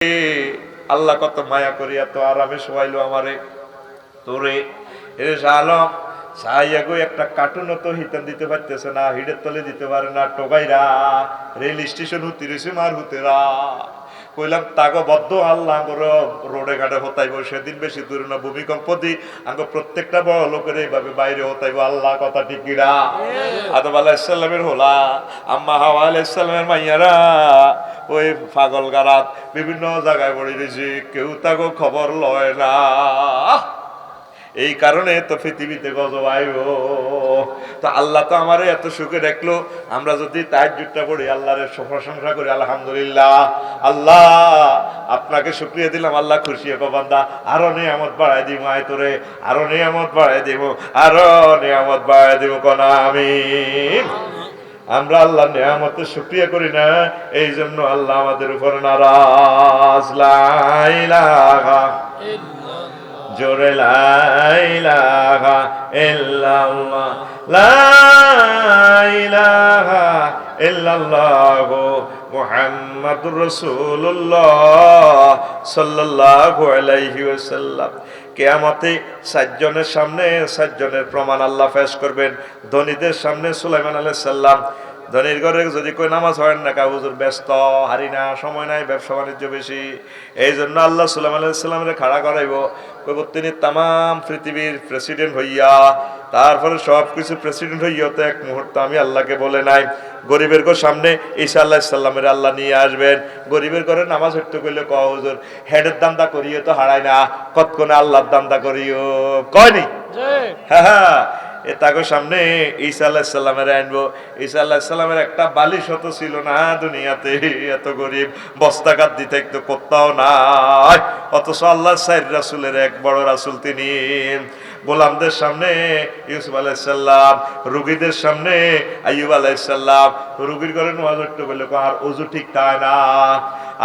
আল্লাহ কত মায়া করিয়া তো আরামে শোয়াইলো আমারে তোরে এ আলম সাইয়া গো একটা কার্টুনও তো হিতান দিতে পারতেছে না, হিডের তলে দিতে পারে না, টোকাইরা রেল স্টেশন হতে রয়েছে মার হুতেরা কইলাম তাগো বদ্ধ আল্লাহ রোডে ঘাটে হতাইব, সেদিন বেশি দূরে না ভূমিকম্প দি আঙ্গ প্রত্যেকটা বড় লোকের এইভাবে বাইরে হতাইব। আল্লাহ কথা ঠিক কিনা? আদম আলাইহিসসালামের হোলা, আম্মা হাওয়া আলাইহিসসালামের মাইয়ারা ওই পাগল গারাত বিভিন্ন জায়গায় পড়ে রয়েছে, কেউ তাগো খবর লয় না। এই কারণে তো পৃথিবীতে গজব আইব। তো আল্লাহ তো আমারে এত সুখে রাখলো, আমরা যদি তাহাজ্জুদটা পড়ি আল্লাহর প্রশংসা করি আলহামদুলিল্লাহ, আল্লাহ আপনাকে শুকরিয়া দিলাম, আল্লাহ খুশি হবো, বান্দা আরো নিয়ামত বাড়াই দিব, আয় তোরে আরো নিয়ামত বাড়াই দিব, আরো নিয়ামত বাড়াই দিব, কোন আমিন। আমরা আল্লাহ নিয়ামতের শুকরিয়া করি না, এই জন্য আল্লাহ আমাদের উপর নারাজ। লা ইলাহা জোরে লা ইলাহা ইল্লাল্লাহ, লা ইলাহা ইল্লাল্লাহ মুহাম্মাদুর রাসূলুল্লাহ সাল্লাল্লাহু আলাইহি ওয়াসাল্লাম। কিয়ামতে সাতজনের সামনে সাতজনের প্রমাণ আল্লাহ পেশ করবেন। ধনীদের সামনে সুলাইমান আলাইহিস সালাম, ধনীর ঘরে যদি কই নামাজ হয় না, কা হুজুর ব্যস্ত, হারি না, সময় নাই, ব্যবসা বাণিজ্য বেশি, এই জন্য আল্লাহ সুলাইমান আলাইহিস সালামের খাড়া করাইব, কইব তিনি তামাম পৃথিবীর প্রেসিডেন্ট হইয়া, তারপরে সবকিছু প্রেসিডেন্ট হইয়া তো এক মুহূর্ত আমি আল্লাহকে বলে নাই। গরিবের ঘর সামনে ঈসা আলাইহিস সালামের আল্লাহ নিয়ে আসবেন, গরিবের ঘরে নামাজ হইতে কইলে ক হুজুর হেডের দান্দা করিও তো হারায় না, কতক্ষণে আল্লাহর দান্দা করিও কয়নি। হ্যাঁ হ্যাঁ, এ তাকে সামনে ঈসা আলাইহিস সালামের আনবো। ঈসা আলাইহিস সালামের একটা বালিশ হতো ছিল না দুনিয়াতে, এত গরিব, বস্তাঘাত দিতে একটু কোথাও নাই, অথচ আল্লাহ সাইর রাসূলের এক বড় রাসূল তিনি। গোলামদের সামনে ইউসুফ আলাইহিস সালাম, রোগীদের সামনে আইয়ুব আলাইহিস সালাম, রোগীর ঘরে নামাজ পড়তে বললে আর ওযু ঠিক থাকে না,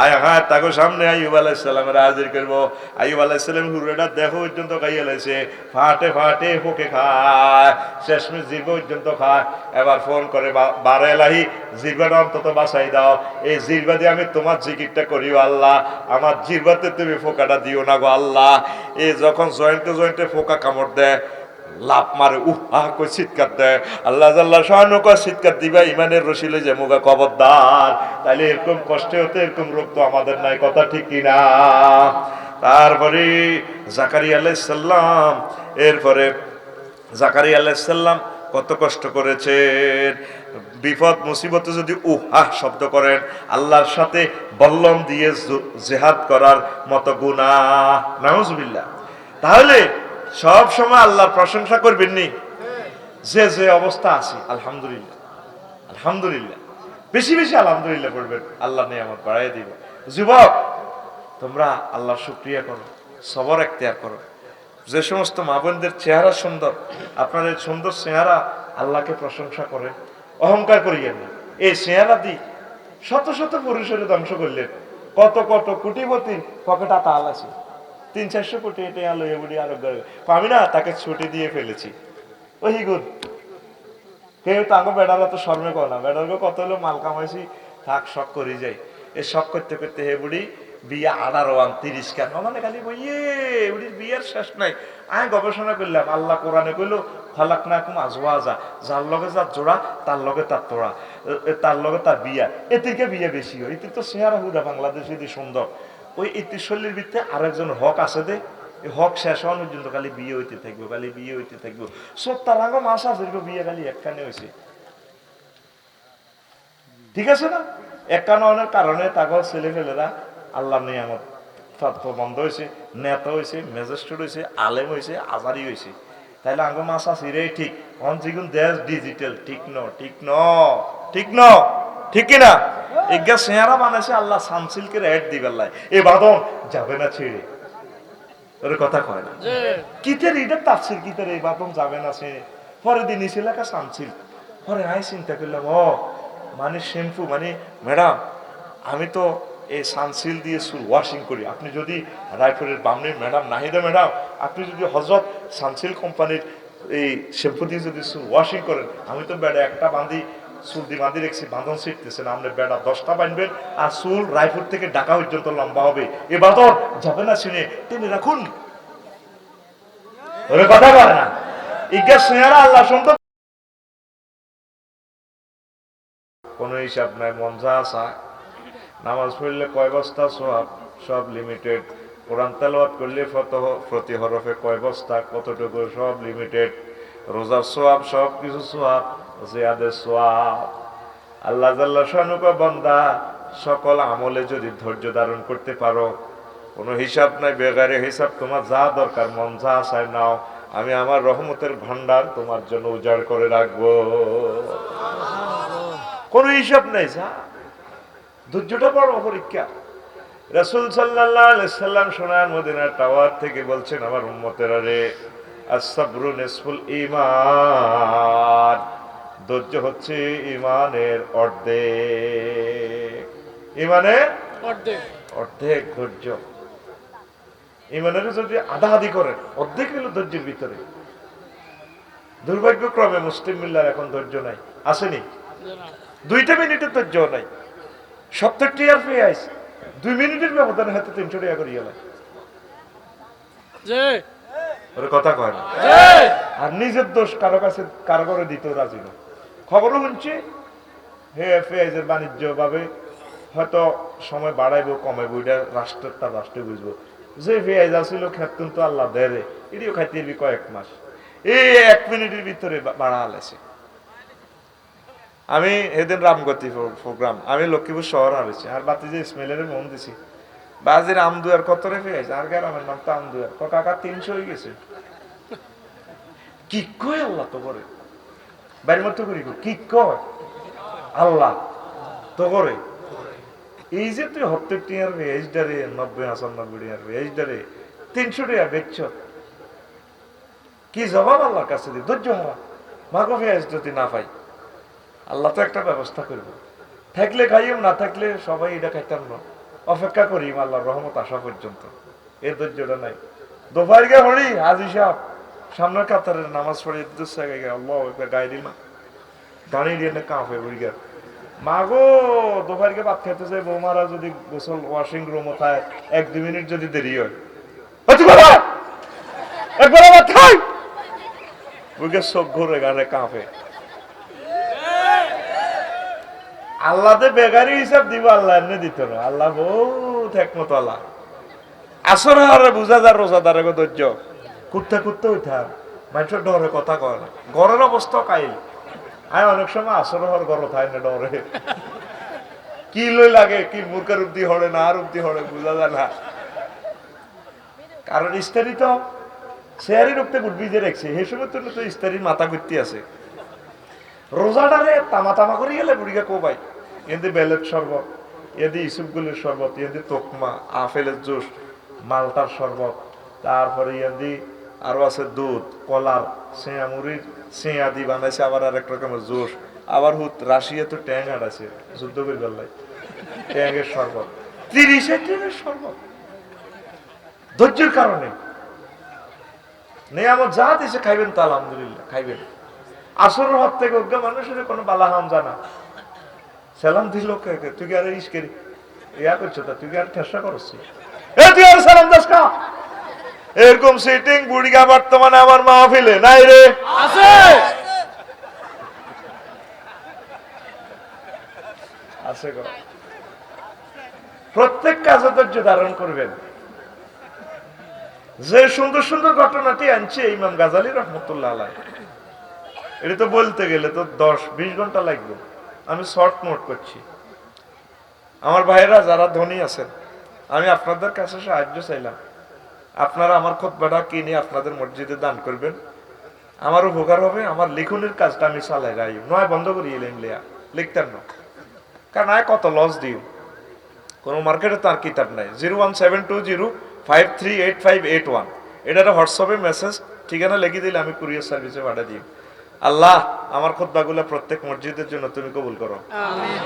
আয় হ্যাঁ তাকে সামনে আইয়ুব আলাইহিস সালামের হাজির করবো। আইয়ুব আলাইহিস সালাম হুরুটা দেখো পর্যন্ত খাইয়া লাইছে, ফাটে ফাটে হোকে খায়, শেষমেশ জিরবা পর্যন্ত খায়। এবার ফোন করে বারে এলাহি জিরবাটা অন্তত বাঁচাই দাও, এই জিরবা দিয়ে আমি তোমার জিকিরটা করিও আল্লাহ, আমার জিরবাতে তুমি ফোকাটা দিও না গো আল্লাহ। এই যখন জয়েন্টে জয়েন্টে ফোকা কামড় দেয়, লাভ মারে, উহা কই চিৎকার দেয়, আল্লাহ জাল্লাহ শানু কয় চিৎকার দিবা ইমানের রশিলে যে মুগা খবরদার, তাইলে এরকম কষ্টে হতে এরকম রোগ তো আমাদের নাই, কথা ঠিক কিনা? তারপরে জাকারিয়া আলাইহিস সালাম, এরপরে জাকারিয়া আলাইহিস সালাম কত কষ্ট করেছেন, বিপদ মুসিবতে যদি উহা শব্দ করেন, আল্লাহর সাথে বল্লম দিয়ে জিহাদ করার মতো গুনাহ, নাউজুবিল্লাহ। তাহলে সব সময় আল্লাহর প্রশংসা করবেন নি, যে যে অবস্থা আছে আলহামদুলিল্লাহ, আলহামদুলিল্লাহ, বেশি বেশি আলহামদুলিল্লাহ পড়বেন, আল্লাহ নিয়ামত বাড়াই দিব। যুবক তোমরা আল্লাহর শুকরিয়া করো, সবর এখতিয়ার করো। যে সমস্ত মা বোনদের চেহারা সুন্দর, আপনাদের সুন্দর চেহারা আল্লাহকে প্রশংসা করে, অহংকার করিয়েন না। এই চেহারা দি শত শত পুরুষের ধ্বংস করলেন, কত কত কোটিপতি পকেটা তাল আছে, 300-400 কোটি এটা আলো এগুলি আরোগ্য, আমি না তাকে ছুটি দিয়ে ফেলেছি। ওই গুণ কেউ তাকে বেড়ারা তো শর্মে কর না, বেড়ারকে কত হলো মাল কামাইছি থাক শখ করে যাই, এ শখ করতে করতে হে বুড়ি বিয়া 18-30 কেন মানে খালি বইয়ে বুড়ির বিয়ের শেষ নাই। আমি গবেষণা করলাম, আল্লাহ কোরআনে কইলো খালাকনাকুম আজওয়াজা, যার লগে যার জোড়া তার লগে তার তোড়া, তার লগে তার বিয়া, এদিকে বিয়ে বেশি হয়। এতে তো চেহারা হুদা বাংলাদেশে সুন্দর, ওই 31-40 ভিতরে আরেকজন হক আছে দে, হক শেষ হওয়ার পর্যন্ত খালি বিয়ে হইতে থাকবো, খালি বিয়ে হইতে থাকবো, সত্তর আঙ্গ মাস আছে বিয়ে খালি একখানে হয়েছে, ঠিক আছে না? একখানে অনেক কারণে তাকে ছেলে ফেলেরা আল্লাহ নিয়ামত বন্ধ হয়েছে, নেতা হয়েছে, ম্যাজিস্ট্রেট হয়েছে, আলেম হয়েছে, আজারি হয়েছে, তাইলে আঙ্গ মাস আছে রে ঠিক অন যেগুন দেশ ডিজিটাল, ঠিক ন ঠিক ন ঠিক ন ঠিক কিনা? এগা চেহারা বানাইছে আল্লাহ সানসিল্কের অ্যাড দিবেলাই, এ বাদন যাবে না ছেড়ে, ওর কথা কয় না কিতের এটা তাফসির কিতের, এই বাদন যাবে না ছেড়ে। পরে দিন এসে লেখা সানসিল, পরে আই চিন্তা করলাম ও মানে শ্যাম্পু, মানে ম্যাডাম আমি তো এই সানসিল দিয়ে চুল ওয়াশিং করি, আপনি যদি রায়পুরের বামনি ম্যাডাম নাহিদা ম্যাডাম, আপনি যদি হজরত সানসিল কোম্পানির এই শ্যাম্পু দিয়ে যদি চুল ওয়াশিং করেন, আমি তো বেড়ে একটা বাঁধি চুল দিয়ে বাঁধি রেখেছি, বাঁধন ছিটতেছেন, আপনি বেড়া 10টা বাঁধবেন আর চুল রায়পুর থেকে ঢাকা পর্যন্ত লম্বা হবে, এবার যাবে না শুনে তিনি রাখুন ওরে কথা বলে না ইজ্ঞাস স্নেহারা আল্লাহ শুনতে কোনো হিসাব নাই। মন যা আসা নামাজ পড়লে কয় বস্তা সোয়াব, সব লিমিটেড। কোরআন তেলাওয়াত করলে প্রতি হরফে কয় বস্তা কতটুকু, সব লিমিটেড। রোজার সোয়াব সব কিছু সোয়াব, জিয়াদের সোয়াব। আল্লাহ জাল্লা শানুক বান্দা সকল আমলে যদি ধৈর্য ধারণ করতে পারো, কোনো হিসাব নাই, বেগারে হিসাব, তোমার যা দরকার মন যা আসায় নাও, আমি আমার রহমতের ভান্ডার তোমার জন্য উজাড় করে রাখবো, কোনো হিসাব নাই। যা ধৈর্যটা বড় পরীক্ষা। রাসূল সাল্লাল্লাহু আলাইহি সাল্লাম সোনার মদিনার টাওয়ার থেকে বলছেন, আমার উম্মতেরা রে, আস-সাবরু নিসফুল ঈমান, ধৈর্য হচ্ছে ঈমানের অর্ধেক। ঈমানের অর্ধেক ধৈর্য। ঈমানের যদি আধা আধি করেন, অর্ধেক হলো ধৈর্যের ভিতরে। দুর্ভাগ্যক্রমে মুসলিম মিল্লার এখন ধৈর্য নাই, আসেনি? 2 মিনিটের ধৈর্য নাই। 70 টিয়ার পেঁয়াজ 2 মিনিটের ব্যবধানে হয়তো 300 টাকা করে গেল। কথা কয় না, আর নিজের দোষ কারো কাছে কারো করে দিতেও রাজি না। খবরও শুনছি হে পেঁয়াজের বাণিজ্য ভাবে হয়তো সময় বাড়াইবো কমাইবো, এটা রাষ্ট্রের তার রাষ্ট্রে বুঝবো। যে পেঁয়াজ আসছিল খেত কিন্তু আল্লাহ দেরে, এটিও খাইতে কয়েক মাস, এই 1 মিনিটের ভিতরে বাড়া আলাইছে। আমি এদিন রামগতি প্রোগ্রাম, আমি লক্ষ্মীপুর শহর হারিয়েছি, আর বাতি যে ইসমাইলের মন দিছি, বাজির আমদুয়ার কত রেখে গেছে, আর গ্রামের নাম তো আমদুয়ার, কাকা 300 হয়ে গেছে। কি কয় আল্লাহ তো করে বাড়ির মতো করি, কি কয় আল্লাহ তো করে। এই যে তুই 70 টিয়ার ভেজ ডারে 90-95 টিয়ার ভেজ ডারে 300 টাকা বেচছ, কি জবাব আল্লাহর কাছে দি? ধৈর্য হারা, মাগো ভেজ যদি না পাই আল্লাহ তো একটা ব্যবস্থা করবো, থাকলে খাইম, না থাকলে সবাই এটা খাইতাম না, অপেক্ষা করি আল্লাহর রহমত আসা পর্যন্ত। এর ধৈর্যটা নাই। দোপার গে হরি হাজি সাহেব সামনের কাতারের নামাজ পড়ে আল্লাহ গায়ে দিল না, দাঁড়িয়ে দিয়ে কাঁপে বুড়ি গা, মাগো দোপার গে ভাত খাইতে চাই, বৌমারা যদি গোসল ওয়াশিং রুম থাকে 1-2 মিনিট যদি দেরি হয়, একবার ভাত খাই বুড়ি চোখ ঘুরে গানে কাঁপে। আল্লাহ বেগারি হিসাব দিব, আল্লাহ এমনি দিত না, আল্লাহ বহুত একমত। আল্লাহ আসর হারে বুঝা যায় রোজাদারে ধৈর্য কুত্তে কুত্তে উঠার মানুষের ডরে কথা কয় না, ঘরের অবস্থা কাইল। আমি অনেক সময় আসর হওয়ার ঘর থাই না ডরে, কি লই লাগে, কি মূর্খের উব্দি হরে না আর উব্দি হরে বুঝা যায় না। কারণ ইস্তারি তো শেয়ারি রুখতে বুঝবি যে রেখছে, সেই সময় তো ইস্তারির মাথা ঘুরতে আছে। রোজাটারে তামা তামা করে গেলে বুড়িকে কো ভাই, এতে বেলের শরবত, এদি ইসুফগুলির শরবত, এদি তোকমা, আপেলের জুস, মালটার শরবত, তারপরে এদি আরো আছে দুধ, কলার, সেয়া মুড়ির সেয়া দি বানাইছে, আবার আরেক রকমের জুস, আবার হুত রাশিয়া তো ট্যাং আটাছে যুদ্ধ করে বেলায় ট্যাংয়ের শরবত, 30 ট্যাংয়ের শরবত। ধৈর্যের কারণে নিয়ামত যা দিছে খাইবেন তো আলহামদুলিল্লাহ খাইবেন। আসরের হাত থেকে অজ্ঞা মানুষের কোনো বালা হাম জানা সালাম দিল, তুই কি আর ইস্কেরি ইয়া করছো, তা তুই কি আর ঠেসা করছি, তুই আর সালাম দাস কা, এরকম সিটিং বুড়িগা বর্তমানে আমার মাহফিলে নাই রে, আছে আছে গো। প্রত্যেক কাজে ধৈর্য ধারণ করবেন। যে সুন্দর সুন্দর ঘটনাটি আনছে ইমাম গাজালি রহমতুল্লাহ আলাইহি, এটা তো বলতে গেলে তো 10-20 ঘন্টা লাগবে, আমি শর্ট নোট করছি। আমার ভাইরা যারা ধনী আছেন, আমি আপনাদের কাছে সাহায্য চাইলাম, আপনারা আমার খুতবাটা কিনে আপনাদের মসজিদে দান করবেন, আমার উপকার হবে। আমার লিখনের কাজটা আমি চালাই রাই, নয় বন্ধ করি এলেন লিয়া লিখতেন না, কারণ আয় কত লস দিও, কোনো মার্কেটে তার কিতাব নাই। 01720538581 এটার হোয়াটসঅ্যাপে মেসেজ ঠিকানা লিখে দিলে আমি কুরিয়ার সার্ভিসে পাঠিয়ে দিই। আল্লাহ আমার খুতবাগুলো প্রত্যেক মসজিদের জন্য তুমি কবুল করো, আমিন।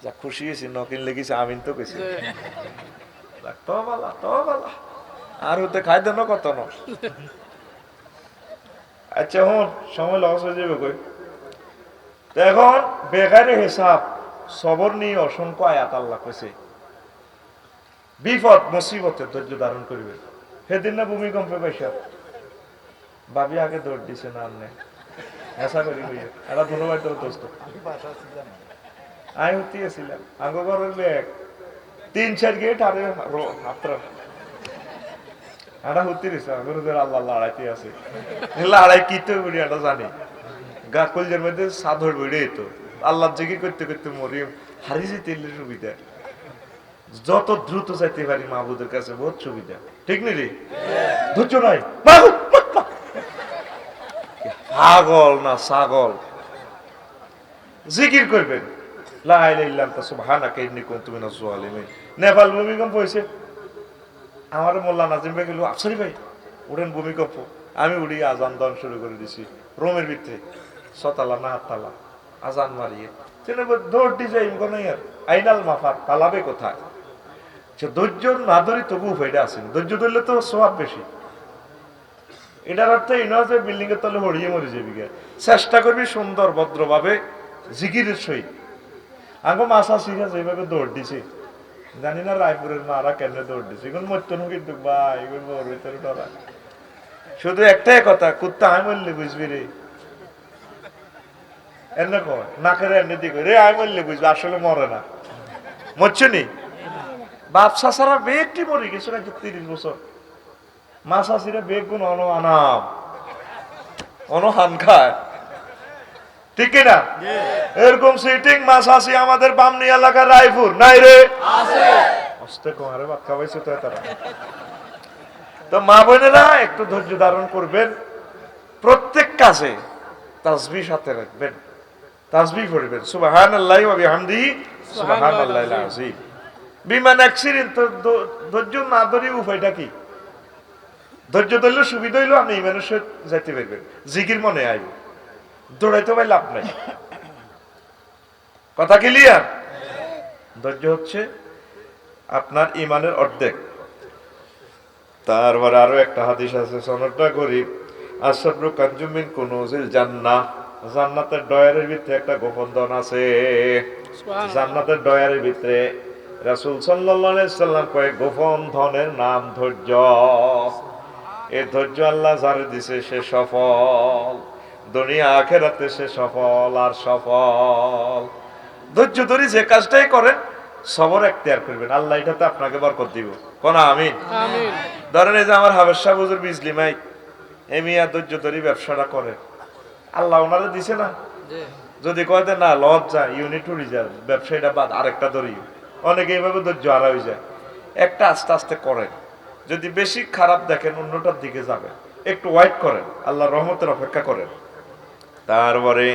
যা খুশি হয়েছি, নকিন লেগেছে আমিন তো কেছি, তো বালা আর হতে খাই দেন কত ন। আচ্ছা হন সময় লস হয়ে যাবে কই, এখন বেগারে হিসাব সবর নিয়ে অসংখ্য আয়াত আল্লাহ কইছে। বিপদ মুসিবতে ধৈর্য ধারণ করিবে। সেদিন না ভূমিকম্পে পয়সা ভাবি আগে দৌড় দিছে না আন্নে হেসা করি হইয়া এরা ধন্যবাদ দোস্ত আমি হতে গেছিলাম আগে ঘরের ব্যাগ 3-4 গেট আরে হাতরা এটা হতে গেছে গুরুদের আল্লাহ লড়াইতে আছে লড়াই কি তো বুড়ি এটা জানি গা কলজের মধ্যে সাধর বেড়ে তো আল্লাহ জিকির করতে করতে মরি হারিয়ে যেতে সুবিধা যত দ্রুত চাইতে পারি মাহবুদের কাছে বহুত সুবিধা ঠিক নি রে ধৈর্য নাই পাগল না ছাগল জিকির করবেন লা ইলাহা ইল্লা আনতা সুবহানাকা ইন্নী কুনতু মিনাজ জালিমিন। নেপাল ভূমিকম্প হয়েছে আমার মোল্লা নাজিম ভাই গেল আফসারি ভাই উঠেন ভূমিকম্প আমি উড়ি আজান দান শুরু করে দিছি রোমের ভিতরে 6 তালা না 8 তালা আজান মারিয়ে দৌড় দিয়ে যাই আর আইনাল মাফার তালাবে কোথায় সে ধৈর্য না ধরি তবু উপায়টা আসেন ধৈর্য ধরলে তো স্বভাব বেশি এটার অর্থ এই নয় যে বিল্ডিং এর তলে হড়িয়ে মরে যাবি চেষ্টা করবি সুন্দর ভদ্রভাবে জিকিরের সহিত আগে মাসা শিখা যেভাবে দৌড় দিছে জানি না রায়পুরের মারা কেন দৌড় দিছে এখন মরতো না কিন্তু ভাই এগুলো ওর ভিতরে ডরা শুধু একটাই কথা কুত্তা আমি বললে বুঝবি রে এনে কয় নাকের এনে দিকে রে আমি বললে বুঝবি আসলে মরে না মরছে নি বাপ সাসারা বেগটি মরে গেছে নাকি 30 বছর মা শাশিরা বেগ গুণ আনাম হান খায় ঠিক না এরকম সিটিং মা শাশি আমাদের বামনি এলাকার রায়পুর নাই রে আস্তে কোয়ারে ভাত খাওয়াইছে তো তারা তো মা বোনেরা একটু ধৈর্য ধারণ করবেন প্রত্যেক কাজে তাসবিহ সাথে রাখবেন তাসবিহ পড়বেন সুবহানাল্লাহি ওয়া বিহামদিহি সুবহানাল্লাহিল আযীম বিমান অ্যাক্সিডেন্ট ধৈর্য না ধরে উপায়টা কি ধৈর্য ধরলে সুবিধা হইলো আপনি ইমানের সহিত যাইতে পারবেন জিকির মনে আইব দৌড়াইতে ভাই লাভ নাই কথা ক্লিয়ার ধৈর্য হচ্ছে আপনার ইমানের অর্ধেক তারপরে আরো একটা হাদিস আছে সনদটা গরিব আশরাফু কানজুমিন কুনুজিল জান্নাহ জান্নাতের ডয়ারের ভিতরে একটা গোপন ধন আছে জান্নাতের ডয়ারের ভিতরে রাসূল সাল্লাল্লাহু আলাইহি সাল্লাম কয় গোপন ধনের নাম ধৈর্য এই ধৈর্য আল্লাহ যারে দিছে সে সফল দুনিয়া আখিরাতে সে সফল আর সফল ধৈর্য ধরে যে কাজটাই করেন সবর এখতিয়ার করবেন আল্লাহ এটাতে আপনাকে বরকত দিব কোন আমিন আমিন ধরেন এই যে আমার হাবেশ সাহেব হুজুর বিজলি মাইক এমিয়া ধৈর্য ধরে ব্যবসাটা করে আল্লাহ ওনারে দিছে না যদি কয় না লজ্জা ইউনিট উড়ি যায় ব্যবসায়ীটা বাদ আরেকটা ধরি অনেকে এইভাবে ধৈর্য হারা হয়ে যায় একটা আস্তে আস্তে করেন যদি বেশি খারাপ দেখেন অন্যটার দিকে যাবে একটু ওয়েট করেন আল্লাহর রহমতের অপেক্ষা করেন তারপরে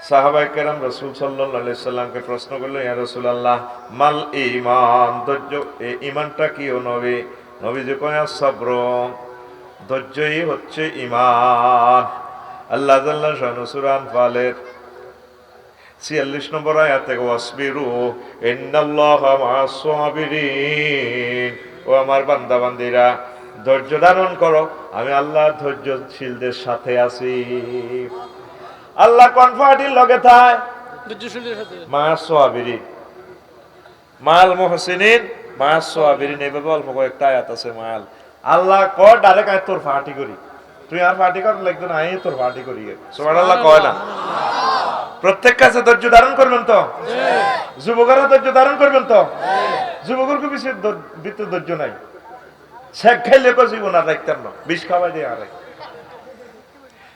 সাহাবায়ে কেরাম রাসূল সাল্লাল্লাহু আলাইহি সাল্লামকে প্রশ্ন করলো ইয়া রাসূলুল্লাহ মাল ঈমান ধৈর্য এই ঈমানটা কি ও নবী নবীজি কয় সবর ধৈর্যই হচ্ছে ঈমান আল্লাহ জাল্লা শানু সূরা আনফালের 46 নম্বর আয়াতে ওয়াসবিরু ইন্নাল্লাহা মা'আস সাবিরিন ও আমার বান্দা বান্দীরা ধৈর্য ধারণ করো আমি আল্লাহ ধৈর্যশীলদের সাথে আছি আল্লাহ কোন পার্টির লগে থাকে ধৈর্যশীলদের সাথে মা'আস সাবিরিন মাল মুহসিনিন মা'আস সাবিরিন এইভাবে অল্প কয়েকটা আয়াত আছে মাল আল্লাহ কয় ডাইরেক্ট আয় তোর পার্টি করি তুই আর পার্টি কর লাগতো না আয় তোর পার্টি করি সুবহানাল্লাহ কয় না প্রত্যেক কাছে ধৈর্য ধারণ করবেন তো যুবকরা ধৈর্য ধারণ করবেন তো যুবকের ভিতরে ধৈর্য নাই শেখ খাইলে কো জীবন আর রাখতাম না বিষ খাওয়াই দিয়ে আর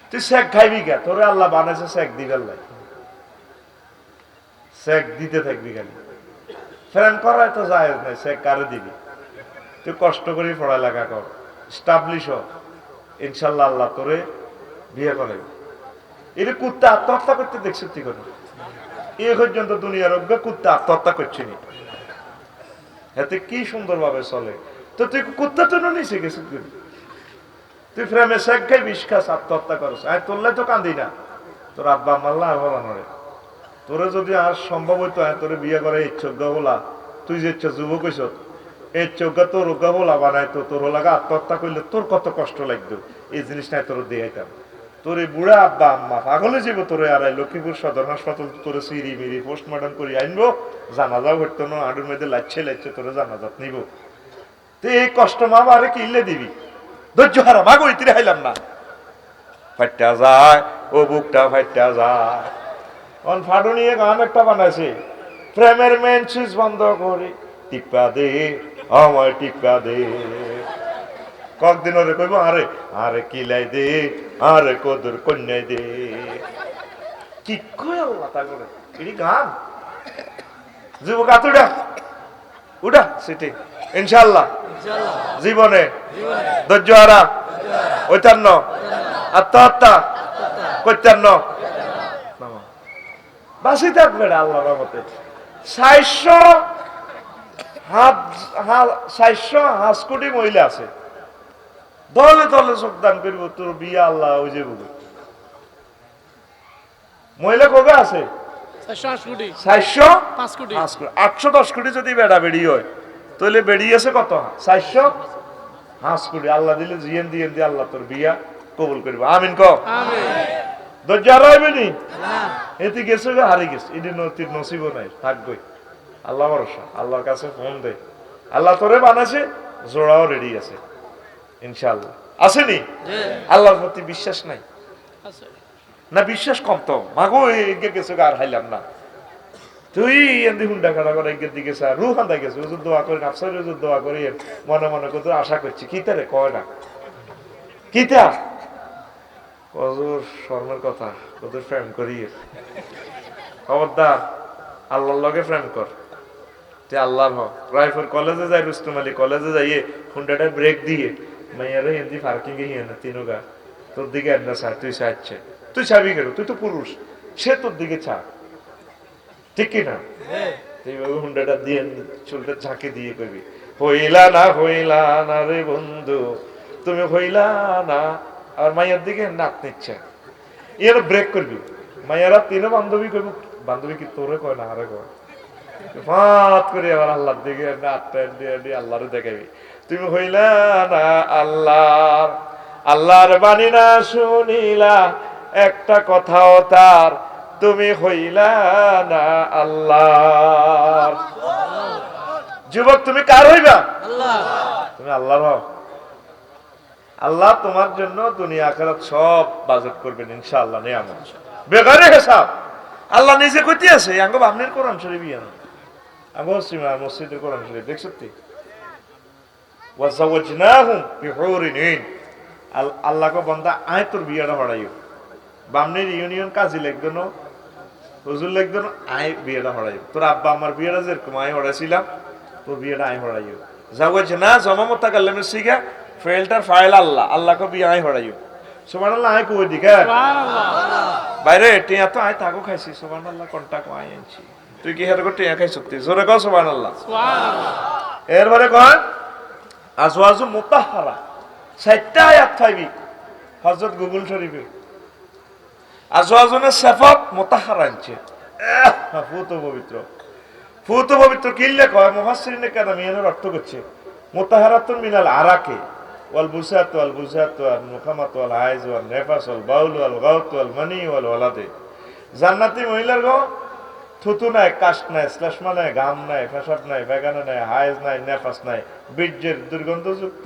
তুই শেখ খাইবি কে তোরে আল্লাহ বানাইছে শেখ দিবেন লাই শেখ দিতে থাকবি খালি ফ্রেন্ড করাই তো যায় নাই শেখ কারে দিবি তুই কষ্ট করে পড়ালেখা কর স্টাবলিশ হ ইনশাল্লাহ আল্লাহ তোরে বিয়ে করে এটা কুত্তা আত্মহত্যা করতে দেখছি তুই কোনো এ পর্যন্ত দুনিয়ার অজ্ঞ কুত্তা আত্মহত্যা করছিনি এতে কি সুন্দর ভাবে চলে তো তুই কুত্তা তো নিচে গেছিস তুই ফ্রেমে শেখ খাই বিষ খাস আত্মহত্যা করস আমি তোরলে তো কান্দি না তোর আব্বা মাল্লা আর বলা নয় তোরে যদি আর সম্ভব হইতো তোরে বিয়ে করে ইচ্ছজ্ঞ বলা তুই যে ইচ্ছা যুবক হইস এই চোখা তোর রোগা বলা বানাইতো তোর লাগা আত্মহত্যা করলে তোর কত কষ্ট লাগতো এই জিনিসটা তোর দিয়াইতাম তোরে বুড়া আব্বা আম্মা পাগলে যাব তোরে আর লক্ষ্মীপুর সদর হাসপাতাল তোরে সিঁড়ি মিরি পোস্টমর্টম করে আনবো, জানাজাও হইতো না, আডুর মধ্যে লাচ্ছে লাচ্ছে তোরে জানাজাত নিব। তো এই কষ্ট মা বাবারে কিনলে দিবি, ধৈর্য হারা মাগো ইতিরে হাইলাম না, ফাইটা যায় ও বুকটা ফাইটা যায়। অন ফাডু নিয়ে গান একটা বানাইছে, প্রেমের মেন সুইচ বন্ধ করে টিপা দে আমায় টিপা দে। কয়েকদিন ওরে কইব আরে আরে কিলাই দে আরে কদর কন্যাই দে। কি কয় আল্লাহ তা করে এটি গান। যুবক হাত উঠা উঠা সিটি ইনশাআল্লাহ জীবনে ধৈর্য হারা ঐতান্ন আত্মহত্যা কৈতান্ন বাসি থাকবে আল্লাহর রহমতে। 400 কোটি মহিলা আছে, দলে দলে যোগদান করব তোর বিয়া আল্লাহ ওই যে বলবে। মহিলা কবে আছে 810 কোটি। যদি বেড়া বেড়ি হয় তাহলে বেড়িয়েছে কত 405 কোটি। আল্লাহ দিলে জিয়েন দিয়ে দিয়ে আল্লাহ তোর বিয়া কবুল করবে। আমিন ক ধৈর্য হারাইবে নি, এতে গেছে হারিয়ে গেছে, এটি নসিব নাই থাকবে। আল্লাহ ভরসা, আল্লাহর কাছে ফোন দে, আল্লাহ তোরে বানাইছে, জোড়াও রেডি আছে ইনশাআল্লাহ। আসেনি আল্লাহর প্রতি বিশ্বাস নাই না, বিশ্বাস কম তো মাগো এগিয়ে গেছে আর হাইলাম না। তুই এমনি হুন্ডা খাড়া করে এগিয়ে দিকে রু হান্দা গেছে, হুজুর দোয়া করে নাফসার হুজুর দোয়া করি মনে মনে কত আশা করছি। কিতা রে কয় না কিতা কজুর শর্মের কথা, কত প্রেম করি খবরদার আল্লাহর লগে প্রেম কর। তুই আল্লাহর হক রাইফল কলেজে যাই, রুস্তম আলী কলেজে যাইয়ে হুন্ডাটা ব্রেক দিয়ে মাইয়ারে হিন্দি পার্কিং এ হিয়ে না তিনগা তোর দিকে এক না চা, তুই চাচ্ছে তুই চাবি কেন, তুই তো পুরুষ, সে তোর দিকে চা, ঠিক কিনা? এইভাবে হুন্ডাটা দিয়ে চুলটা ঝাঁকে দিয়ে করবি হইলা না রে বন্ধু তুমি হইলা না। আর মাইয়ার দিকে নাক নিচ্ছে, এর ব্রেক করবি। মাইয়ারা তিনও বান্ধবী করবো, বান্ধবী কি তোরে কয় না আরে কয়, ফাত করে আবার আল্লাহর দিকে আল্লাহরে দেখাবি। তুমি হইলা না আল্লাহর বাণী না শুনিলা একটা কথাও তার, তুমি হইলা না আল্লাহ। যুবক তুমি কার হইবা? তুমি আল্লাহর হও। আল্লাহ তোমার জন্য দুনিয়া আখিরাত সব বাজেট করবেন ইনশাআল্লাহ, নিয়ামত বেগারে হিসাব। আল্লাহ নিজে কইতে আছে আঙ্গ বামনের কোরআন শরীফ ইয়ানো আঙ্গ সিমার মসজিদের কোরআন শরীফ দেখছতি ওয়াজাওয়াজনাহুম বিহুরিন ইন। আল্লাহ কো বান্দা আয় তোর বিয়াটা হড়াইও, বামনের ইউনিয়ন কাজী লিখবে না, হুজুর লিখবে না, আয় বিয়াটা হড়াইও। তোর আব্বা আমার বিয়াটা যেরকম আয় হড়াইছিলাম, তোর বিয়াটা আয় হড়াইও। জাওয়াজনা জমা মুতাকাল্লিমের সিগা ফেলটার ফাইল আল্লাহ, আল্লাহ কো বিয়া আয় হড়াইও। সুবহানাল্লাহ আয় কই দিকে সুবহানাল্লাহ বাইরে টিয়া তো আয় তাকো খাইছি, সুবহানাল্লাহ কোনটা কো আয় আনছি, তুই কি হেরে কো টিয়া খাইছতি? জোরে কও সুবহানাল্লাহ সুবহানাল্লাহ। এরপরে কয় আজওয়াজু মুতাহহারা, 60টা আয়াত থাকবি হযরত গুগল শরীফে। আজওয়াজুনে সিফাত মুতাহহারা আনছে, ফুত পবিত্র, ফুত পবিত্র কিল্লে কয় মুফাসসিরিনে কেরামিয়ানের অর্থ করছে মুতাহহারাতুন মিনাল আরাকে ওয়াল বুসাত ওয়াল বুসাত ওয়াল মুখামাত ওয়াল হাইজ ওয়াল নেফাস ওয়াল বাউল ওয়াল গাউত ওয়াল মানি ওয়াল ওয়ালাদে। জান্নাতি মহিলার গো থুতু নাই, কাশ নাই, শ্লেষ্মা নাই, ঘাম নাই, পেশাব নাই, বেগানা নাই, হাইজ নাই, নেফাস নাই, বীর্যের দুর্গন্ধযুক্ত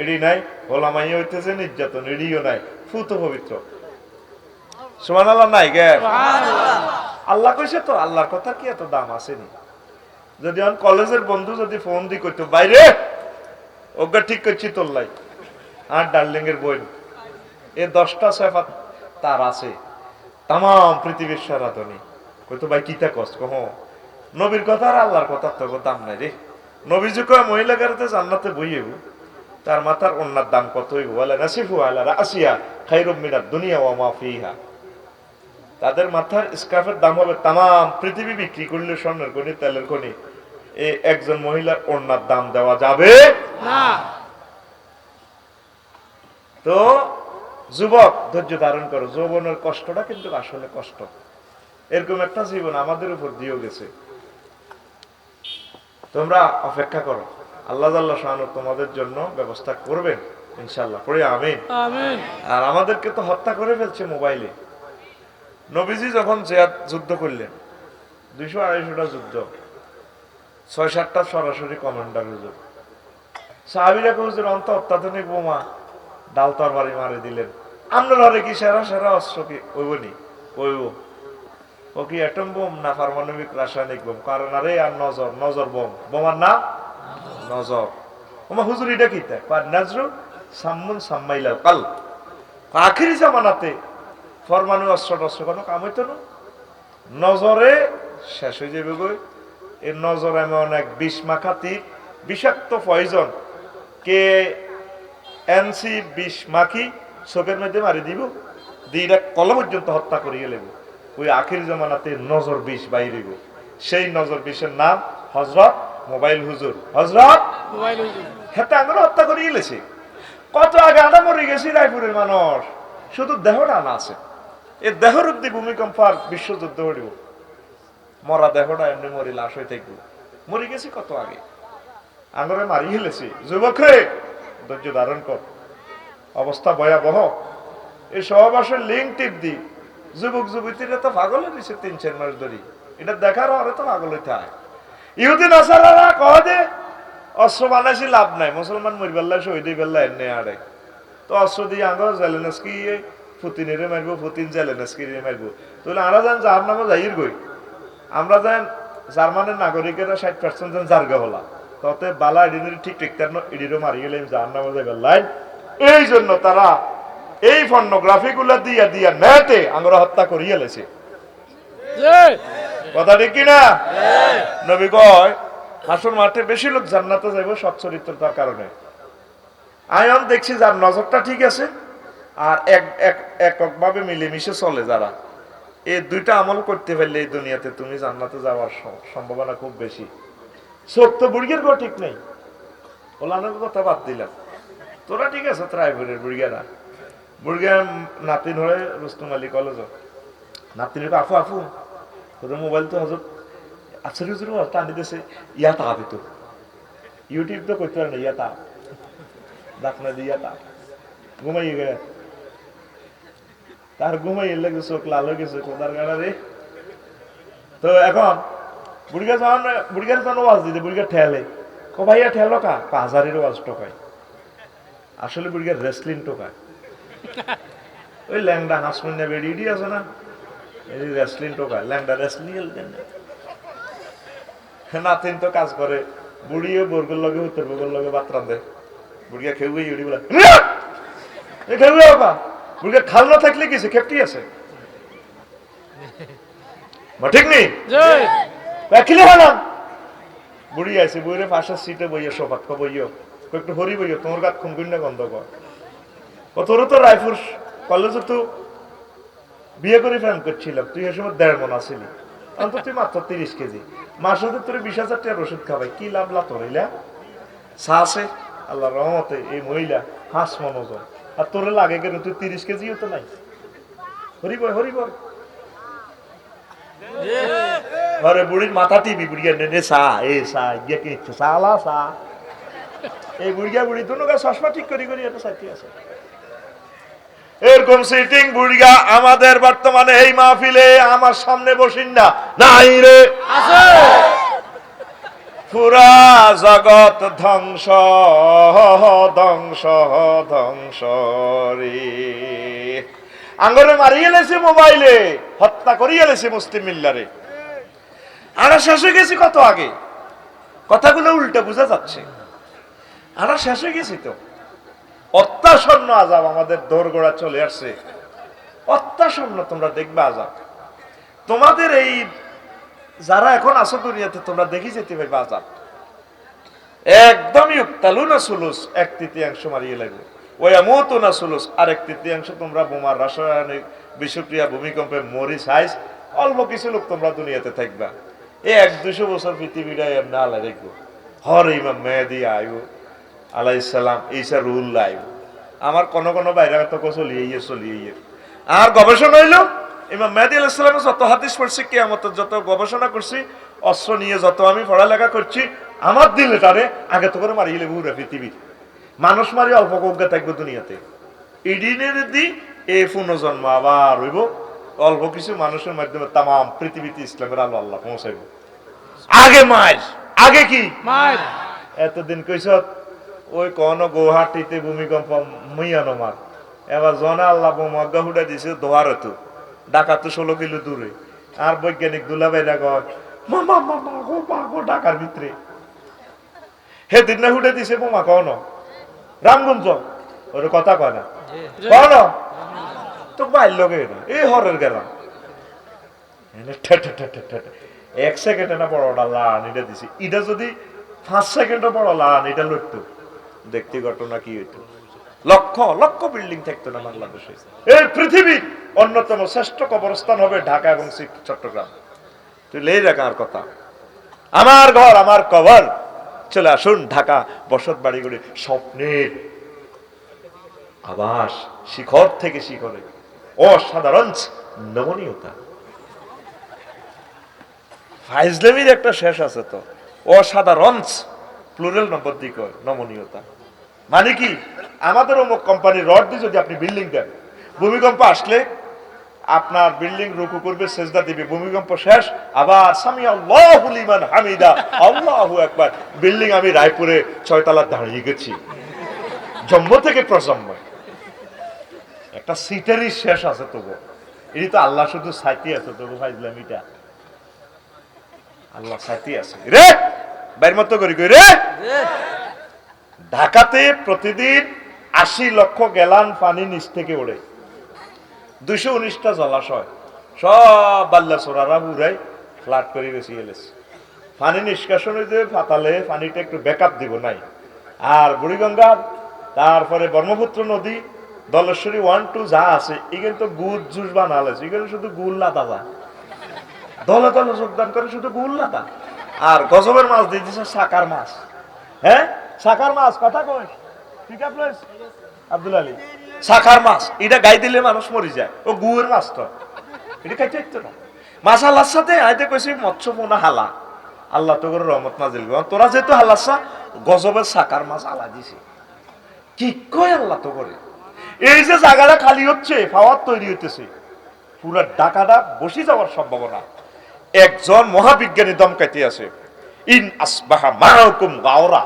এডি নাই, হোলামাই হইতেছে নির্যাতন এডিও নাই, ফুত পবিত্র। সুবহানাল্লাহ নাই গে সুবহানাল্লাহ। আল্লাহ কইছে তো, আল্লাহর কথা কি এত দাম আসেনি? যদি আমি কলেজের বন্ধু যদি ফোন দি কইতো বাইরে ওগা ঠিক করছি তোর লাই আর ডার্লিং এর বই এ 10টা সিফাত তার আছে তাম পৃথিবীর সারাধনী, কইতো ভাই কিতা কষ্ট কহ নবীর কথা আর আল্লাহর কথা তো দাম নাই রে। নবী যে কয় মহিলা গাড়িতে জান্নাতে বইয়েব, তার মাথার ওন্নার দাম কত হইব? ওয়ালা নাসিফু আলা রাসিয়া খায়রুম মিনাদ দুনিয়া ওয়া মা ফিহা। তাদের মাথার স্কার্ফের দাম হবে তাম পৃথিবী বিক্রি করলে স্বর্ণের খনি তেলের খনি, এই একজন মহিলার ওন্নার দাম দেওয়া যাবে না। তো যুবক ধৈর্য ধারণ করো, যৌবনের কষ্টটা কিন্তু আসলে কষ্ট। এরকম একটা জীবন আমাদের উপর দিয়েও গেছে, তোমরা অপেক্ষা করো, আল্লাহ জাল্লা শাআনু তোমাদের জন্য ব্যবস্থা করবেন। ইনশাআল্লাহ পড়ে আমিন আমিন। আর আমাদেরকে তো হত্যা করে ফেলছে মোবাইলে। নবীজি যখন জিহাদ যুদ্ধ করলেন 200-250টা যুদ্ধ, 6-7টা সরাসরি কমান্ডার হুজুর। সাহাবীরা হুজুর অন্ত অত্যাধুনিক বোমা ডাল তরবারি মারে দিলেন, আমরা ধরে কি সেরা সেরা অস্ত্র কি ওইবনি ওইব, ও কি অ্যাটম বোম না পারমাণবিক রাসায়নিক বোম? কারণ আরে আর নজর, নজর বোম, বোমার নাম নজর। ওমা হুজুর এটা কি তাই নাজরু সাম্মুন সাম্মাইলাল কাল, আখিরি জামানাতে পরমাণু অস্ত্র টস্ত্র কোনো কাম হইতো না, নজরে শেষ হয়ে যাবে গই। এর নজর এমন এক বিষ মাখাতি বিষাক্ত পয়জন কে এনসি বিষ মাখি চোখের মধ্যে মারি দিব, দিটা কল পর্যন্ত হত্যা করিয়ে লেব। ওই আখির জামানাতে নজর বিষ বাইরে গো, সেই নজর বিষের নাম হযরত মোবাইল হুজুর। হযরত মোবাইল হুজুর হেতে আমরা হত্যা করিয়ে লেছে। কত আগে আমরা মরে গেছি রায়পুরের মানুষ, শুধু দেহটা না আছে। এই দেহর অব্দি ভূমিকম্প আর বিশ্বযুদ্ধ হইব, মরা দেহটা এমনি মরি লাশ হয়ে থাকবো। মরে গেছি কত আগে, আঙরে মারি হেলেছি। যুবক রে ধৈর্য ধারণ কর, অবস্থা ভয়াবহ। এই সহবাসের লিঙ্ক টিপ দি যুবক যুবতীরা তো পাগল হয়ে দিচ্ছে 3-4 মাস ধরে। এটা দেখার পরে তো পাগল হইতে হয়। ইহুদি নাসারারা কয় যে অস্ত্র বানাইছি লাভ নাই, মুসলমান মরিবেল্লা শহীদ বেল্লা এনে আড়ে, তো অস্ত্র দিয়ে আঙ্গ জেলেনস্কি পুতিনেরে মারবো, পুতিন জেলেনস্কিরে মারবো। তাহলে আমরা যান যার নামে যাইর গই, আমরা যান জার্মানের নাগরিকেরা 60% যান জার্গা হলা, ততে বালা এডিনের ঠিক ঠিক তেন এডিরও মারি গেলে যার নামে যাইবার লাইন। এই জন্য তারা এই পর্নোগ্রাফি গুলা দিয়া দিয়া নেটে আমরা হত্যা করিয়ে লেছে। কথা ঠিক কিনা? নবী কয় হাসর মাঠে বেশি লোক জান্নাতে যাইব সৎ চরিত্রতার কারণে। আয়ন দেখছি যার নজরটা ঠিক আছে আর এককভাবে মিলেমিশে চলে যারা, এই দুইটা আমল করতে পারলে এই দুনিয়াতে তুমি জান্নাতে যাওয়ার সম্ভাবনা খুব বেশি। চোখ তো বুড়িয়ার গো ঠিক নেই, ওলানোর কথা বাদ দিলাম। তোরা ঠিক আছে ত্রাইপুরের বুড়িয়ারা, বুড়িয়া নাতিন হয়ে রুস্তম আলী কলেজ নাতিনের আফু আফু তোদের মোবাইল তো হজর আছরি হুজুর টানি দিয়েছে, ইয়া তাপে তো ইউটিউব তো করতে পারে না, ইয়া তাপ ডাকনা দিয়ে ইয়া তাপ ঘুমাইয়ে গে, তার ঘুমাইয়ে লেগে চোখ লাল হয়ে গেছে কোদার গাড়া রে। তো এখন বুড়িগার যখন ওয়াজ দিতে বুড়িগার ঠেলে, ও ভাইয়া ঠেলো কা হাজারের ওয়াজ টোকায়, আসলে বুড়িগার রেসলিং টোকায়। ওই ল্যাংডা হাসমুন্যা বেড়ি আছে না, এই রেসলিং টোকায়, ল্যাংডা রেসলিং নাতিন তো কাজ করে, বুড়িও বর্গের লগে উত্তর বর্গের লগে বাতরান দেয়, বুড়িয়া খেউই উড়ি বলে খেউই বাবা, বুড়িয়া খাল না থাকলে কিছু খেপটি আছে ঠিক নেই খেলে হলাম। বুড়ি আছে বুড়িরে পাশের সিটে বইয়ে সোফাত বইও একটু হরি বইও, তোমার গাত খুনগুন্ডা গন্ধ কর। তোরও তো রায়পুর কলেজে তো বিয়ে করে ফ্যান করছিলাম, তুই এ সময় 1.5 মণ আসিলি, অন্তত তুই মাত্র 30 কেজি, মাসে তোর 20,000 টাকার ওষুধ খাবাই, কি লাভ লাভ তোরইলা চা আছে আল্লাহ রহমতে। এই মহিলা হাঁস মনোজন, আর তোরে লাগে কেন, তুই 30 কেজিও তো নাই। হরি বল হরি বল, ঘরে বুড়ির মাথা টিপি বুড়িয়া নে চা, এ চা গিয়ে কে ইচ্ছে চালা চা, এই বুড়িয়া বুড়ি দুনো গা চশমা ঠিক করি করি এটা সাথে আছে। এরকম সিটিং বুড়িয়া আমাদের বর্তমানে এই মাহফিলে আমার সামনে বসিন না নাই রে, আছে পুরা জগৎ ধ্বংস ধ্বংস ধ্বংস রে। আঙ্গরে মারিয়ে লেছে মোবাইলে, হত্যা করিয়ে লেছে মুসলিম মিল্লারে। আমরা শেষ হয়ে গেছি কত আগে, কথাগুলো উল্টে বোঝা যাচ্ছে। আমরা শেষ হয়ে গেছি তো, অত্যাসন্ন আযাব আমাদের দোরগোড়া চলে আসছে, অত্যাসন্ন। তোমরা দেখবে আযাব, তোমাদের এই যারা এখন আসো দুনিয়াতে তোমরা দেখি যেতে পারবে আযাব একদমই উক্তালুনা সুলুস, 1/3 মারিয়ে লাগবে, ওয়ামুতুনা সুলুস, আর 1/3 তোমরা বোমার রাসায়নিক বিষক্রিয়া ভূমিকম্পে মরি সাইজ, অল্প কিছু লোক তোমরা দুনিয়াতে থাকবা। এই 100-200 বছর পৃথিবীটা এমনি আল্লাহ দেখবো। হর ইমাম মেহেদী আইব আলাইহিস সালাম, ঈসা রুহুল্লাহ আইব। আমার কোন কোন বাইরে তো চলিয়ে আর গবেষণা হইলো ইমাম মেহেদী আলাইহিস সালামের যত হাদিস পড়ছি, কিয়ামতের যত গবেষণা করছি, অস্ত্র নিয়ে যত আমি পড়ালেখা করছি, আমার দিলে তারে আগে তো করে মারিয়ে লেবু পৃথিবী। মানুষ মারি অল্প কজ্ঞা থাকবে দুনিয়াতে, ইডিনের দি এই পুনর্জন্ম আবার হইব অল্প কিছু মানুষের মাধ্যমে তাম পৃথিবীতে ইসলামের আলো আল্লাহ পৌঁছাইব। আগে মায়ের আগে কি মায়ের এতদিন কইস ওই কোন গুয়াহাটিতে ভূমিকম্প মুইয়ানো মার, এবার জনা আল্লাহ মগ্গা হুডা দিছে দোয়ার তো ঢাকা তো 16 কিলো দূরে, আর বৈজ্ঞানিক দুলাভাইরা কয় মামা মামা গো বাগো ঢাকার ভিতরে হেদিন না হুডে দিছে বোমা কন রামগঞ্জ ওর কথা কয় না কন তো বাইর লগে না এই হরের গেলাম এক সেকেন্ডে না বড়টা লান এটা দিছে, এটা যদি 5 সেকেন্ডে বড় লান এটা লড়তো দেখতে ঘটনা কি হইতো, লক্ষ লক্ষ বিল্ডিং থাকতো না বাংলাদেশে। এই পৃথিবীর অন্যতম শ্রেষ্ঠ কবরস্থান হবে ঢাকা এবং চট্টগ্রাম। তুই লেই রাখার কথা, আমার ঘর আমার কবর। চলে আসুন ঢাকা বসত বাড়িগুলি স্বপ্নের আবাস, শিখর থেকে শিখরে অসাধারণ নমনীয়তা। ফাইজলামির একটা শেষ আছে তো, অসাধারণ প্লুরাল নম্বর দিকে নমনীয়তা মানে কি, আমাদের অমুক কোম্পানির রড দিয়ে যদি আপনি বিল্ডিং দেন, ভূমিকম্প আসলে আপনার বিল্ডিং রুকু করবে, সেজদা দিবে, ভূমিকম্প শেষ আবার সামি আল্লাহু লিমান হামিদা আল্লাহু আকবার। বিল্ডিং আমি রায়পুরে 6 তলা দাঁড়িয়ে গেছি, জম্মু থেকে প্রজন্ম একটা সিটেরই শেষ আছে তবু, এই তো আল্লাহ শুধু সাইতে আছে তবু ফাইজলামিটা আল্লাহ সাইতে আছে রে বাইর মতো করি কই রে। ঢাকাতে প্রতিদিন 80 লক্ষ গ্যালন পানি নিচ থেকে ওড়ে, 219টা জলাশয় সব বাল্লা সোরারা বুড়াই ফ্লাট করে বেশি গেলেছে। পানি নিষ্কাশনে যে ফাতালে পানিটা একটু ব্যাকআপ দিব নাই। আর বুড়িগঙ্গা, তারপরে ব্রহ্মপুত্র নদী, দলেশ্বরী 1 2 যা আছে এখানে তো গুড় জুস বানালেছে, এখানে শুধু গুড় লাদা যা দলে দলে যোগদান করে শুধু গুড় লাদা। আর গজবের মাছ দিয়ে দিচ্ছে সাকার মাছ, হ্যাঁ সাকার মাছ কথা কই ঠিক আছে আব্দুল আলী, সাকার মাছ এটা গাই দিলে মানুষ মরে যায়, ও গুয়ের মাছ তো এটা খাইতে হইতো না। মাছ আল্লাহর সাথে আইতে কইছি মৎস্য পোনা হালা, আল্লাহ তো করে রহমত নাজিল করবে, তোরা যেহেতু হালাসা গজবের সাকার মাছ আলা দিছে কি কয় আল্লাহ তো করে। এই যে জায়গাটা খালি হচ্ছে পাওয়ার তৈরি হইতেছে, পুরা ঢাকাটা বসে যাওয়ার সম্ভাবনা। একজন মহাবিজ্ঞানী দমকাইতে আছে, ইন আসবাহা মাউকুম গাওরা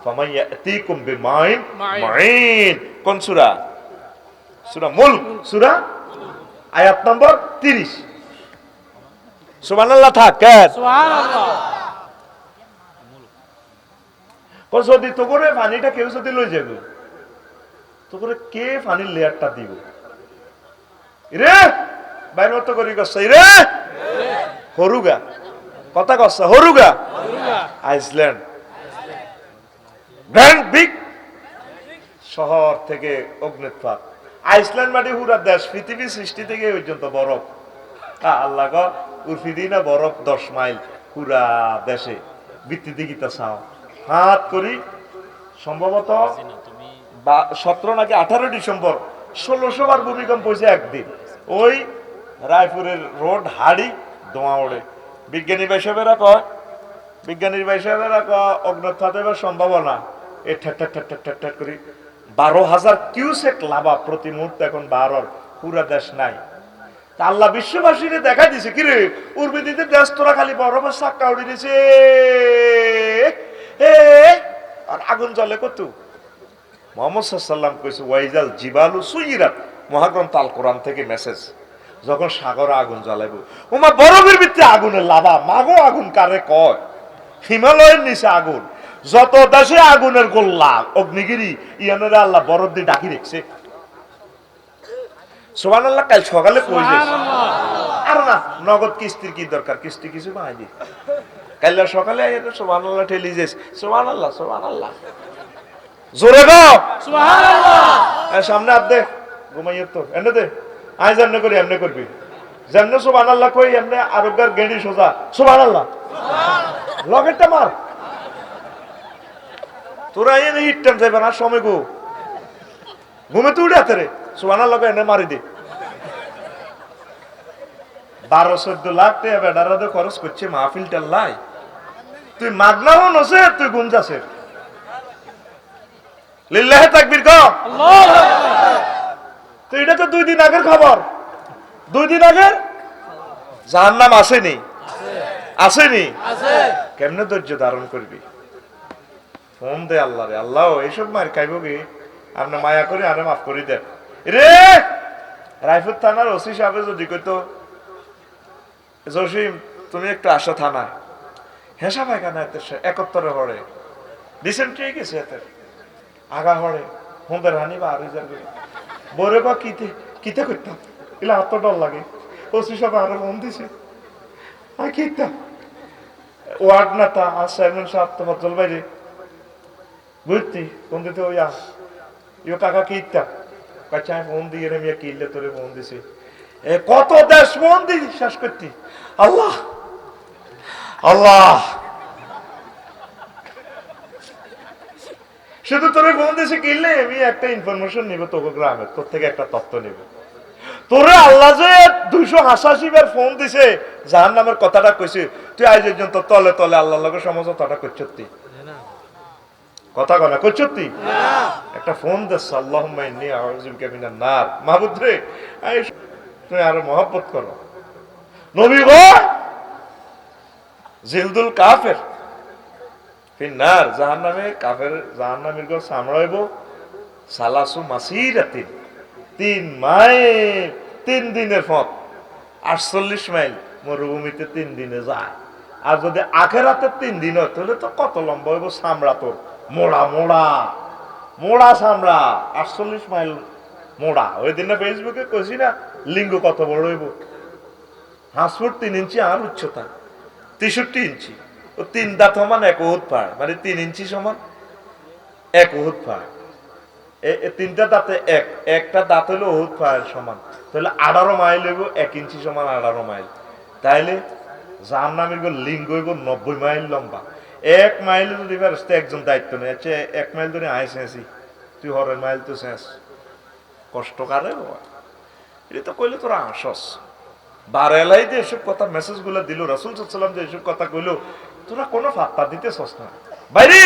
ফামাইয়াতিকুম বিমাইন মাইন। কোন সূরা? সূরা মুলক, সূরা আয়াত নম্বর 30। সুবহানাল্লাহ থাকেন সুবহানাল্লাহ। কোন যদি তো করে পানিটা কেউ যদি লই যাবে তো করে কে পানির লেয়ারটা দিব রে বাইর মতো করি গছাই রে হরুগা কথা কসা হরুগা আইসল্যান্ড গ্র্যান্ড বিগ শহর থেকে অগ্নিৎপাত। আইসল্যান্ড মানে পুরা দেশ, পৃথিবী সৃষ্টি থেকে পর্যন্ত বরফ। আল্লাহ গো উর্ফিদি না বরফ 10 মাইল পুরা দেশে বৃত্তিতে গীতা চাও হাত করি। সম্ভবত 17 নাকি 18 ডিসেম্বর 1600 বার ভূমিকম্প হয়েছে একদিন। ওই রায়পুরের রোড হাড়ি ধোঁয়া ওড়ে। বিজ্ঞানী হিসাবেরা কয়, বিজ্ঞানীর হিসাবেরা কয় অগ্নুৎপাত এবার সম্ভাবনা এ ঠেট করি 12,000 কিউসেক লাভা প্রতি মুহূর্তে এখন বারোর পুরা দেশ নাই। আল্লাহ বিশ্ববাসীকে দেখা দিছে কিরে উর্বিদিতে দেশ তোরা খালি বরফের চাক্কা উড়ে দিছে আর আগুন জ্বলে কত। মুহাম্মদ সাল্লাল্লাহু আলাইহি ওয়াসাল্লাম কইছে ওয়াইজাল জিবালু সুইরাত, মহাগ্রন্থ আল কোরআন থেকে মেসেজ। যখন সাগরে আগুন জ্বালাইব ওমা বরফের ভিতরে আগুনের লাভা মাগো আগুন কারে কয়, হিমালয়ের নিচে আগুন, যত দেশে আগুনের গোল্লা অগ্নিগিরি ইয়ানের আল্লাহ বরফ দিয়ে ডাকি রেখছে। সুবহানাল্লাহ। কাল সকালে কই যাস আর না নগদ কিস্তির কি দরকার, কিস্তি কিছু পাই দি কাল সকালে সুবহানাল্লাহ ঠেলি যাস সুবহানাল্লাহ সুবহানাল্লাহ জোরে গো সুবহানাল্লাহ। সামনে আপ দে ঘুমাইয়ে তো এনে দে আই জান্নে করি এমনি করবি জান্নে সুবহানাল্লাহ কই এমনি আরোগ্যের গেড়ি সোজা সুবহানাল্লাহ লগেরটা মার তোরা এনে হিটটাম যাইবে না সময় গো ঘুমে তো উঠে হাতে রে সুবহানাল্লাহ এনে মারি দে। 12-14 লাখ টাকা বেডারাতে খরচ করছে মাহফিলটার লাই, তুই মাগনাও নছে তুই গুম যাচ্ছে। লিল্লাহি তাকবীর কও। আল্লাহু আকবার। তো এটা তো 2 দিন আগের খবর। 2 দিন আগের জাহান্নাম আসেনি? আসেনি? আছে। কেমনে ধৈর্য ধারণ করবি? ফোন দে আল্লাহরে, আল্লাহ এইসব মার খাইব কি? আপনি মায়া করে আরে মাফ করে দেন রে। রায়পুর থানার ওসি সাহেব যদি কইতো, জসিম তুমি একটু আসো থানায়, হেসা পায়খানা 71 হরে ডিসেন্ট্রি গেছে এতে আগা হরে হোমদের হানি বা আর বরে বা কিতে কিতে করতাম এলা এত ডর লাগে। ওসি সাহেব আরো মন দিছে আর কিতাম ওয়ার্ড নেতা আর চেয়ারম্যান সাহেব তোমার জলবাইরে বুঝতি কোন দিতে ওই ইও কাকা কিতাম কাছে ফোন দিয়ে মিয়া কিনলে তোরে ফোন দিছে কত দেশ মন দি শেষ করতি। আল্লাহ আল্লাহ শুধু তোরে ফোন দিছে কিনলে আমি একটা ইনফরমেশন নিব তোকে গ্রামে, তোর থেকে একটা তথ্য নিব। তোরে আল্লাহ যে 288 বার ফোন দিছে জাহান্নামের কথাটা কইছে, তুই আজ পর্যন্ত তলে তলে আল্লাহর লগে সমঝোতাটা করছতি? কথা কনা করছতি? একটা ফোন দিস আল্লাহুম্মা ইন্নী আউযু বিকা মিনান নার, মাহবুব রে তুমি আরো মহব্বত করো। নবী গো জিলদুল কাফের ফিন্নার, জাহান্নামে কাফের জাহান্নামীর গো সামড়াইব সালাসু মাসিরাতিন 3 মাইল, 3 দিনের পথ, 48 মাইল মরুভূমিতে 3 দিনে যায়। আর যদি আখেরাতে 3 দিন হয় তাহলে তো কত লম্বা হইব চামড়া, তোর মোড়া মোড়া মোড়া চামড়া, 48 মাইল মোড়া। ওই দিনে ফেসবুকে কইছি না লিঙ্গ কত বড় হইব, 5 ফুট 3 ইঞ্চি আর উচ্চতা 63 ইঞ্চি। ও 3 দাঁত সমান 1 উহুদ পাহাড়, মানে 3 ইঞ্চি সমান 1 উহুদ পাহাড়। এই 3টা দাঁতে একটা দাঁত হইলো উহুদ পাহাড় সমান, তাহলে 18 মাইল হইব 1 ইঞ্চি সমান 18 মাইল। তাইলে জাহান্নামের লিঙ্গ হইব 90 মাইল লম্বা। 1 মাইল যদি ফেরেশতা একজন দায়িত্ব নেয়, 1 মাইল ধরে আইসি তুই হরের মাইল তো শেষ, কষ্ট কারে বাবা। এটা তো কইলে তোরা আসস বারেলাই যে এসব কথা মেসেজ গুলো দিল, রাসূল সাল্লাল্লাহু আলাইহি ওয়াসাল্লাম যে এসব কথা কইলো, তোরা কোনো পাত্তা দিতেছস না বাইরে।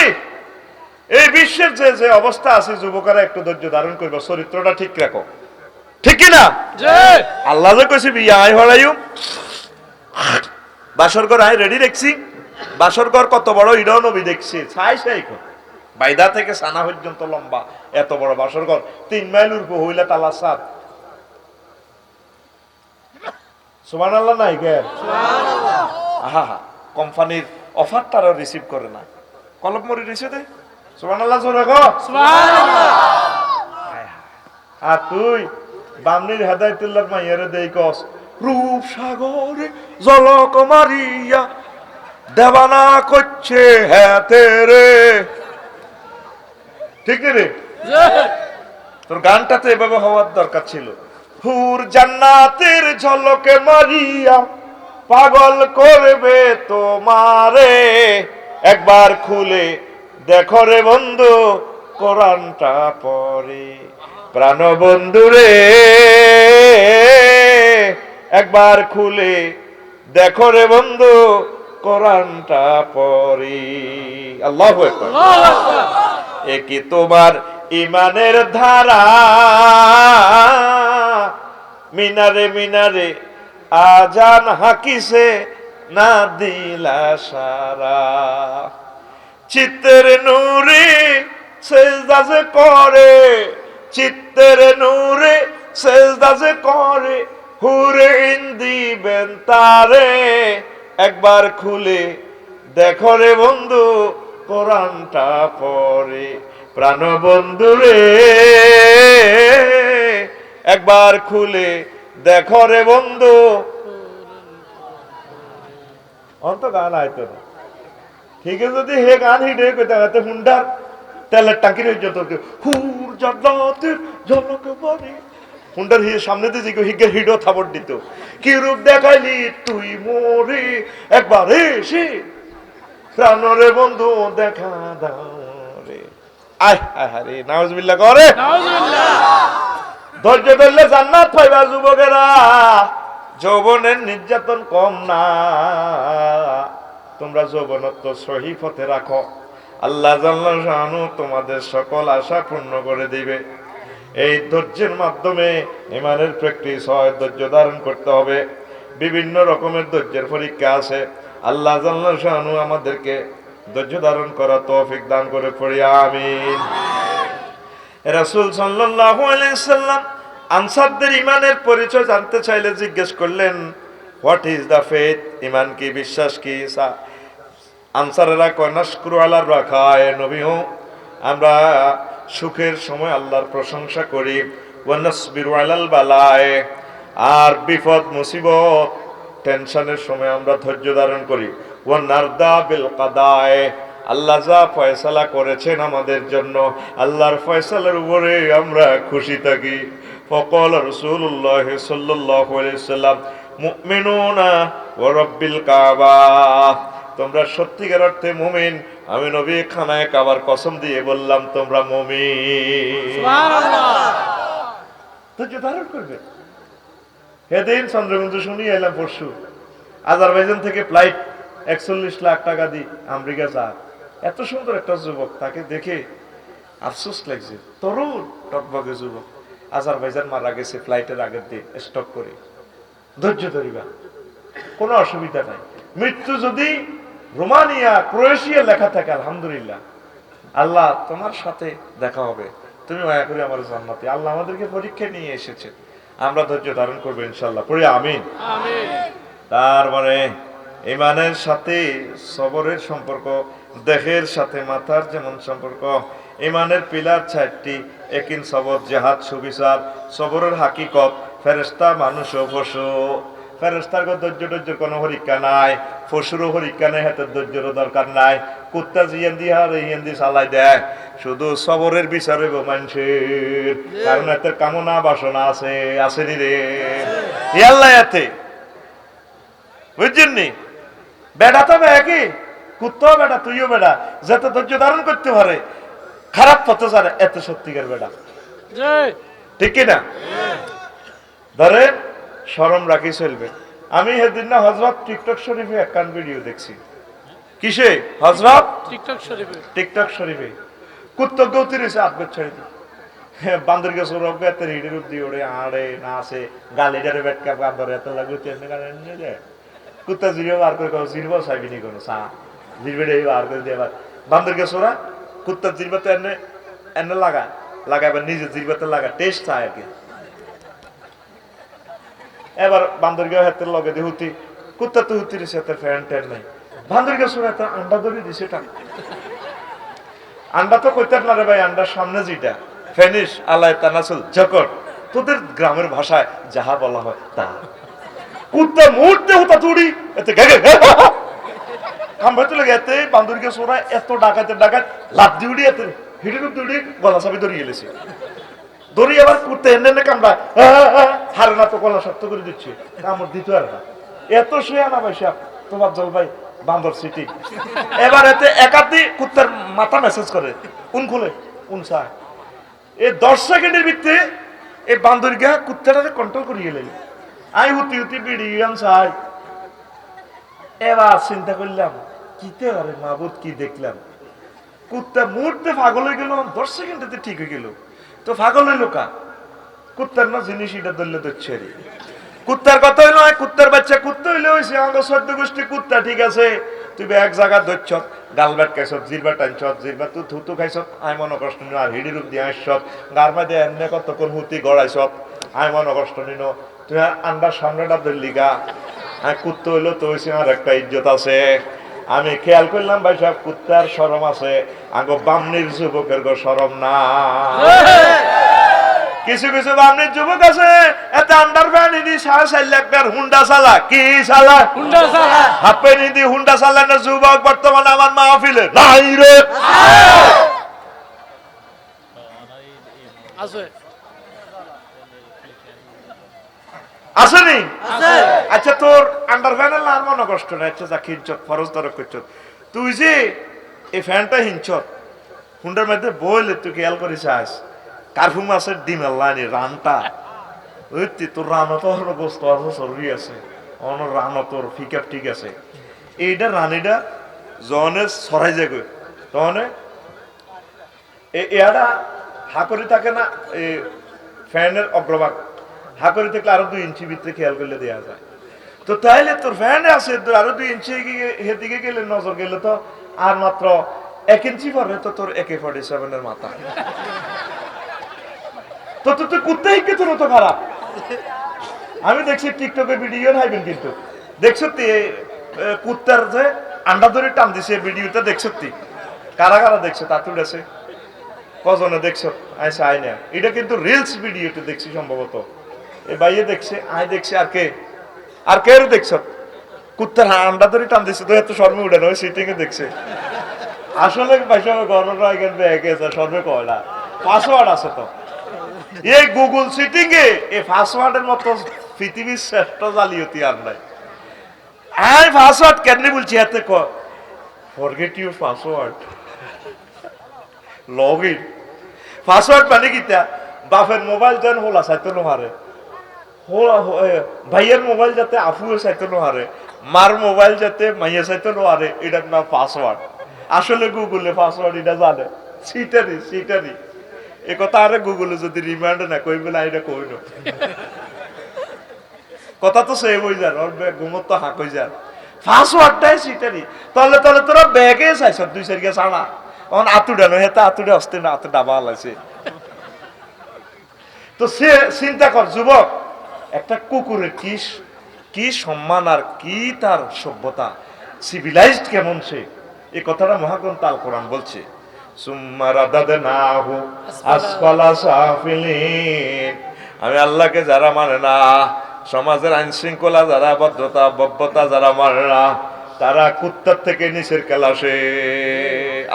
এই বিশ্বের যে যে অবস্থা আছে, যুবকেরা একটু ধৈর্য ধারণ করবে, চরিত্রটা ঠিক রাখো, ঠিক কি না? আল্লাহ যে কইছে বিয়া আই হরাইও বাসর ঘর আই রেডি দেখছি। বাসর ঘর কত বড় ইডাও নবী দেখছি, ছাই ছাই বাইদা থেকে সানা পর্যন্ত লম্বা এত বড় বাসর ঘর, 3 মাইল উপর হইলে তালা সাত। সুবহানাল্লাহ নাই কে? সুবহানাল্লাহ। আহা কোম্পানির অফার তারা রিসিভ করে না, কলম মরি দিছে দে। সুবহানাল্লাহ জোরে গো সুবহানাল্লাহ। আর তুই বামনির হেদায়েতুল্লাহর মাইয়ারে দেই কস রূপ সাগরে জলক মারিয়া দেবানা করছে হাতে রে, ঠিক রে? তোর গানটাতে এভাবে হওয়ার দরকার ছিল। হুর জান্নাতের ঝলকে মারিয়া পাগল করবে তোমারে, একবার খুলে দেখো রে বন্ধু কোরআনটা পড়ে। প্রাণ বন্ধু রে একবার খুলে দেখো রে বন্ধু কোরআনটা পড়ি। আল্লাহু আকবার। এ কি তোমার ইমানের ধারা, মিনারে মিনারে আজান হাকিছে না দিলা সারা। চিত্তের নূরে সেজদা যে করে, চিত্তের নূরে সেজদা যে করে, হুরে দিবেন তারে, একবার খুলে দেখো রে বন্ধু কোরআনটা পড়ে। প্রাণ বন্ধু রে একবার খুলে দেখো রে বন্ধু। অন্ত গান আইতো না ঠিক আছে, যদি হে গান হিটে কইতে হতে হুন্ডার তেলের টাঙ্কির যত হুর জান্নাতের ঝলক মারি হুন্ডার হিয়ে সামনে দিয়ে যে হিগের হিডো থাবড় দিত। কি রূপ দেখাইলি তুই মোরে একবার এসে প্রাণরে বন্ধু দেখা দাও রে। আয় আরে নাউজুবিল্লাহ করে, নাউজুবিল্লাহ। ধৈর্য ধরলে জান্নাত পাইবা যুবকেরা, যৌবনের নির্যাতন কম না। তোমরা যৌবনত্ব সহি পথে রাখো, আল্লাহ জাল্লা শানু তোমাদের সকল আশা পূর্ণ করে দিবে। এই ধৈর্যের মাধ্যমে ইমানের প্র্যাকটিস হয়, ধৈর্য ধারণ করতে হবে। বিভিন্ন রকমের ধৈর্যের পরীক্ষা আছে। আল্লাহ জাল্লা শানু আমাদেরকে ধৈর্য ধারণ করা তৌফিক দান করে পড়ি আমিন। রাসূল সাল্লাল্লাহু আলাইহি সাল্লাম আনসারদের ইমানের পরিচয় জানতে চাইলে জিজ্ঞেস করলেন, হোয়াট ইজ দ্য ফেথ? ইমান কি, বিশ্বাস কি? আনসারেরা কয়, নাশকুরু আলার রাখায়, নবী হো আমরা সুখের সময় আল্লাহর প্রশংসা করি, ওয়া নাসবিরু আলাল বালায়, আর বিপদ মুসিবত টেনশনের সময় আমরা ধৈর্য ধারণ করি, ওয়া নারদা বিল কাদায়, আল্লাহ যা ফয়সালা করেছেন আমাদের জন্য আল্লাহর ফয়সালার উপরে আমরা খুশি থাকি। ফাকাল রাসূলুল্লাহ সাল্লাল্লাহু আলাইহি ওয়াসাল্লাম, মুমিনুনা ওয়া রাব্বিল কাবা, তোমরা সত্যিকার অর্থে মুমিন। আমি নবী খানায় কাবার কসম দিয়ে বললাম তোমরা মুমিন। সুবহানাল্লাহ। ধৈর্য ধারণ করবে। সেদিন চন্দ্রবিন্দু শুনি এলাম পরশু, আজারবাইজান থেকে ফ্লাইট 41 লাখ টাকা দিয়ে আমেরিকা যায়। এত সুন্দর একটা যুবক, তাকে দেখে আফসোস লাগছে। তরুণ টকবগে যুবক, আজারবাইজান মারা গেছে ফ্লাইটের আগের দিন স্টক করে। ধৈর্য ধরিবা, কোনো অসুবিধা নাই। মৃত্যু যদি রোমানিয়া, ক্রোয়েশিয়া লেখা থাকে, আলহামদুলিল্লাহ, আল্লাহ তোমার সাথে দেখা হবে, তুমি মায়া করে আমার জান্নাতে। আল্লাহ আমাদেরকে পরীক্ষা নিয়ে এসেছে, আমরা ধৈর্য ধারণ করবো ইনশাল্লাহ, পড়ি আমিন। তার মানে ইমানের সাথে সবরের সম্পর্ক, দেহের সাথে মাথার যেমন সম্পর্ক। ইমানের পিলার 4টি, একিন, সবর, জিহাদ, সুবিচার। সবরের হাকিকত, ফেরেশতা, মানুষ ও পশু। ফেরেশতার ধৈর্যের কোনো পরীক্ষা নাই, পশুরও পরীক্ষা নেই, হাতের ধৈর্যেরও দরকার নাই। কুত্তা জিয়ান দিয়ে আর ইয়েন দিয়ে চালাই দেয়, শুধু সবরের বিচার হইব মানুষের, কারণ এতে কামনা বাসনা আছে, আসেনি রে আল্লাহ এতে, বুঝছেন নি? বেড়া তো একই, কুত্তাও বেড়া, তুইও বেড়া, যাতে ধৈর্য ধারণ করতে পারে, খারাপ পথে যারা এত সত্যিকার বেড়া, ঠিক কিনা? ধরেন শরম রাখি চলবে। আমি সেদিন না হযরত টিকটক শরীফে একখান ভিডিও দেখছি। কিসে? হযরত টিকটক শরীফে কুত্তা গৌতি রয়েছে, আধবেদ ছেড়ে দিই বান্দর গেছে, রোগ এত হিডের উদ্দি ওড়ে আড়ে না আছে, গালিডারে বেটকা বান্দরে এত লাগবে তেমনি গালে নিয়ে যায়। কুত্তা জিরো বার করে জিরবো চাইবিনি কোনো চা জিরবে বার করে দিয়ে, এবার বান্দর গেছে ওরা কুত্তার জিরবাতে এনে এনে লাগা এবার নিজের জিরবাতে লাগা টেস্ট চায় আর কি। এবার বান্দর গিয়ে হাতের লগে দিয়ে হুতি, কুত্তা তো হুতি দিছে, হাতের ফ্যান ট্যান নাই। বান্দর গেছে ওরা একটা আন্ডা ধরে দিছে, টান আন্ডা তো কইতে না রে ভাই, আন্ডার সামনে যেটা ফেনিশ আলাই তানাসুল জকর, তোদের গ্রামের ভাষায় যাহা বলা হয় তা। কুত্তা মুহূর্তে হুতা তুড়ি এতে গেগে খাম্বাইতে লাগে, এতে বান্দর গেছে ওরা এত ডাকাতে ডাকাত লাভ দি উড়ি, এতে হিডির উড়ি গলা চাবি ধরিয়ে গেলেছে। ধরি আবার কুত্তা এনে এনে কামড়ায়, হারে না তো গলা শক্ত করে দিচ্ছে, কামড় দিত আর না। এত শুয়ে না ভাই সাহেব তোমার জল ভাই বান্দর সিটি। এবার এতে একাধি কুত্তার মাথা মেসেজ করে, উন খুলে উন চায়। এই 10 সেকেন্ডের ভিত্তিতে এই বান্দর গা কুত্তাটাকে কন্ট্রোল করিয়ে গেলেন। আই হুতি হুতি বিড়ি গান চাই। এবার চিন্তা করলাম, কিতে আরে মাবুদ কি দেখলাম, কুত্তা মুহূর্তে পাগল হয়ে গেল, 10 সেকেন্ডে ঠিক হয়ে গেল। তো পাগল হইল কা? কুত্তার না জিনিস এটা ধরলে ধরছে, কুত্তার কথা হইলো কুত্তার বাচ্চা কুত্তা হইলে হয়েছে, আমাদের 14 গোষ্ঠী কুত্তা, ঠিক আছে। তুই এক জায়গা ধরছ, গালবাট খাইছ, জিরবা টাইনছ, জিরবা তুই থুতু খাইছ, আই মনে কষ্ট নিন, আর হিডি রূপ দিয়ে আসছ, গার মাঝে এনে কতক্ষণ হুতি গড়াইছ, আই মনে কষ্ট নিন, তুই আন্ডার সামনেটা ধরলি গা। কুত্তা হইলো তো হয়েছে, আমার একটা ইজ্জত আছে। আমি খেয়াল করলাম ভাই সাহেব, কুত্তার শরম আছে, আগে বামনির যুবকের গো শরম না। কিছু কিছু বামনির যুবক আছে, এতে আন্ডার প্যান্ট ইদি 4.5 লাখ টাকার হুন্ডা চালা। কি চালা? হুন্ডা চালা। হাফ প্যান্ট ইদি হুন্ডা চালানোর যুবক বর্তমানে আমার মাহফিলে নাই রে। আছে আসেনি? আচ্ছা তোর আন্ডার প্যান্ট আর মনে কষ্ট না, আচ্ছা যা কিনছত ফরজ তরক করছত, তুই যে এই ফ্যানটা হিনছত হুন্ডার মধ্যে বইলে তুই খেয়াল করিস আস কার্ফু মাছের ডিমের লাইনে রানটা ওই তোর রানও তো গোস্ত চর্বি আছে, অন রানও তোর ফিকাপ ঠিক আছে। এইটা রানিটা জনে ছড়াই যায়, তখন এরা হাকরি থাকে না, এই ফ্যানের অগ্রভাগ হাকরি থাকলে আরো 2 ইঞ্চি ভিতরে খেয়াল করলে দেওয়া যায়। তো তাইলে তোর ফ্যানে আছে আরো 2 ইঞ্চি দিকে গেলে নজর গেলে তো আর মাত্র 1 ইঞ্চি পরে তো তোর AK-47 এর মাথা। তো তুই কুত্তাই কে তোর তো খারাপ। আমি দেখছি টিকটকে ভিডিও নাইবেন, কিন্তু দেখছো কুত্তার যে আন্ডা ধরে টান দিছে ভিডিওটা দেখছো কারা কারা দেখছো তা তুলেছে কজনে দেখছো? আইসা আই না, এটা কিন্তু রিলস ভিডিওতে দেখছি সম্ভবত। এ ভাইয়ে দেখছে, আই দেখছে, আর কে দেখছো কুত্তার আন্ডা ধরে টান দিছে তো এত শর্মে উঠে নয় সিটিং এ দেখছে। আসলে পয়সা গণনা এখানে ব্যাগে শর্মে কয় না, পাসওয়ার্ড আছে তো। এই গুগল সিটিং এ এই পাসওয়ার্ডের মতো পৃথিবীর শ্রেষ্ঠ জালিয়াতি আর নাই। আর পাসওয়ার্ড কেন বলছি এতে forget your password, log in. Password মানে কিটা? বাপের মোবাইল যেন হোলা চাইতে নোহারে, ভাইয়ের মোবাইল যাতে আফুয়ে চাইতে নোহারে, মার মোবাইল যাতে মাইয়া চাইতে নোহারে, এটার নাম পাসওয়ার্ড। আসলে গুগলে পাসওয়ার্ড এটা জানে, সিটারি। এ কথা আরে গুগলে যদি রিমান্ড না কই বলে এটা কই না, কথা তো সেভ হয়ে যান, ওর ঘুমত তো হাঁক হয়ে যান। পাসওয়ার্ডটাই সিটারি। তাহলে তোরা ব্যাগে চাইছ 2-4 গে ছাড়া, এখন আতুডানো হেতে আতুডে আসতে না, আতু ডাবা হালাইছে। তো সে চিন্তা কর যুবক, একটা কুকুরের কি সম্মান আর কি তার সভ্যতা, সিভিলাইজড কেমন সে, এই কথাটা মহাগ্রন্থ আল কোরআন বলছে। আমি আল্লাহকে যারা মানে না, সমাজের আইন শৃঙ্খলা যারা, ভদ্রতা যারা মানে না, তারা কুত্তার থেকে নিচের ক্লাসে।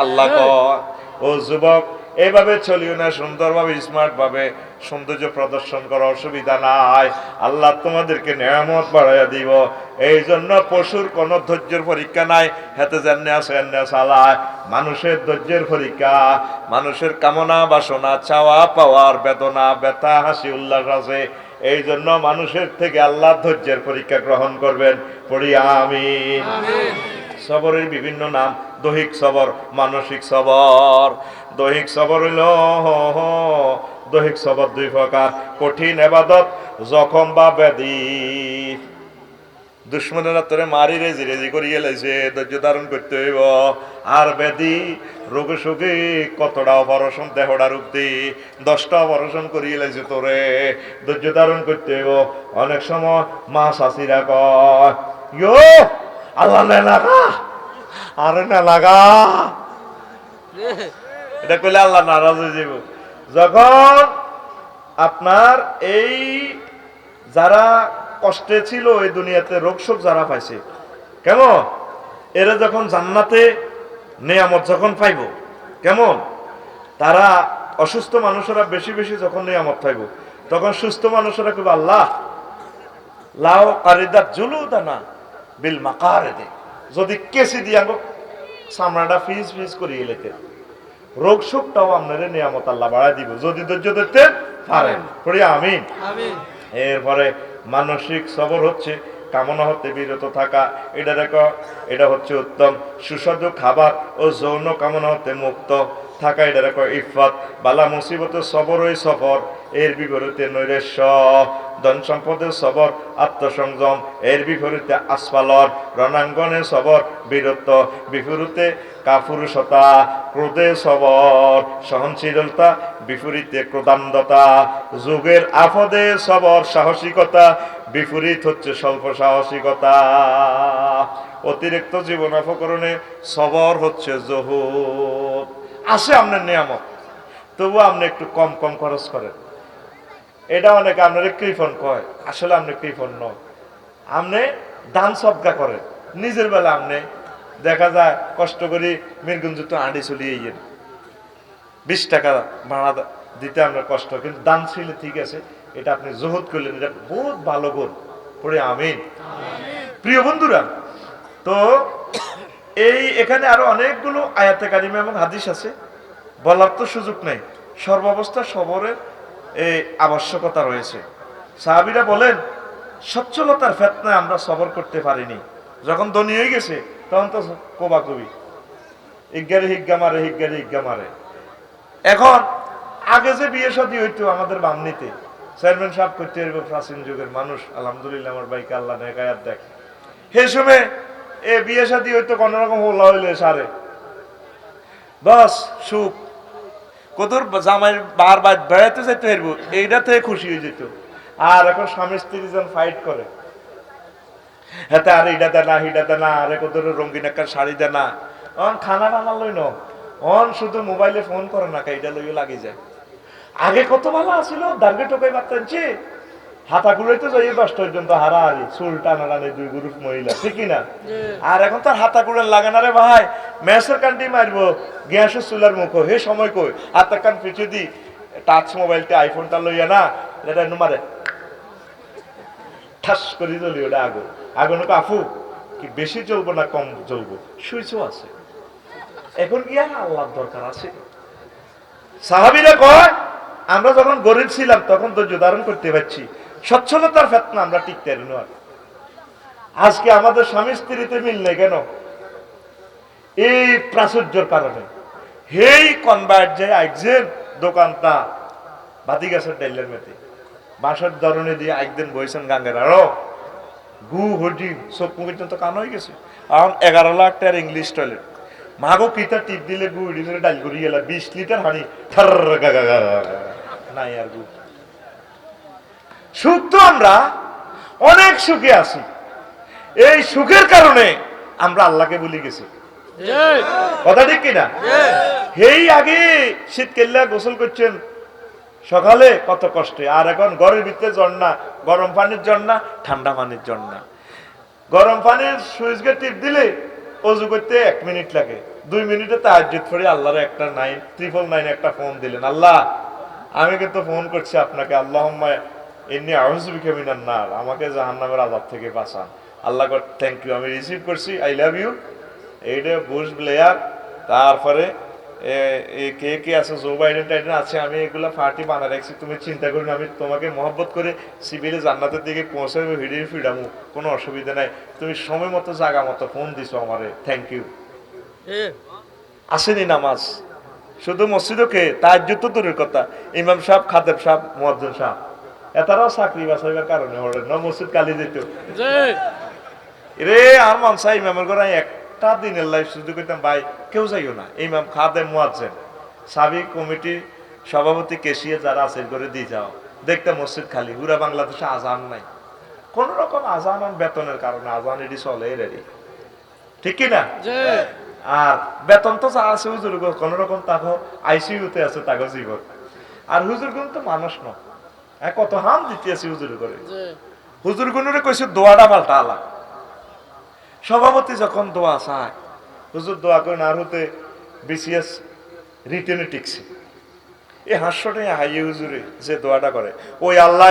আল্লাহ কয়, ও যুবক এইভাবে চলিও না, সুন্দরভাবে স্মার্ট ভাবে সৌন্দর্য প্রদর্শন করার অসুবিধা নাই, আল্লাহ তোমাদেরকে নিয়ামত বাড়াইয়া দিব। এই জন্য পশুর কোন ধৈর্যের পরীক্ষা নাই, হাতে যেমনি আছে এমনি চালায়। মানুষের ধৈর্যের পরীক্ষা, মানুষের কামনা বাসনা, চাওয়া পাওয়ার, বেদনা ব্যথা, হাসি উল্লাস আছে। এই জন্য মানুষের থেকে আল্লাহ ধৈর্যের পরীক্ষা গ্রহণ করবেন। পড়ি আমিন। সবরের বিভিন্ন নাম, দৈহিক সবর, মানসিক সবর। দৈহিক সবর হইল, দৈহিক সবর 2 প্রকার। কঠিন ইবাদত, জখম বা ব্যাধি। দুশ্মনেরা তোরে মারি রেজি করিয়ে লাইছে, ধৈর্য ধারণ করতে হইব। আর ব্যাধি, রোগে শোকে কতটা অপারেশন, দেহটা রূপ দি 10টা অপারেশন করিয়ে লাইছে তোরে, ধৈর্য ধারণ করতে হইব। অনেক সময় মা শাশিরা কয়, ইয়ো আল্লাহ না লাগা, আরে না লাগা, এটা কইলে আল্লাহ নারাজ হয়ে যাব। যখন আপনার এই যারা কষ্টে ছিল এই দুনিয়াতে, রোগ শোক যারা পাইছে, কেমন এরা যখন জান্নাতে নিয়ামত যখন পাইব, কেমন তারা অসুস্থ মানুষেরা বেশি বেশি যখন নিয়ামত পাইব, তখন সুস্থ মানুষেরা কইব, আল্লাহ লাও কারিদাত জুলুদানা বিল মাকারিদি, যদি কেসি দিয়া চামড়াটা ফিজ করিয়ে লেতে, রোগ শোকটাও আপনাদের নিয়ামত আল্লাহ বাড়াই দিব, যদি ধৈর্য ধরতে পারেন। পড়ি আমিন। এরপরে মানসিক সবর হচ্ছে কামনা হতে বিরত থাকা। এটা দেখো, এটা হচ্ছে উত্তম। সুস্বাদু খাবার ও যৌন কামনা হতে মুক্ত থাকা, এটা দেখো ইফাত। বালা মুসিবতের সবর ওই সফর, এর বিপরীতে নৈরাশ্য। ধন সম্পদের সবর আত্মসংযম, এর বিপরীতে আসফালর। রণাঙ্গনে সবর বীরত্ব, বিপরীতে কাপুরুষতা। ক্রোধে সবর সহনশীলতা, বিপরীতে ক্রোধান্ধতা। যুগের আফদে সবর সাহসিকতা, বিপরীত হচ্ছে স্বল্প সাহসিকতা। অতিরিক্ত জীবন অপকরণে সবর হচ্ছে জহুদ। আসে আপনার নিয়ামত, তবু আপনি একটু কম খরচ করেন। এটা অনেকে আপনার কৃপণ কয়, আসলে আপনি কৃপণ নয়, আপনি দান সদকা করেন। নিজের বেলা আপনি দেখা যায় কষ্ট করে মিরগুঞ্জুত আঁড়ি চলিয়ে 20 টাকা ভাড়া দিতে আপনার কষ্ট, কিন্তু দান ছিল ঠিক আছে, এটা আপনি জহুদ করলেন, এটা বহুত ভালো গুণ। পড়ে আমিন। প্রিয় বন্ধুরা, তো এখানে আরো অনেকগুলো আয়াতে কারিমা এবং হাদিস আছে, বলার তো সুযোগ নেই। সর্বাবস্থা সবরের আবশ্যকতা রয়েছে। সাহাবীরা বলেন, সচ্ছলতার ফেতনায় আমরা সবর করতে পারিনি, যখন ধনী হয়ে গেছে তখন তো কোবাকুবি। ইজ্ঞারে হিজ্ঞা মারে। এখন আগে যে বিয়ে শাদী হইতো আমাদের বামনিতে, চেয়ারম্যান সাহেব করতে এরকম প্রাচীন যুগের মানুষ, আলহামদুলিল্লাহ আমার ভাইকে আল্লাহ নেকায়াত দেখ, সেই সময় এ বিয়ে শাদী হইতো কোন রকম হোলা হইলে সারে বাস সুখ, কতর জামাইয়ের বার বাদ বেড়াতে যাইতে পারবো এইটাতে খুশি হয়ে যেত। আর এখন স্বামী স্ত্রী যেন ফাইট করে, হেতে আর এইটা দে না হিটা দে না, আরে কত রঙিন একটা শাড়ি দে না, অন খানা টানা লই ন, অন শুধু মোবাইলে ফোন করে না, এইটা লইও লাগি যায়। আগে কত ভালো আছিল, দার্গে টোকাই বার্তানছে হাতা কুড়াইতে যাই 10টা পর্যন্ত হারাহারি, চুল টানা টানি 2 গ্রুপ মহিলা, ঠিকই না? আর এখন তার হাতা কুড়ান লাগে না রে ভাই, ম্যাসের কান্টি মারবো গ্যাসের চুলার মুখ, হে সময় কই হাতা কান পিছু দি টাচ মোবাইলটা আইফোনটা লইয়া না এটা মারে ঠাস করে জ্বলি, ওটা আগুন আগুন আফু কি বেশি জ্বলবো না কম জ্বলবো, সুইচও আছে। এখন কি আর আল্লাহর দরকার আছে? সাহাবীরা কয় আমরা যখন গরিব ছিলাম তখন ধৈর্য ধারণ করতে পারছি, সচ্ছলতার ফেতনা আমরা টিকতে পারি না। আজকে আমাদের স্বামী স্ত্রীতে মিল নেই কেন? এই প্রাচুর্যের কারণে। হেই কনভার্ট যে একজন দোকানটা বাতি গাছের ডাইলের মেতে বাঁশের ধরনে দিয়ে একদিন বইছেন গাঙ্গের, আরো গু হটি চোখ পর্যন্ত কান হয়ে গেছে। এখন 11 লাখ টাকার ইংলিশ টয়লেট, মাগো কিতা টিপ দিলে গু উড়ি করে ডাল করি গেল 20 লিটার হানি থার নাই আর গু। সুখ তো আমরা অনেক সুখে আছি, এই সুখের কারণে আমরা আল্লাহকে ভুলে গেছি, কথা ঠিক কিনা? এই আগে শীত কেল্লা গোসল করছেন সকালে কত কষ্টে, আর এখন ঘরের ভিতরে ঝর্ণা, গরম পানির ঝর্ণা, ঠান্ডা পানির ঝর্ণা। গরম পানির সুইচ গেট টিপ দিলে অজু করতে 1 মিনিট লাগে, 2 মিনিটে তাহাজ্জুদ পড়ে আল্লাহর একটা 999 একটা ফোন দিলেন, আল্লাহ আমি কিন্তু ফোন করছি আপনাকে, আল্লাহুম্মা ইন্নী আউযু বিকা মিনান নার, আমাকে জাহান্নামের আযাব থেকে বাঁচান। আল্লাহ থ্যাংক ইউ, আমি রিসিভ করছি, আই লাভ ইউ। এইটা বুশ ব্লেয়ার, তারপরে কে কে আছে, জো বাইডেন টাইডেন আছে, আমি এগুলা পার্টি বানা রাখছি, তুমি চিন্তা করুন, আমি তোমাকে মহব্বত করে সিভিলে জান্নাতের দিকে পৌঁছাবো, হিড়িয়ে ফিরামু, কোনো অসুবিধা নাই, তুমি সময় মতো জায়গা মতো ফোন দিছো আমারে, থ্যাংক ইউ। আসেনি নামাজ, শুধু মসজিদকে তাহাজ্জুদ তো দূরের কথা, ইমাম সাহেব, খাদেব সাহেব, মুয়াজ্জিন সাহেব এতারাও চাকরি বাছাইবার কারণে ওরে ন মসজিদ কালি যেত রে। আর মন চাই ইমামের ঘরে একটা দিনের লাইফ শুধু কইতাম ভাই কেউ যাইও না, ইমাম খাদেম মুয়াজ্জিন সাবিক কমিটির সভাপতি কেশিয়া যারা আছে করে দিয়ে যাও, দেখতে মসজিদ খালি। পুরা বাংলাদেশে আজান নাই, কোন রকম আজান বেতনের কারণে আজান এটি চলে রেডি, ঠিক কিনা? আর বেতন তো যা আছে হুজুর কোন রকম তাকে আইসিইউতে আছে তাকে জীবন, আর হুজুর গুণ তো মানুষ ন, কত হাম দিতে আছে হুজুর করে। হুজুর গুণরে কইছে দোয়াটা পাল্টা আলা, সভাপতি যখন দোয়া চায় হুজুর দোয়া করেন, আর হতে বিসিএস রিটেনে টিকছে, এই হাস্যটাই হাইয়ে হুজুরে যে দোয়াটা করে, ওই আল্লাহ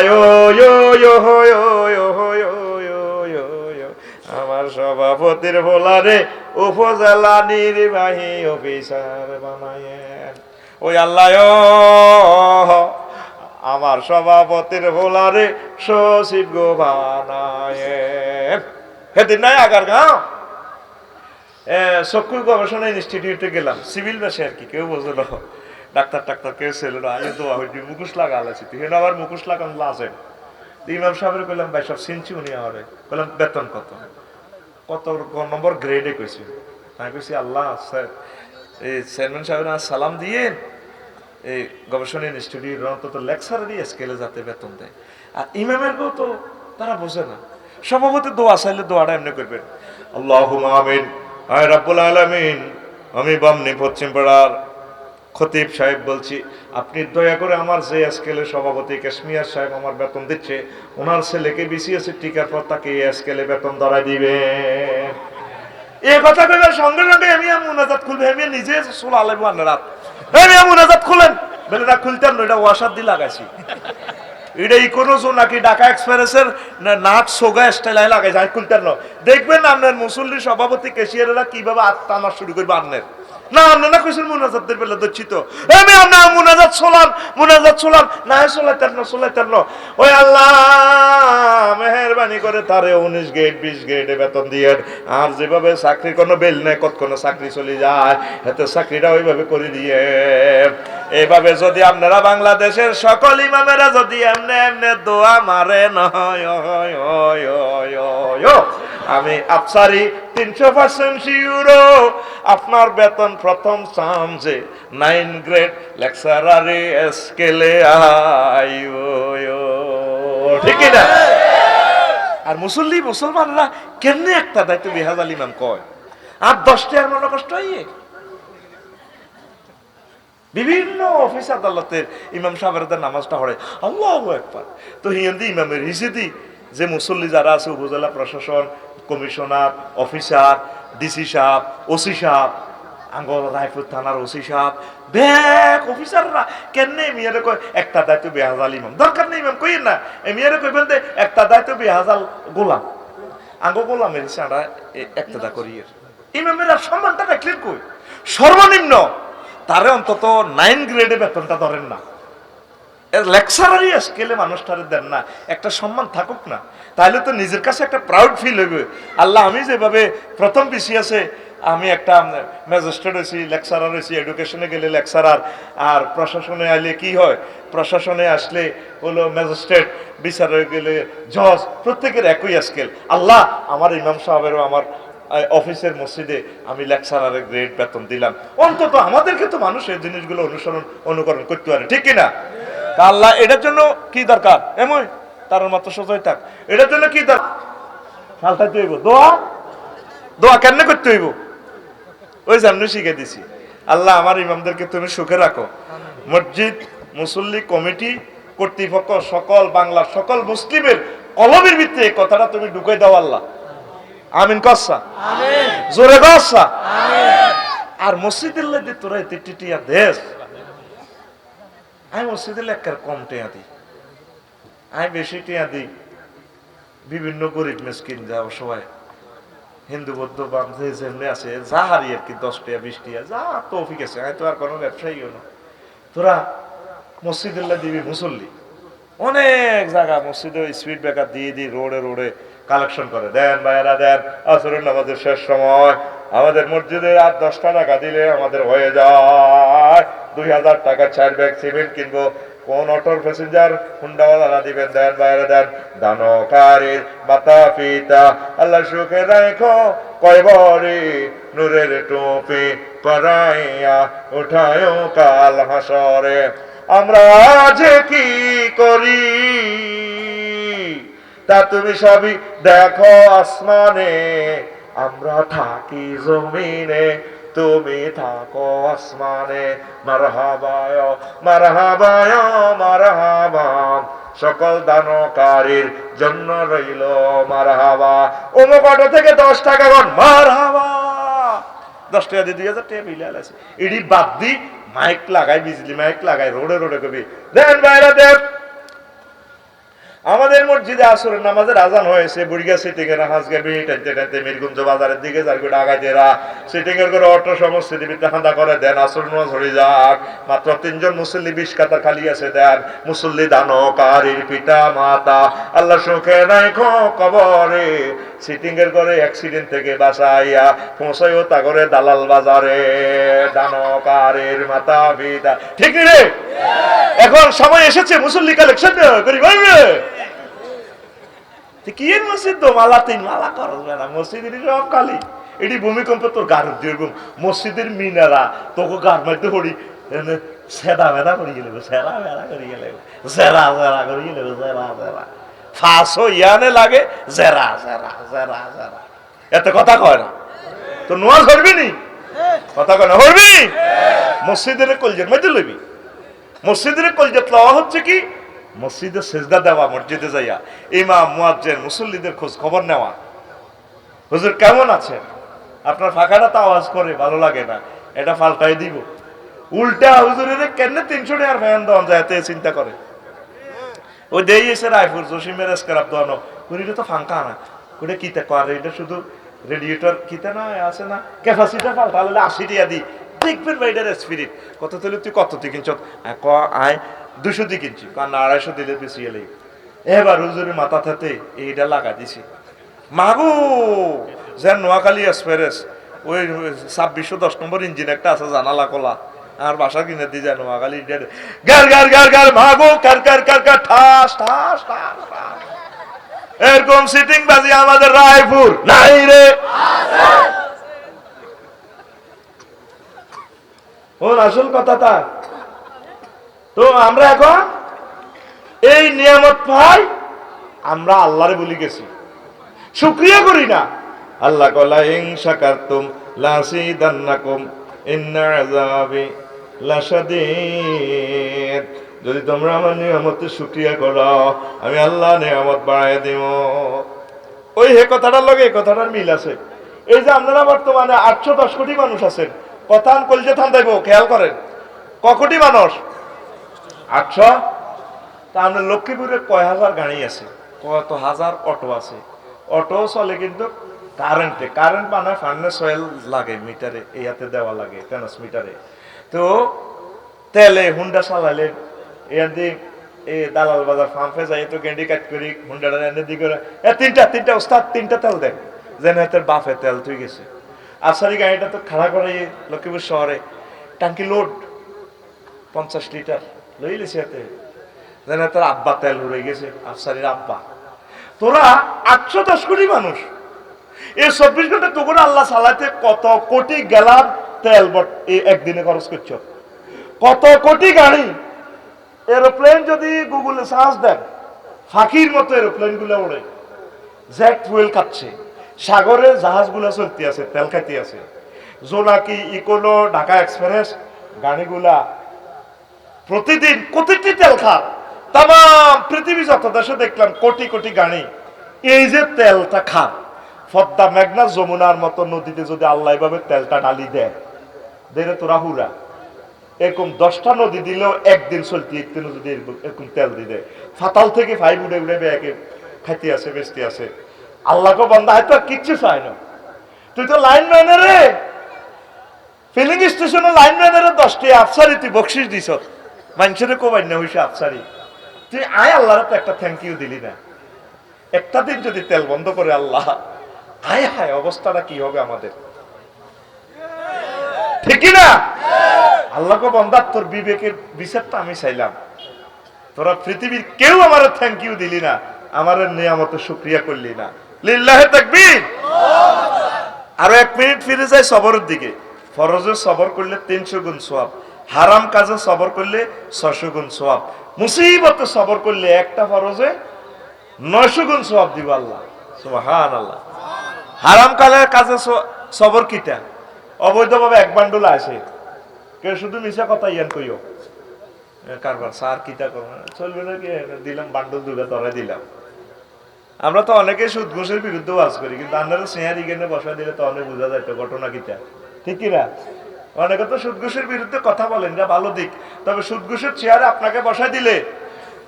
আমার সভাপতির ভোলারে উপজেলা নির্বাহী অফিসার বানায়েন, ওই আল্লাহ আমার সভাপতির ভোলারে সচিব গো বানায়েন। সেদিন নাই আগার গাঁও চক্ষু গবেষণা ইনস্টিটিউটে গেলাম, সিভিল বাসে আর কি, কেউ বুঝলো ডাক্তার টাক্তার কেউ ছিল না, আগে দোয়া হইনি মুখোশ লাগা আলাইছি, হেন আবার মুখোশ লাগান লাজেন। ইমাম সাহেবের কইলাম ভাই সব চিনছি, উনি আমারে কইলাম বেতন কত, কত নম্বর গ্রেডে কইছি, আমি কইছি আল্লাহ স্যার এই চেয়ারম্যান সাহেবের সালাম দিয়ে এই গবেষণা ইনস্টিটিউট অন্তত লেকচারারি স্কেলে যাতে বেতন দেয়। আর ইমামের কেউ তো তারা বোঝে না, সভাপতি দোয়া চাইলে দোয়াটা এমনি করবেন, আল্লাহুম্মা আমিন, আয় রাব্বুল আলামিন। আমি বামনি পশ্চিম পাড়ার খতিব সাহেব বলছি, আপনি দয়া করে আমার যে স্কেলের সভাপতি কাশ্মীর সাহেব আমার বেতন দিচ্ছে, ওনার ছেলেকে বিসিএস টিকার পর তাকে এই স্কেলে বেতন ধরাই দিবে। এই কথা কইবার সঙ্গে সঙ্গে আমি মুনাজাত খুলবে, আমি নিজে সোলা আলাইবো রাত, আমি মুনাজাত খুলেন বলে না খুলতেন না, এটা ওয়াসার দিয়ে লাগাইছি, এটা ইকোনোজো নাকি ঢাকা এক্সপ্রেসের নাক সোগা স্টাইল লাগাইছে, আমি খুলতেন না। দেখবেন আপনার মুসল্লি সভাপতি কেশিয়ারেরা কিভাবে আত্মা আমার শুরু করবে, আপনার না আপনি না কইছেন মুনাজাতের বেলা দচ্ছি তো আমি আমরা মুনাজাত সোলাম না সোলাইতার না ওই আল্লাহ মেহেরবানি করে তারে 19 গ্রেড 20 গ্রেডে বেতন দিয়ে আর যেভাবে চাকরির কোনো বেল নেই কতক্ষণ চাকরি চলে যায় এতে চাকরিটা ওইভাবে করে দিয়ে এইভাবে যদি আপনারা বাংলাদেশের সকল ইমামেরা যদি এমনি এমনি দোয়া মারে নয় আমি আফসারি 300% শিওর আপনার বেতন প্রথম চান্সে 9 গ্রেড লেকচারারে স্কেলে আইও ঠিক না? আর মুসলমানরা কেমনে একটা দায়িত্ব বেহাজাল ইমাম কয় আর 10টা আর মনে কষ্ট হইয়ে বিভিন্ন অফিস আদালতের ইমাম সাহেবদের নামাজটা পড়ে আল্লাহু আকবার তো হিন্দি ইমামের হিসেদি যে মুসল্লি যারা আছে উপজেলা প্রশাসন কমিশনার অফিসার ডিসি সাহেব ওসি সাহেব আঙ্গল রায়পুর থানার ওসি সাহেব ব্যাক অফিসাররা কেন মিয়ারে কয় একটা দায়িত্ব বেহাজাল ইমাম দরকার নেই ইমাম কইেন না মিয়ারে কই বলতে একটা দায়িত্ব বেহাজাল গোলাম আঙ্গ গোলামের সারা একটা করিয়ে ইমামের সম্মানটা রাখলেন কই সর্বনিম্ন তারে অন্তত 9 গ্রেডে বেতনটা ধরেন না লেকচারারি স্কেলে মানুষটারে দেন না একটা সম্মান থাকুক না তাহলে তো নিজের কাছে একটা প্রাউড ফিল হইবে আল্লাহ আমি যেভাবে প্রথম বেশি আছে আমি একটা ম্যাজিস্ট্রেট হয়েছি লেকচারার হয়েছি এডুকেশনে গেলে লেকচারার আর প্রশাসনে আইলে কি হয় প্রশাসনে আসলে হলো ম্যাজিস্ট্রেট বিচারে গেলে জজ প্রত্যেকের একই স্কেল আল্লাহ আমার ইমাম সাহেবেরও আমার অফিসের মসজিদে আমি লেকচারারের গ্রেড বেতন দিলাম অন্তত আমাদেরকে তো মানুষ এই জিনিসগুলো অনুকরণ করতে পারে ঠিক কিনা আল্লাহ এটার জন্য কি দরকার এমন তার মাত্র সোজাই থাক এটার জন্য কি দরকার ফালতাইতে হইব দোয়া কেন করতে হইব ওই জামনে শিখে দিছি আল্লাহ আমার ইমামদেরকে তুমি সুখে রাখো মসজিদ মুসল্লি কমিটি কর্তৃপক্ষ সকল বাংলার সকল মুসলিমের কলমের ভিতরে কথাটা তুমি ঢুকাই দাও আল্লাহ আমিন কসা আমিন জোরে কসা আমিন আর মসজিদের লাগি তোরা টিটিয়া দেশ আমি মসজিদে লেখার কম টিয়া দিই আমি বেশি টিয়া দিই বিভিন্ন গরিব মিসকিন যাও সবাই হিন্দু বৌদ্ধ বাম যেমনি আছে যা হারি আর কি 10 টাকা 20 টাকা যা তৌফিক আছে আমি তো আর কোনো ব্যবসায়ী না তোরা মসজিদুল্লাহ দিবি মুসল্লি অনেক জায়গা মসজিদে স্পিড ব্রেকার দিয়ে দিই রোডে কালেকশন করে দেন ভাইয়েরা দেন আসরের নামাজের শেষ সময় আমাদের মসজিদে আর 10 টাকা দিলে আমাদের হয়ে যায় 2000 টাকা 4 ব্যাগ সিমেন্ট কিনবো কোন অটোর প্যাসেঞ্জার হুন্ডাওয়ালা দিবেন দেন বাইরে দেন দানকারীর মাতা পিতা আল্লাহ সুখে রাখো কয়বরে নূরের টুপি পরাইয়া উঠায়ো কাল হাসরে আমরা যে কি করি তা তুমি সবই দেখো আসমানে আমরা থাকি জমিনে তুমি থাকো আসমানে মারহাবায় মারহাবায় মারহাবা সকল দানকারীর জন্য রইল মারহাবা অমুক অটো থেকে 10 টাকা গণ মারহাবা 10 টাকা দিয়ে 2000 টাকা বিল আছে এডি বাদ দি মাইক লাগাই বিজলি মাইক লাগাই রোডে কবি দেন বাইরে দেন আমাদের মসজিদে আসরের নামাজের আজান হয়েছে বুড়িগা সিটিং এর হাজগে টাইতে মিরগুঞ্জ বাজারের দিকে যারগো ডাকাতেরা সিটিং এর করে অটো সমস্ত দিবিতে হান্দা করে দেন আসর নামাজ হয়ে যাক মাত্র 3 জন মুসল্লি 20 কাতার খালি আছে দেন মুসল্লি দানকারীর পিতা মাতা আল্লাহ সুখে রাখো কবরে সিটিং এর করে অ্যাক্সিডেন্ট থেকে বাঁচাইয়া পৌঁছায়ও তা করে দালাল বাজারে দানকারীর মাতা পিতা ঠিক রে এখন সময় এসেছে মুসল্লি কালেকশন করি বলবে কি এর মসজিদ তো মালা তিন মালা করবে না মসজিদের সব খালি এটি ভূমিকম্প তোর গার দিয়ে মসজিদের মিনারা তোকে গার মারতে পড়ি সেদা মেদা করে গেলে সেরা মেদা করে গেলে জেরা জেরা করে গেলে জেরা জেরা ফাঁসো ইয়ানে লাগে জেরা জেরা জেরা জেরা এত কথা কয় না তো নোয়া করবি নি কথা কয় না করবি মসজিদের কলজের মধ্যে লইবি মসজিদের কলজত লওয়া হচ্ছে কি মসজিদে সেজদা দেওয়া মসজিদে যাইয়া ইমাম মুয়াজ্জিন মুসল্লিদের খোঁজ খবর নেওয়া হুজুর কেমন আছেন আপনার ফাঁকাটা তো আওয়াজ করে ভালো লাগে না এটা পাল্টাই দিব উল্টা হুজুরের কেন 300 টাকার ফ্যান দেওয়া যায় এতে চিন্তা করে ওই দেই এসে রায়পুর জসিমের স্ক্রাপ দেওয়ানো কুড়িটা তো ফাঁকা না কুড়ে কিতে করে এটা শুধু রেডিয়েটর কিতে না আছে না ক্যাপাসিটার পাল্টালে 80 টাকা দিই দেখবেন ভাইটার স্পিরিট কত তুই কত তুই কিনছ আয় 200 দিয়ে কিনছি কারণ 250 দিলে বেশি এলে এবার হুজুরের মাথা থাতে এইটা লাগা দিছি মাগো যেন নোয়াখালী এক্সপ্রেস ওই 2610 নম্বর ইঞ্জিন একটা আছে জানালা কলা আর বাসা কিনে দিয়ে যায় নোয়াখালী গার গার গার গার মাগো কার কার কার কার ঠাস ঠাস ঠাস ঠাস এরকম সিটিং বাজি আমাদের রায়পুর নাই রে ওর আসল কথা তা তো আমরা এখন এই নিয়ামত পাই আমরা আল্লাহরে বলি গেছি শুকরিয়া করি না আল্লাহ কলা ইন শাকারতুম লাযিদান্নাকুম ইন্না আযাবি লাশাদীদ যদি তোমরা আমার নিয়ামতের শুকরিয়া করো আমি আল্লাহ নিয়ামত বাড়ায় দেব ওই হে কথাটার লগে এই কথাটার মিল আছে এই যে আপনারা বর্তমানে 810 কোটি মানুষ আছেন কথান কলজে থান দেব খেয়াল করেন ক কোটি মানুষ 800 তা আমরা লক্ষ্মীপুরে কয় হাজার গাড়ি আছে কত হাজার অটো আছে অটো চলে কিন্তু কারেন্টে কারেন্ট বানায় ফার্নেস অয়েল লাগে মিটারে ইয়াতে দেওয়া লাগে ট্রান্সমিটারে তো তেলে হুন্ডা চালালে এদি এই দালাল বাজার ফার্মে যাই তো গেন্ডি কাট করি হুন্ডাটা এনে দি করে তিনটা ওস্তাদ তিনটা তেল দেন যেন হাতের বাফে তেল তুই গেছে আফসারি গাড়িটা তো খাড়া করে লক্ষ্মীপুর শহরে টাঙ্কি লোড 50 লিটার লই লিছে হাতে যেন হাতের আব্বা তেল উড়ে গেছে আফসারির আব্বা তোরা 810 কোটি মানুষ এই 24 ঘন্টা তো করে আল্লাহ চালাতে কত কোটি গ্যালান তেল এই একদিনে খরচ করছ কত কোটি গাড়ি এরোপ্লেন যদি গুগলে সার্চ দেন ফাঁকির মতো এরোপ্লেন গুলো ওড়ে জেট ফুয়েল খাচ্ছে সাগরে জাহাজ গুলা চলতে আছে তেল খাইতে আছে জোনাকি ইকোনো ঢাকা এক্সপ্রেস গাড়িগুলা প্রতিদিন কোটি তেল খা তাম পৃথিবী যত দেশে দেখলাম কোটি কোটি গাড়ি এই যে তেলটা খা পদ্মা মেঘনা যমুনার মতো নদীতে যদি আল্লাহ এভাবে তেলটা ঢালি দেয় দেরে তোরা হুরা এরকম 10টা নদী দিলেও একদিন চলতি একদিন যদি এরকম তেল দিয়ে দেয় ফাতাল থেকে ফাইভ উড়ে উড়ে ব্যাগে খাইতে আছে বেচতে আছে আল্লাহকে বন্ধা হয়তো আর কিচ্ছু চায় না তুই তো লাইন ম্যানের রে ফিলিং স্টেশনে লাইন ম্যানের 10টি আফসারি তুই বকশিস দিছ মানুষের কোবাই না হইছে আফসারি তুই আয় আল্লাহর তো একটা থ্যাংক ইউ দিলি না একটা দিন যদি তেল বন্ধ করে আল্লাহ আয় হায় অবস্থাটা কি হবে আমাদের ঠিক না আল্লাহকে বন্ধা তোর বিবেকের বিচারটা আমি চাইলাম তোরা পৃথিবীর কেউ আমার থ্যাংক ইউ দিলি না আমার নিয়ামতের শুকরিয়া করলি না লিল্লাহে তাকবীর আরো 1 মিনিট ফিরে যায় সবরের দিকে ফরজে সবর করলে 300 গুণ সওয়াব হারাম কাজে সবর করলে 600 গুণ সওয়াব মুসিবতে সবর করলে একটা ফরজে 900 গুণ সওয়াব দিব আল্লাহ সুবহানাল্লাহ হারাম কাজে সবর কিটা অবৈধভাবে এক বান্ডুল আসে কে শুধু মিছা কথা ইয়ান কইও কারবার স্যার কিটা করব চলবে না কি দিলাম বান্ডুল দুটো ধরে দিলাম আমরা তো অনেকে সুদ ঘুষের বিরুদ্ধে ওয়াজ করি কিন্তু আপনারা চেয়ার এখানে বসা দিলে তো অনেক বোঝা যায় ঘটনা কিটা ঠিক কি না অনেকে তো সুদ ঘুষের বিরুদ্ধে কথা বলেন যা ভালো দিক তবে সুদ ঘুষের চেয়ারে আপনাকে বসা দিলে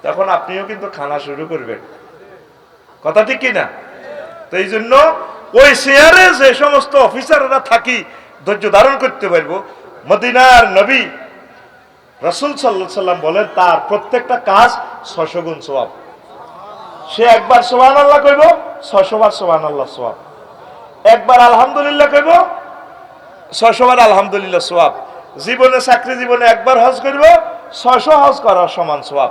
তখন আপনিও কিন্তু খানা শুরু করবেন কথা ঠিক কি না তো এই জন্য ওই চেয়ারে যে সমস্ত অফিসাররা থাকি ধৈর্য ধারণ করতে পারবো মদিনার নবী রাসূল সাল্লাল্লাহু আলাইহি সাল্লাম বলেন তার প্রত্যেকটা কাজ 600 গুণ সওয়াব সে একবার সুবহানাল্লাহ কইব 600 বার সুবহানাল্লাহ সওয়াব একবার আলহামদুলিল্লাহ কইব 600 বার আলহামদুলিল্লাহ সওয়াব জীবনে চাকরি জীবনে একবার হজ করব 600 হজ করার সমান সওয়াব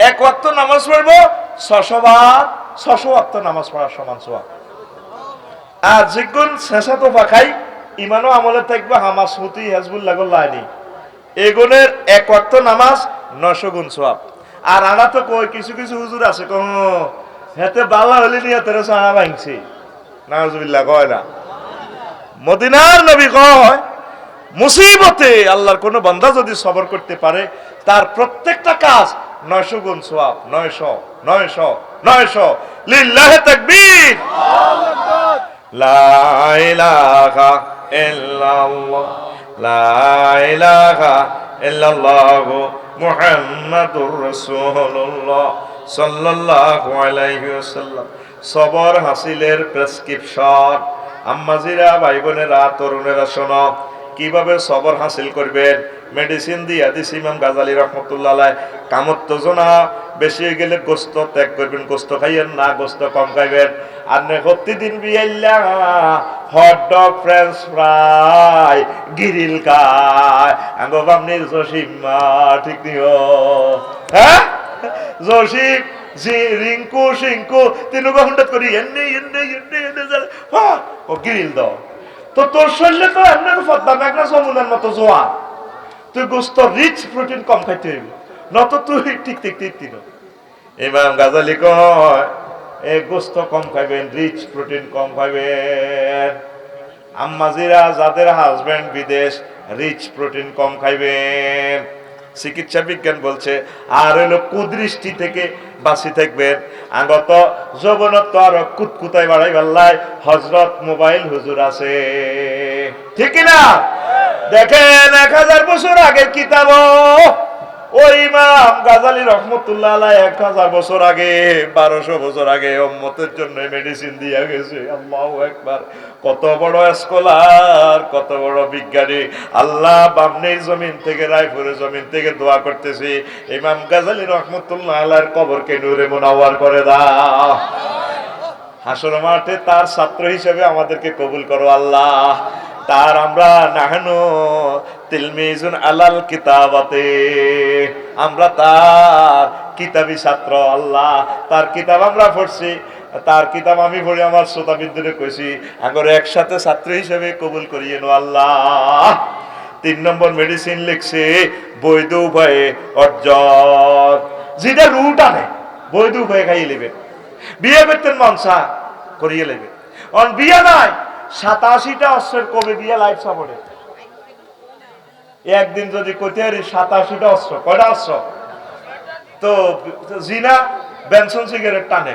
এক ওয়াক্ত নামাজ পড়ব 600 বার 600 ওয়াক্ত নামাজ পড়ার সমান সওয়াব আর যেগুন শেষা তো পাখাই ইমানও আমলে থাকবে হামাস হুতি হিজবুল্লাহ লাইনি এগুনের এক ওয়াক্ত নামাজ 900 গুণ সওয়াব আর আনা তো কই কিছু কিছু হুজুর আছে কোন হেতে বালা হলি নিয়ে তেরে সাহা ভাঙছি নাউজুবিল্লাহ কয় না মদিনার নবী কয় মুসিবতে আল্লাহর কোন বান্দা যদি সবর করতে পারে তার প্রত্যেকটা কাজ 900 গুণ সওয়াব 900 লিল্লাহি তাকবীর লা ইলাহা ইল্লাল্লাহ লা ইলাহা ইল্লাল্লাহু মুহাম্মাদুর রাসূলুল্লাহ সাল্লাল্লাহু আলাইহি ওয়াসাল্লাম সবর হাসিলের প্রেসক্রিপশন আম্মাজিরা ভাই বোনেরা তরুণেরা শোনো কিভাবে সবর হাসিল করবেন মেডিসিন দিয়া দিছি ইমাম গাজালি রহমতুল্লাহ আলাইহ। কামোত্তেজনা বেশি হয়ে গেলে গোস্ত ত্যাগ করবেন, গোস্ত খাইয়েন না, গোস্ত কম খাইবেন। আর প্রতিদিন বিয়াইলা হট ডগ, ফ্রেঞ্চ ফ্রাই, গিরিল খায় আঙ্গো বামনির জসিমা, ঠিক নিও হ্যাঁ জসিম জি রিঙ্কু সিঙ্কু তিনগো হুন্ডাত করি এন্নে এন্নে এন্নে এন্নে হ্যাঁ ও গিরিল দাও। তো তোর শরীরে তো এমনি পদ্মা মেঘনা যমুনার মতো জোয়া, তুই গোস্ত রিচ প্রোটিন কম খাইতে হইবে, নত তুই ঠিক ঠিক ঠিক তিন। ইমাম গাজালি কয় এই গোস্ত কম খাইবেন, রিচ প্রোটিন কম খাইবেন। আম্মাজিরা যাদের হাজবেন্ড বিদেশ, রিচ প্রোটিন কম খাইবেন। চিকিৎসা বিজ্ঞান বলছে আর হলো কুদৃষ্টি থেকে বাঁচি থাকবেন। আগত যৌবনত আরো কুতকুতায় বাড়াই পাল্লায় হজরত মোবাইল হুজুর আছে, ঠিক না? দেখেন 1000 বছর আগের কিতাব ওই ইমাম গাজালি রহমতুল্লাহ আলাইহি 1000 বছর আগে 1200 বছর আগে উম্মতের জন্য মেডিসিন দিয়া গেছে। আল্লাহু আকবার। কত বড় স্কলার, কত বড় বিজ্ঞানী। আল্লাহ বামনের জমিন থেকে, রায়পুরের জমিন থেকে দোয়া করতেছি ইমাম গাজালি রহমতুল্লাহ আলাইহির কবরকে নূরে মুনাওয়ার করে দাও। হাসর মাঠে তার ছাত্র হিসেবে আমাদেরকে কবুল করো আল্লাহ। তার আমরা নাহানু তিলমিজুন আলাল কিতাবাতে, আমরা তার কিতাবী ছাত্র আল্লাহ। তার কিতাব আমরা পড়ছি, তার কিতাব আমি পড়ি, আমার শ্রোতাবিন্দুরে কইছি আগরে একসাথে ছাত্র হিসেবে কবুল করিয়ে নো আল্লাহ। 3 নম্বর মেডিসিন লিখছে বৈধ উপায়ে অর্জন, যেটা রুট আনে বৈধ উপায়ে খাইয়ে নেবেন। বিয়ে করতেন মনসা করিয়ে নেবেন, অন বিয়ে নাই 87টা অস্ত্রের কবি বিয়ে লাইফ সাপোর্টে। একদিন যদি কইতে পারি 87টা অস্ত্র, কয়টা অস্ত্র? তো জিনা বেনসন সিগারেট টানে,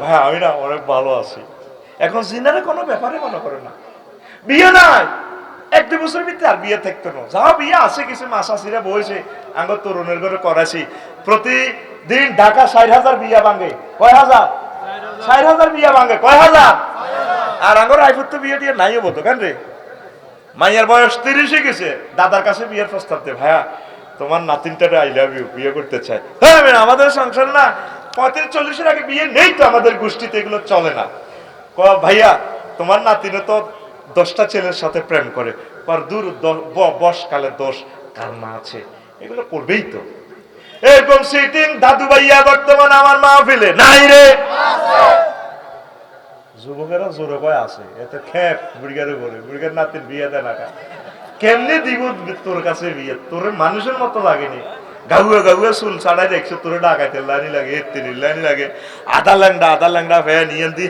ভাই আমি না অনেক ভালো আছি। এখন জিনারে কোনো ব্যাপারে মনে করে না। বিয়ে নাই 1-2 বছরের ভিতরে আর বিয়ে থাকতো না। যা বিয়ে আছে কিছু মাসাসিরা বইছে আঙ্গ তরুণের ঘরে করাছি। প্রতিদিন ঢাকা 60,000 বিয়া ভাঙে। কয় হাজার? 60,000 বিয়া ভাঙে। কয় হাজার? আর আঙ্গর রায়পুর তো বিয়ে দিয়ে নাই হবো তো কেন রে? মাইয়ার বয়স 30 গেছে, দাদার কাছে বিয়ের প্রস্তাব দে, ভাইয়া তোমার নাতিনটারে আই লাভ ইউ, বিয়ে করতে চাই। হ্যাঁ আমাদের সংসার না 35-40-এর আগে বিয়ে নেই তো, আমাদের গোষ্ঠীতে এগুলো চলে না। ভাইয়া তোমার নাতিনে তো 10টা ছেলের সাথে প্রেম করে, আর দূর বয়সকালের দোষ কার না আছে, এগুলো করবেই তো। এরকম সিটিং দাদু ভাইয়া বর্তমানে আমার মাহফিলে নাই রে। যুবকেরা জোরে কয় আছে, এতে খেপ বুড়িগারে বলে বুড়িগার নাতির বিয়ে দেয় না। কেমনে দিব তোর কাছে বিয়ে? তোর মানুষের মতো লাগেনি, গাউয়া গাউয়া চুল ছাড়াই দেখছো, তোর ডাকাইতে লাইনি লাগে, এত্তির লাইনি লাগে, আধা ল্যাংডা ফ্যান হিয়েন্দি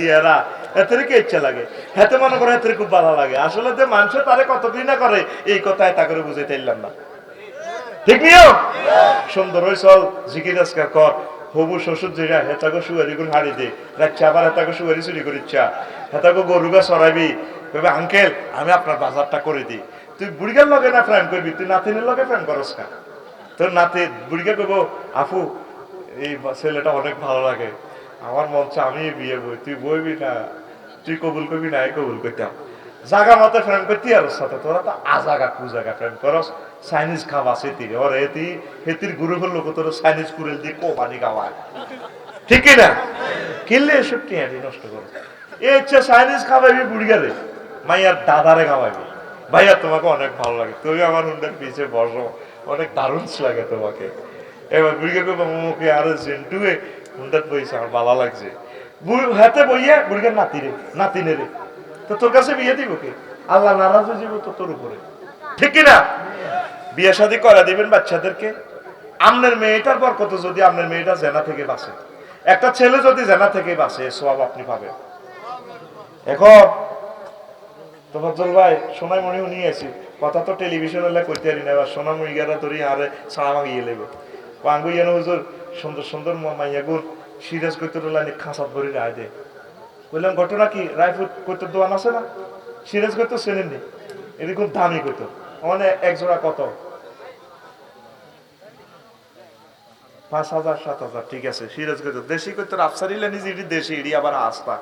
হেরা এতে কে ইচ্ছা লাগে, হেতে মনে করে এতে খুব ভালো লাগে। আসলে যে মানুষ তারে কতদিন না করে এই কথায় তা করে বুঝাইতে পারলাম না, ঠিক নিও। সুন্দর হয়ে চল জিকির আজকার কর, হবু শ্বশুর যেটা হেতাকে সুয়ারি গুণ হারি দে, রাখছে আবার হেতাকে সুয়ারি চুরি করিচ্ছা, হেতাকে গরুগা সরাইবি, কইবে আঙ্কেল আমি আপনার বাজারটা করে দিই। তুই বুড়িগার লগে না প্রেম করবি, তুই নাতিনের লগে প্রেম করস না। তোর নাতি বুড়িগা কইব আফু এই ছেলেটা অনেক ভালো লাগে, আমার মন চায় আমি বিয়ে বই, তুই বইবি না, তুই কবুল করবি না, এই কবুল করতাম। জাগা মতে প্রেম করতি আর সাথে তোরা তো আজাগা কুজাগা প্রেম করস। চাইনিজ খাওয়া সেতি ওর এতি হেতির গুরু হল লোক তোর চাইনিজ কুড়েল দিয়ে কোপানি খাওয়ায়, ঠিক না? কিনলে এসব টিয়ারি নষ্ট করে এ ইচ্ছা চাইনিজ খাওয়াইবি বুড়িগারে, মাইয়ার দাদারে খাওয়াইবি। ভাইয়া তোমাকে অনেক ভালো লাগে, তুমি আমার হুন্ডার পিছিয়ে বসো, অনেক দারুণ লাগে তোমাকে। এবার বুড়িগা কইবা মুখে আরো জেন্টুয়ে হুন্ডার বইছে, আমার ভালো লাগছে। হাতে বইয়া বুড়িগার নাতিনে রে, তো তোর কাছে বিয়ে দিব কে? আল্লাহ নারাজ হয়ে যাবো তো তোর উপরে, ঠিক না? বিয়ে শাদী করা দিবেন বাচ্চাদেরকে। আপনার মেয়েটার বরকত যদি আপনার মেয়েটা জেনা থেকে বাঁচে, একটা ছেলে যদি জেনা থেকে বাঁচে, সওয়াব আপনি পাবেন। এখন তোফাজ্জল ভাই সোনাইমণি নিয়ে আসি, কথা তো টেলিভিশন হলে কইতে পারি না, এবার সোনামণি গেরা তোর আরে ছাড়া ভাঙিয়ে লেবে পাঙ্গু যেন হুজুর সুন্দর সুন্দর মাইয়া গুণ সিরাজ করতে লাইনে খাঁচাত ভরি রায় দে। বললাম ঘটনা কি? রায়পুর করতে দোয়ান আছে না, সিরাজ করতে চেনেননি, এরকম দামি করতো মানে এক জোড়া কত? 5,000 7,000, ঠিক আছে। সিরাজ করতো দেশি করতো, আফসারি লেনি যেটি দেশি এটি আবার আস্তা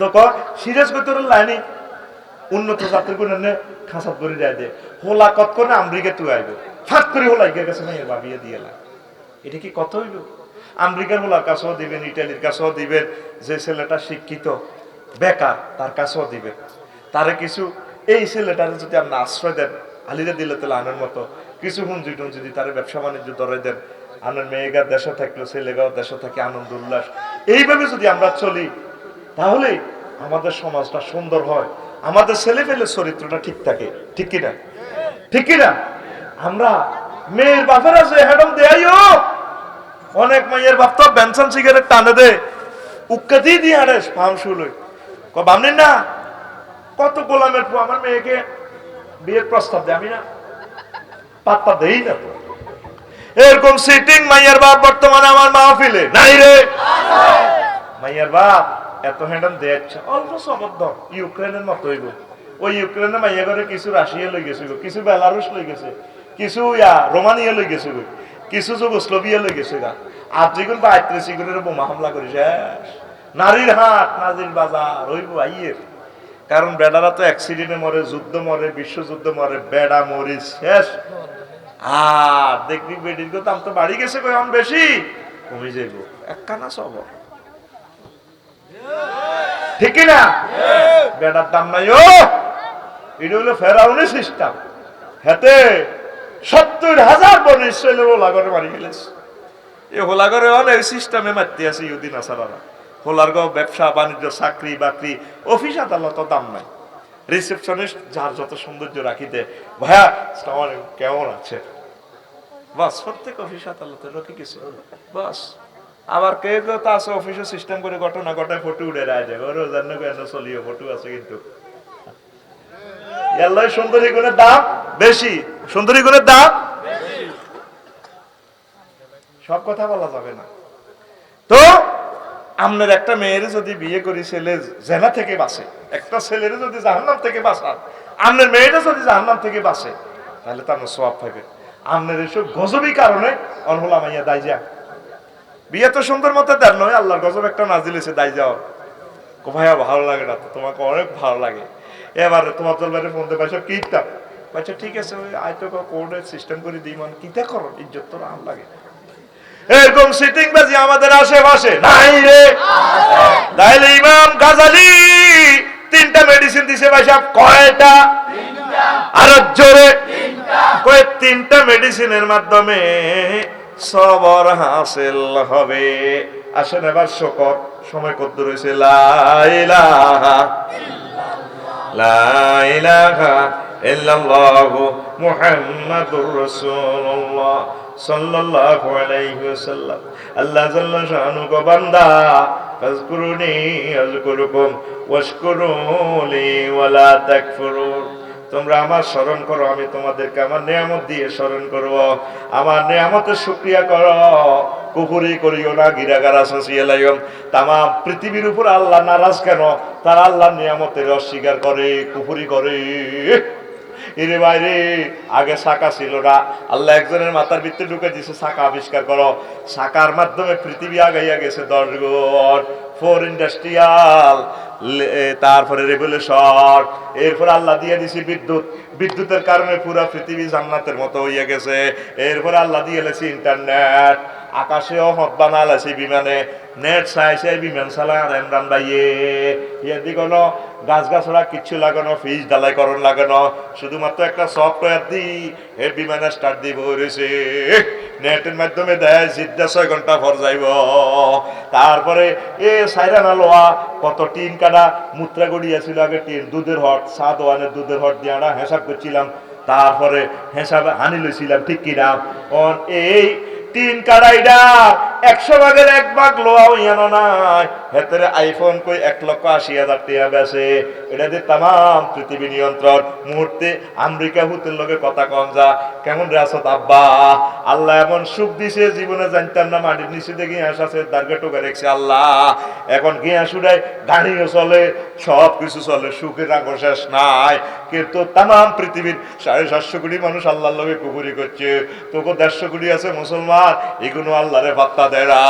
তো সিরিয়াস করতে লাইনি উন্নত জাতের গুণ খাসাত করে দেয় দে হোলা কত করে আমেরিকা তুই আইব ফাট করে হোলাই গেছে মেয়ের ভাবিয়ে দিয়ে এটা কি কত হইল আমেরিকার হোলার কাছেও দিবেন ইটালির কাছেও দিবেন যে ছেলেটা শিক্ষিত বেকার তার কাছেও দিবেন তারে কিছু এই ছেলেটারে যদি আপনি আশ্রয় দেন আলিরে দিলে তাহলে আনার মতো কিছু হুঞ্জি টুঞ্জি যদি তার ব্যবসা বাণিজ্য ধরে দেন আনার মেয়েগার দেশে থাকলো ছেলেগাও দেশে থাকে আনন্দ উল্লাস এইভাবে যদি আমরা চলি তাহলে আমাদের সমাজটা সুন্দর হয় আমাদের ছেলে পেলের চরিত্রটা ঠিক থাকে ঠিক কিনা ঠিক কিনা আমরা মেয়ের বাপের আছে হ্যাডম দেয়াইও অনেক মেয়ের বাপ তো বেনসন সিগারেট টানে দে উক্কাতি দিয়ে আরে ফার্ম শুলো বামনি না কত গোলামের পর আমার মেয়েকে বিয়ের প্রস্তাব দেয় আমি না পাত্তা দেই না তো এরকম সিটিং মাইয়ার বাপ বর্তমানে আমার মাহফিলে নাই রে মাইয়ার বাপ এত হ্যান্ডম দেখছে অল্প সমর্থ ইউক্রেনের মতো হইব ওই ইউক্রেনে মাইয়া করে কিছু রাশিয়া লই গেছে কিছু বেলারুশ লই গেছে কিছু রোমানিয়া লই গেছে কিছু যুগোস্লোভিয়া লই গেছে গা আর যেগুলো বা আইত্রিশ বোমা হামলা করে শেষ নারীর হাট নাজির বাজার হইব আইয়ের কারণ বেড়ারা তো অ্যাক্সিডেন্টে মরে যুদ্ধ মরে বিশ্বযুদ্ধ মরে বেড়া মরি শেষ আর দেখবি বেডির দাম তো বাড়ি গেছে কখন বেশি কমে যাইব একখানা সব ঠিক না বেড়ার দাম নাই ও এটা হলো ফেরাউনি সিস্টেম হাতে 70,000 বন ইসরায়েলের হোলাগরে মারি গেলেছে এই হোলাগরে অনেক সিস্টেমে মারতে আছে ইহুদিন আসারারা হোলার গাঁও ব্যবসা বাণিজ্য চাকরি বাকরি অফিস আদালত দাম নাই রিসেপশনিস্ট যার যত সৌন্দর্য রাখিতে ভাইয়া কেমন আছে বাস প্রত্যেক অফিস আদালতে রকি কিছু বাস আবার কে কেউ তো আছে অফিসে সিস্টেম করে ঘটনা ঘটায় ফটো উড়ে রায় যায় ওর জানো কেন চলিও ফটো আছে কিন্তু এল্লাই সুন্দরী গুণের দাম বেশি সুন্দরী গুণের দাম সব কথা বলা যাবে না তো আপনার একটা মেয়ের যদি বিয়ে করি ছেলে জেনা থেকে বাঁচে একটা ছেলের যদি জাহান্নাম থেকে বাঁচান আপনার মেয়েটা যদি জাহান্নাম থেকে বাঁচে তাহলে তো আপনার সওয়াব থাকবে আপনার এসব গজবী কারণে অনহলা মাইয়া দায় যা বিয়ে তো সুন্দর মতো দেন নয় আল্লাহর গজব একটা নাজিল এসে দায় যাও ভাইয়া ভালো লাগে না তো তোমাকে অনেক ভালো লাগে এবার তোমার দলবারে ফোন দিয়ে পাইছো কিটা আচ্ছা ঠিক আছে ওই আয়তো কোর্ডের সিস্টেম করে দিই মানে কিটা করো ইজ্জত তো আম লাগে এরকম সিটিং বাজি আমাদের আশেপাশে নাই রে তাইলে ইমাম গাজালি 3টা মেডিসিন দিছে ভাই সাহেব কয়টা আর জোরে কয় 3টা মেডিসিনের মাধ্যমে সবর হাসিল হবে আসেন এবার শকর সময় কত রয়েছে লা ইলাহা ইল্লাল্লাহু মুহাম্মাদুর রাসূলুল্লাহ সাল্লাল্লাহু আলাইহি ওয়াসাল্লাম আল্লাহ জাল্লা শানু গো বান্দা ফাজকুরুনি আযকুরুকুম ওয়াশকুরুলি ওয়ালা তাকফুরুন তোমরা আমার স্মরণ করো আমি তোমাদেরকে আমার নিয়ামত দিয়ে স্মরণ করব আমার নিয়ামতের শুকরিয়া করো কুফরি করিও না গিরাগারা সসিয়ালাইম তামাম পৃথিবীর উপর আল্লাহ নারাজ কেন তারা আল্লাহর নিয়ামতের অস্বীকার করে কুফরি করে এরে বাইরে আগে শাখা ছিল না আল্লাহ একজনের মাথার ভিতরে ঢুকে দিয়েছে শাখা আবিষ্কার করো শাখার মাধ্যমে পৃথিবী আগাইয়া গেছে 10 গুণ 4 ইন্ডাস্ট্রিয়াল তারপরে রেগুলেশন এরপর আল্লাহ দিয়ে দিয়েছে বিদ্যুতের কারণে পুরো পৃথিবী জান্নাতের মতো হইয়া গেছে এরপর আল্লাহ দিয়ে দিয়েছে ইন্টারনেট আকাশেও হদ বানালাছে বিমানে নেট চাইছে বিমান চালায় আর ইমরান ভাইয়ে ইয়াদি কোনো গাছগাছড়া কিচ্ছু লাগানো ফিজ ঢালাইকরণ লাগানো শুধুমাত্র একটা সফটওয়্যার দি এর বিমানে স্টার্ট দিব রয়েছে নেটের মাধ্যমে দেয় জিদ্দা 6 ঘন্টা ভর যাইব তারপরে এ সাইরান আলোয়া কত টিন কাটা মুত্রা গড়িয়েছিল আগে টিন দুধের হট সাদওয়ানের দুধের হট দিয়ে আমরা হিসাব করছিলাম তারপরে হিসাবে হানি লইছিলাম ঠিক কিনা এই 3 কাড়াইডা 100 ভাগের 1 ভাগ লোয়া হইয়ানো নাই হেতেরে আইফোন কই 1,80,000 টাকা বেচে এটা দিয়ে তাম পৃথিবী নিয়ন্ত্রণ মুহূর্তে আমেরিকা হুতের লগে কথা কম যা কেমন রাসত আব্বা আল্লাহ এমন সুখ দিছে জীবনে জানতাম না মাটির নিচে দিয়ে ঘিয়াস আছে দার্গা টোকা রেখেছে আল্লাহ এখন ঘিয়াস উড়াই গাড়িও চলে সব কিছু চলে সুখের রাঙ্গ শেষ নাই কিন্তু তাম পৃথিবীর 750 কোটি মানুষ আল্লাহর লগে কুফরি করছে তোকে 150 কোটি আছে মুসলমান এগুলো আল্লাহরে পাত্তা মুসলমানেরা,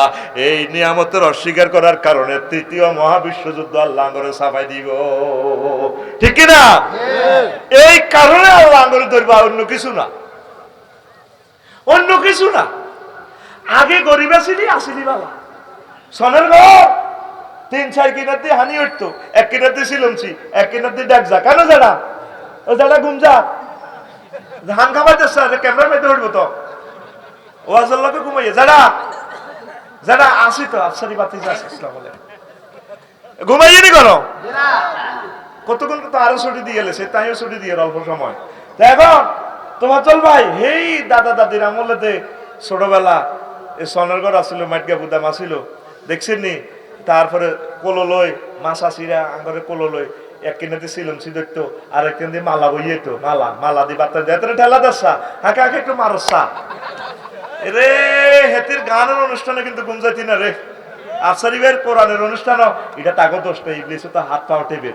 এই নিয়ামতের অস্বীকার করার কারণে তৃতীয় মহাবিশ্বযুদ্ধ আল্লাহ করে সাফাই দিব, ঠিক কিনা? এই কারণে আল্লাহ করে ধরবা, অন্য কিছু না, অন্য কিছু না। আগে গরিব আসিলি বাবা, সনের ঘর 3-4 কিনার দিয়ে হানি উঠতো, 1 কিনার দিয়ে সিলমছি, 1 কিনার দিয়ে ডাক যা, কেন যারা ও যারা ঘুম যা ধান খাবার যাচ্ছে, ক্যামেরা মেতে উঠবো তো ওয়াজল্লাহকে ঘুমাইয়ে যারা যারা আসি তো আফসারি বাতি যাচ্ছে, ঘুমাইয়ে নি করো কতক্ষণ তো আরো ছুটি দিয়ে গেলে, তাইও ছুটি দিয়ে অল্প সময়। এখন তোমার চল ভাই, হেই দাদা দাদির আমলেতে ছোটবেলা এই সনের ঘর আসছিল, মাটকা বুদাম আসিল, দেখছেন নি? তারপরে কোলো লই মাছ আসিরা আঙ্গরে কোলো লই, 1 কিনাতে সিলমছি দেখতো, আর 1 কিনা দিয়ে মালা বইয়ে তো মালা দি বাতা দিয়ে ঠেলা দাসা হাঁকে হাঁকে একটু মারসা রে। হেতির গানের অনুষ্ঠানে কিন্তু ঘুম যাইতি না রে, আফসারি ভাইয়ের কোরআনের অনুষ্ঠানও এটা তাগো দোষটা, ইবলিসে তো হাত পা টেবে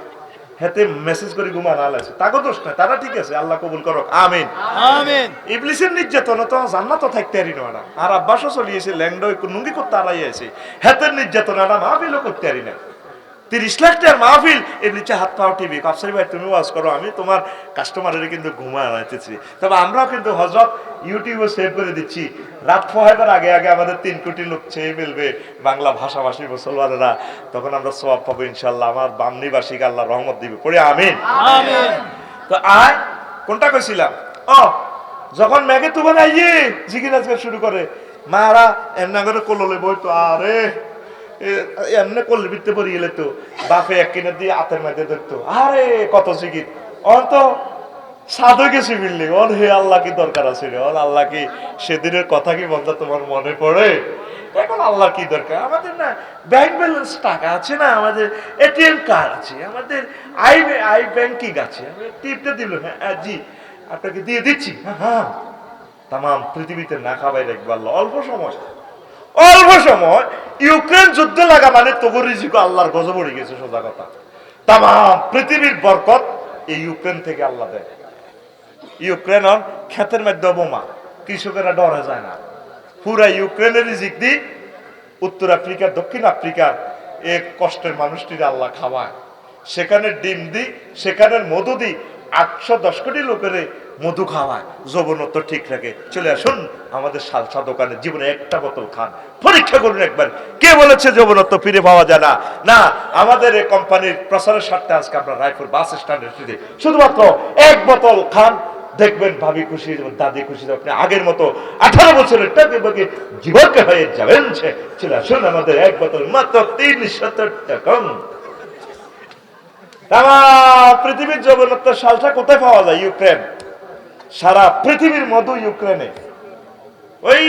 হেতে মেসেজ করে ঘুমা না লাগছে, তাগো দোষ না, তারা ঠিক আছে, আল্লাহ কবুল করুক, আমিন আমিন। ইবলিসের নির্যাতন তো জান্নাত থাকতে পারি না, আর আব্বাসও চলিয়েছে ল্যাংডো নুঙ্গি করতে আড়াই আছে, হেতের নির্যাতন না মাহফিলও করতে পারি না। 30 লাখ টাকার মাহফিল, এর নিচে হাত পাও টিভি, আফসারি ভাই তুমি ওয়াজ করো, আমি তোমার কাস্টমারের কিন্তু ঘুমা আনাইতেছি। তবে আমরাও কিন্তু হযরত ইউটিউবে সেভ করে দিচ্ছি, রাত পোহাইবার আগে আগে আমাদের 3 কোটি লোক চেয়ে ফেলবে বাংলা ভাষাভাষী মুসলমানেরা, তখন আমরা সওয়াব পাবো ইনশাআল্লাহ। আমার বামনিবাসীকে আল্লাহ রহমত দিবে, পড়ে আমিন আমিন। তো আয় কোনটা কইছিলাম, ও যখন মেঘে তুফান আইয়ে জিকির আজকাল শুরু করে, মারা এমনা করে কোললে বই তো, আরে এমনি করলে বিতে পড়ে গেলে তো বাপে 1 কিনার দিয়ে হাতের মধ্যে ধরতো, আরে কত জিকির, অন তো সাধু গেছি বিল্ডিং, অন হে আল্লাহ কি দরকার আছে রে, অন আল্লাহ কি সেদিনের কথা কি বলতে তোমার মনে পড়ে? এখন আল্লাহ কি দরকার, আমাদের না ব্যাংক ব্যালেন্স টাকা আছে না, আমাদের এটিএম কার্ড আছে, আমাদের আই ব্যাংকিং আছে, আমি টিপতে দিল, হ্যাঁ জি আপনাকে দিয়ে দিচ্ছি, হ্যাঁ তাম পৃথিবীতে না খাবাই রাখবো আল্লাহ। অল্প সময় ইউক্রেন যুদ্ধ লাগা মানে তবু রিজিকো আল্লাহর গজব পড়ে গেছে, সোজা কথা। তাম পৃথিবীর বরকত এই ইউক্রেন থেকে আল্লাহ দেয়। ইউক্রেন ক্ষেতের মধ্যে বোমা, কৃষকেরা ডরে যায় না, পুরা ইউক্রেনের রিজিক দি উত্তর আফ্রিকা দক্ষিণ আফ্রিকার এক কষ্টের মানুষটির আল্লাহ খাওয়ায়, সেখানে ডিম দি, সেখানের মধু দি 810 কোটি লোকের মধু খাওয়ায়, যৌবনত্ব ঠিক রাখে। চলে আসুন আমাদের সালসা দোকানে, জীবনে একটা বোতল খান, পরীক্ষা করুন একবার, কে বলেছে যৌবনত্ব ফিরে পাওয়া যায় না? না, আমাদের এই কোম্পানির প্রচারের স্বার্থে আজকে আমরা রায়পুর বাস স্ট্যান্ডের স্ট্রিটে শুধুমাত্র 1 বোতল খান, দেখবেন ভাবি খুশি, দাদি খুশি, আপনি আগের মতো 18 বছরের টাকে বাকি জীবনকে হয়ে যাবেন। চলে আসুন আমাদের 1 বোতল মাত্র 370 টাকা। পৃথিবীর যৌবনত্ব সালসা কোথায় পাওয়া যায়? ইউক্রেন। সারা পৃথিবীর মধু ইউক্রেনে। ওই